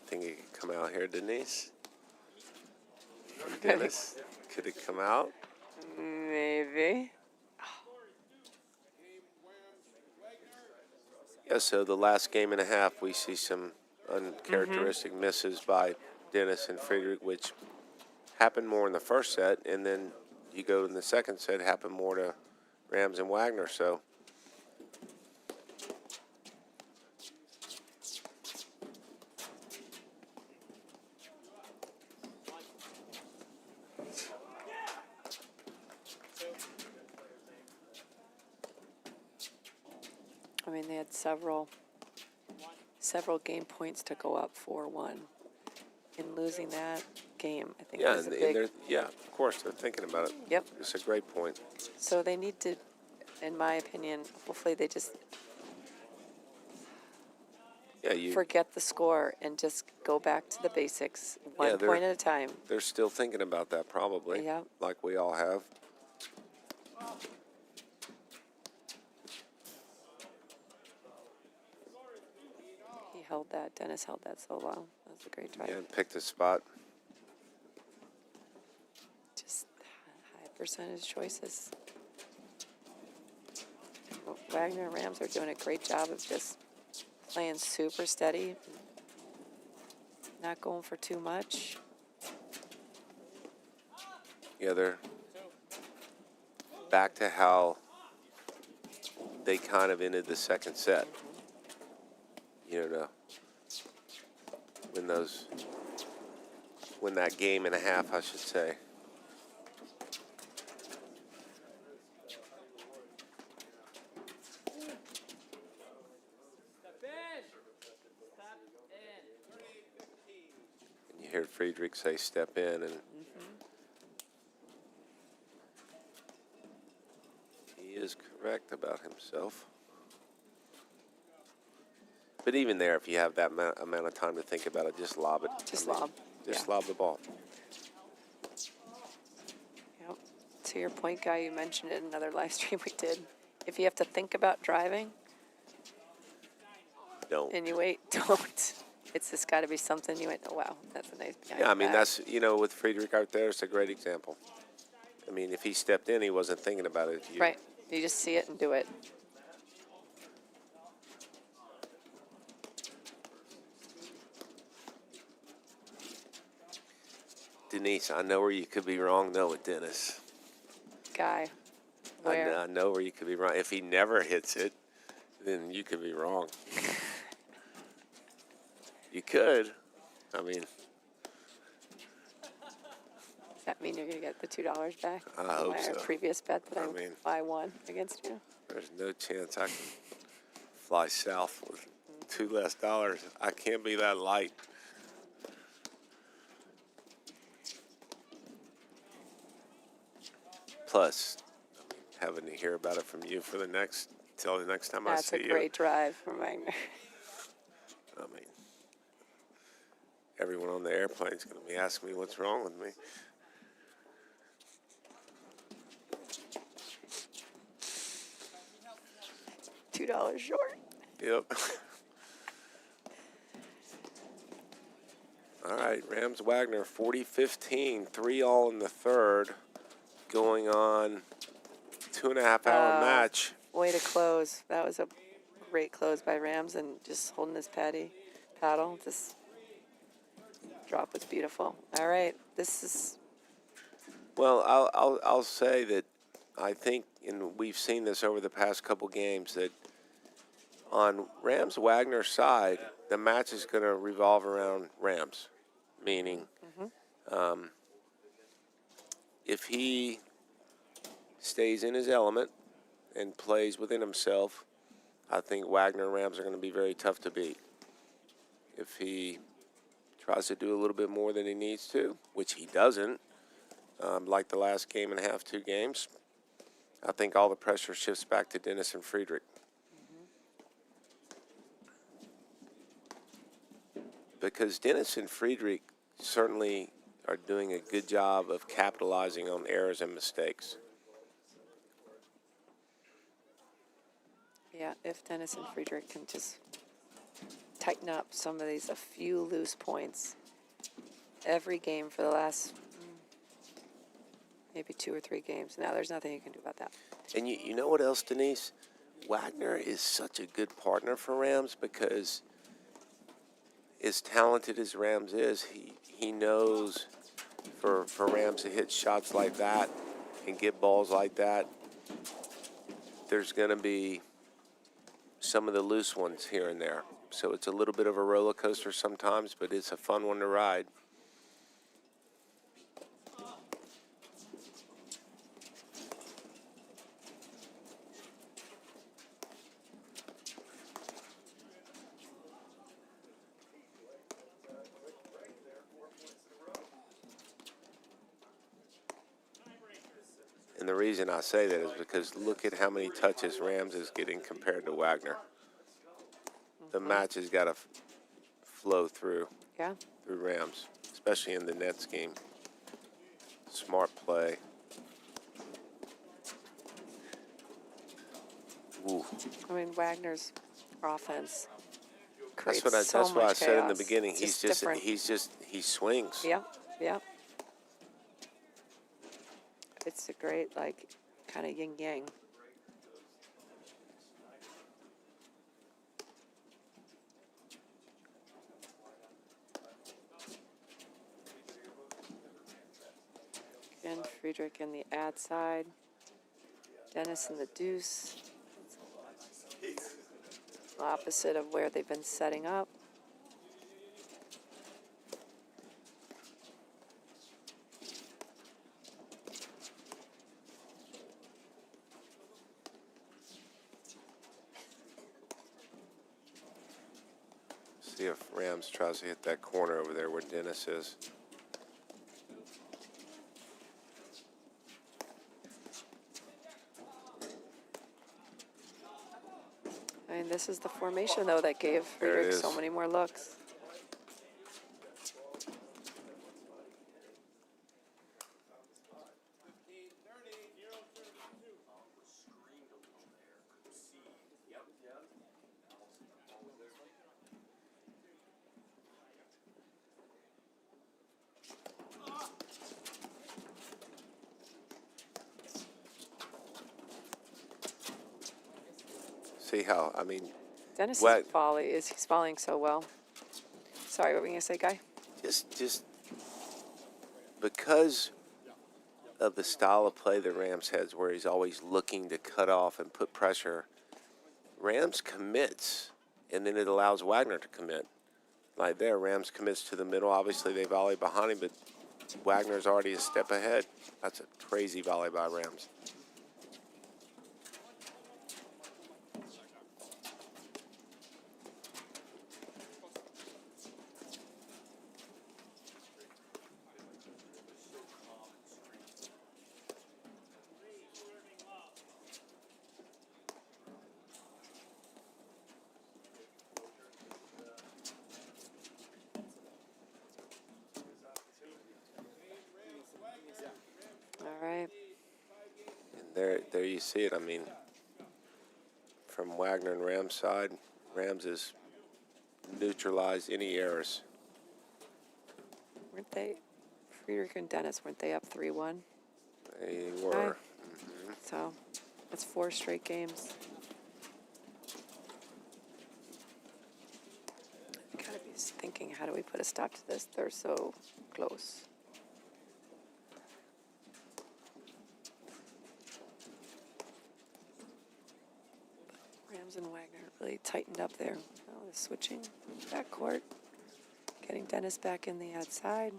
Think it could come out here, Denise? Dennis, could it come out? Maybe. Yeah, so the last game and a half, we see some uncharacteristic misses by Dennis and Friedrich, which happened more in the first set, and then you go in the second set, happened more to Rams and Wagner. So I mean, they had several game points to go up 4-1. In losing that game, I think yeah, was a and big. yeah, of course they're thinking about it. Yep. It's a great point. So they need to, in my opinion, hopefully they just Yeah, you. forget the score and just go back to the basics, one they're- point at a time. They're still thinking about that, probably. Yep. Like we all have. Dennis held that so long. That was a great drive. Yeah, and picked a spot. Just high percentage choices. Well, Wagner and Rams are doing a great job of just playing super steady, not going for too much. Yeah, they're back to how they kind of ended the second set. To win that game and a half, I should say. And you hear Friedrich say step in, and he is correct about himself. But even there, if you have that amount of time to think about it, just lob it. Just lob. Just lob the ball. to your point, Guy, you mentioned it in another live stream we did. If you have to think about driving Don't. and you wait, don't. It's just got to be something you went, oh, wow, that's a nice behind Yeah, I mean, back. that's, with Friedrich out there, it's a great example. I mean, if he stepped in, he wasn't thinking about it. Right. You just see it and do it. Denise, I know where you could be wrong, though, with Dennis. Guy, where? I know where you could be wrong. If he never hits it, then you could be wrong. You could. I mean, Does that mean you're going to get the $2 back? I from hope my so. previous bet that I won against you? there's no chance I can fly south with $2 less. I can't be that light. Plus, having to hear about it from you for till the next time I That's see a you. great drive from Wagner. I mean, everyone on the airplane is going to be asking me what's wrong with me. $2 short. Yep. All right, Rams Wagner 40-15, 3-all in the third, going on 2.5-hour match. Way to close. That was a great close by Rams and just holding his paddle. This drop was beautiful. All right, this is Well, I'll say that I think, and we've seen this over the past couple games, that on Rams Wagner's side, the match is going to revolve around Rams, meaning if he stays in his element and plays within himself, I think Wagner and Rams are going to be very tough to beat. If he tries to do a little bit more than he needs to, which he doesn't, like the last game and a half, 2 games, I think all the pressure shifts back to Dennis and Friedrich. Because Dennis and Friedrich certainly are doing a good job of capitalizing on errors and mistakes. Yeah, if Dennis and Friedrich can just tighten up some of these, a few loose points every game for the last maybe 2 or 3 games. Now there's nothing you can do about that. And you know what else, Denise? Wagner is such a good partner for Rams because as talented as Rams is, he knows for Rams to hit shots like that and get balls like that, there's going to be some of the loose ones here and there. So it's a little bit of a roller coaster sometimes, but it's a fun one to ride. And the reason I say that is because look at how many touches Rams is getting compared to Wagner. The match has got to flow through Rams, especially in the net scheme. Smart play. Ooh. I mean, Wagner's offense creates That's so what much I said in the chaos. beginning. It's He swings. Yep. It's a great, kind of yin-yang. Again, Friedrich in the ad side. Dennis in the deuce. Opposite of where they've been setting up. See if Rams tries to hit that corner over there where Dennis is. I mean, this is the formation, though, that gave There it Friedrich is. so many more looks. See how, I mean, Dennis's Wag- volley he's volleying so well. Sorry, what were you gonna say, Guy? just because of the style of play the Rams has, where he's always looking to cut off and put pressure, Rams commits, and then it allows Wagner to commit. Like there, Rams commits to the middle. Obviously, they volley behind him, but Wagner's already a step ahead. That's a crazy volley by Rams. All right. And there you see it. I mean, from Wagner and Rams' side, Rams has neutralized any errors. Weren't they, Friedrich and Dennis, weren't they up 3-1? They were. So that's 4 straight games. Gotta be thinking, how do we put a stop to this? They're so close. Rams and Wagner really tightened up there. Oh, the switching backcourt, getting Dennis back in the outside.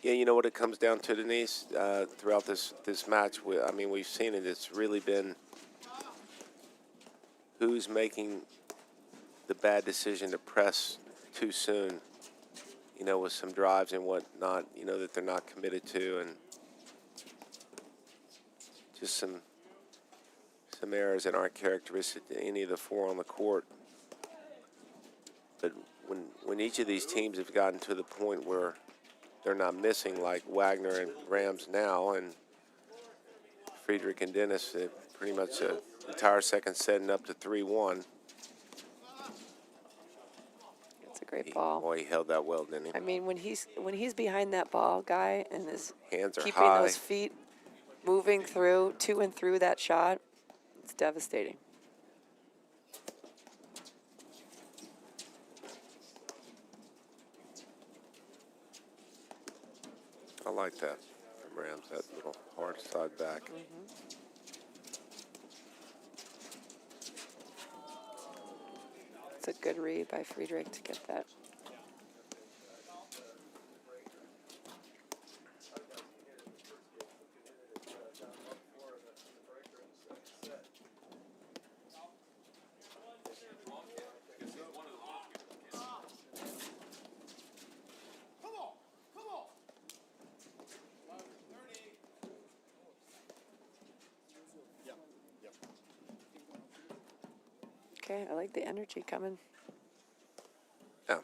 Yeah, you know what it comes down to, Denise, throughout this match. I mean, we've seen it. It's really been who's making the bad decision to press too soon, you know, with some drives and whatnot, you know, that they're not committed to, and just some errors that aren't characteristic to any of the 4 on the court. But when each of these teams have gotten to the point where they're not missing, like Wagner and Rams now, and Friedrich and Dennis, pretty much the entire second set and up to 3-1. It's a great ball. Boy, he held that well, didn't he? I mean, when he's behind that ball, Guy, and is Hands are keeping high. those feet moving through, to and through that shot, it's devastating. I like that from Rams, that little hard side back. It's a good read by Friedrich to get that. Okay, I like the energy coming. Yeah.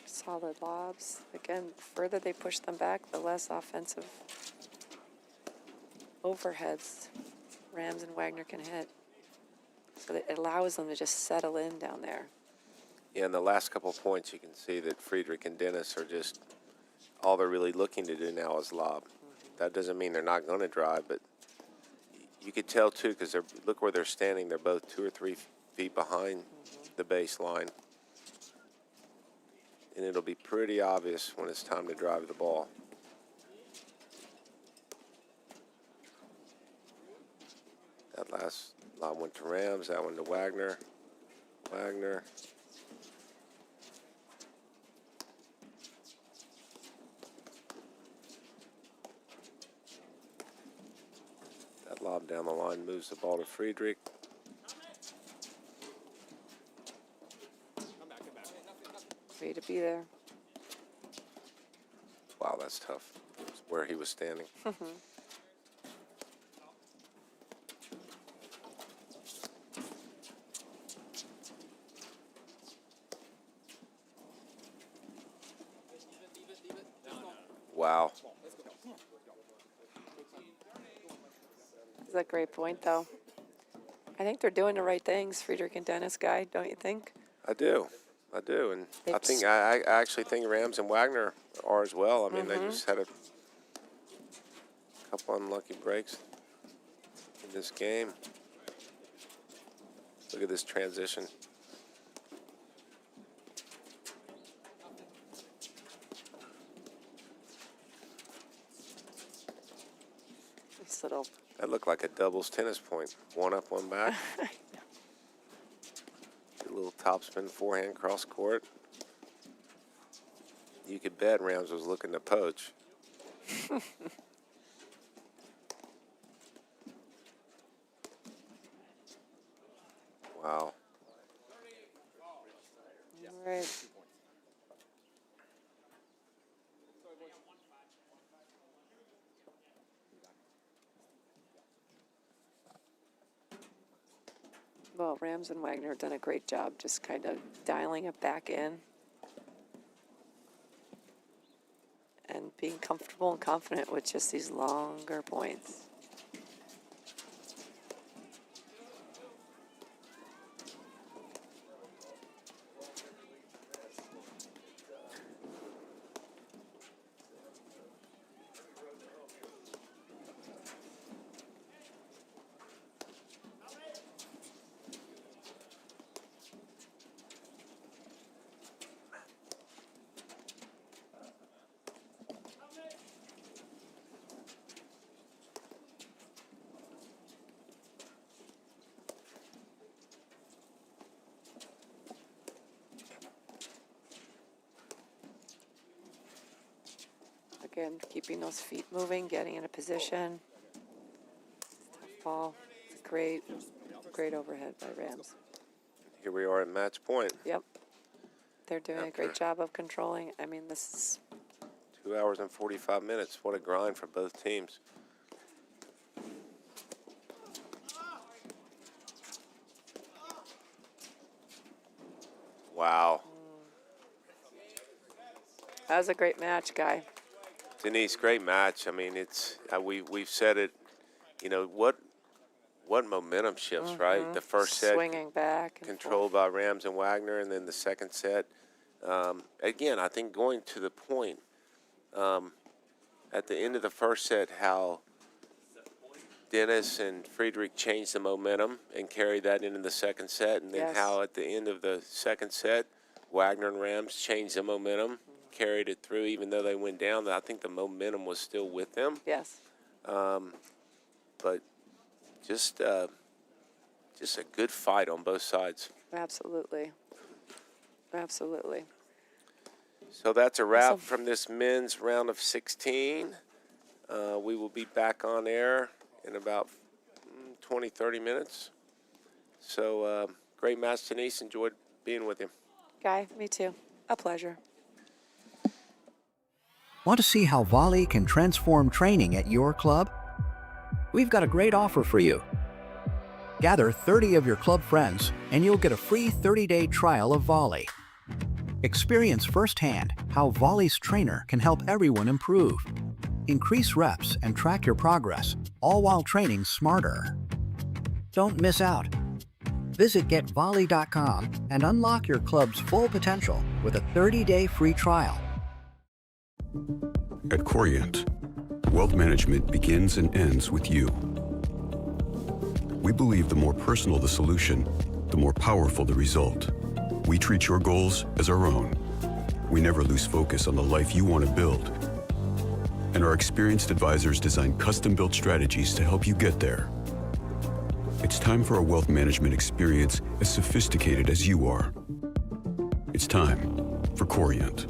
Solid lobs. Again, the further they push them back, the less offensive overheads Rams and Wagner can hit. So that it allows them to just settle in down there. Yeah, in the last couple of points, you can see that Friedrich and Dennis are just, all they're really looking to do now is lob. That doesn't mean they're not going to drive, but you could tell, too, because look where they're standing. They're both 2 or 3 feet behind the baseline. And it'll be pretty obvious when it's time to drive the ball. That last lob went to Rams, that one to Wagner. Wagner. That lob down the line moves the ball to Friedrich. Ready to be there. Wow, that's tough. It's where he was standing. Wow. That's a great point, though. I think they're doing the right things, Friedrich and Dennis, Guy, don't you think? I do, and They I think just- I actually think Rams and Wagner are as well. I mean, they just had a couple unlucky breaks in this game. Look at this transition. This little, That looked like a doubles tennis point. One up, one back. A little topspin forehand cross court. You could bet Rams was looking to poach. Wow. all right. Well, Rams and Wagner have done a great job just kind of dialing it back in and being comfortable and confident with just these longer points. Again, keeping those feet moving, getting in a position. Tough ball. It's a great overhead by Rams. Here we are at match point. Yep. They're doing a After- great job of controlling. I mean, this is 2 hours and 45 minutes. What a grind for both teams. Wow. that was a great match, Guy. Denise, great match. I mean, it's we've said it. You know what momentum shifts, right? The first set Swinging back. And controlled by Rams and Wagner, and then the second set. Again, I think going to the point at the end of the first set, how Dennis and Friedrich changed the momentum and carried that into the second set, and then Yes. how at the end of the second set, Wagner and Rams changed the momentum, carried it through, even though they went down. I think the momentum was still with them, Yes. but just a good fight on both sides. Absolutely. Absolutely. So that's a wrap Awesome. from this men's round of 16. We will be back on air in about 20, 30 minutes. So great match, Denise. Enjoyed being with you. Guy, me too. A pleasure. Want to see how volley can transform training at your club? We've got a great offer for you. Gather 30 of your club friends and you'll get a free 30-day trial of volley. Experience firsthand how volley's trainer can help everyone improve. Increase reps and track your progress, all while training smarter. Don't miss out. Visit getvolley.com and unlock your club's full potential with a 30-day free trial. At Corient, wealth management begins and ends with you. We believe the more personal the solution, the more powerful the result. We treat your goals as our own. We never lose focus on the life you want to build. And our experienced advisors design custom-built strategies to help you get there. It's time for a wealth management experience as sophisticated as you are. It's time for Corient.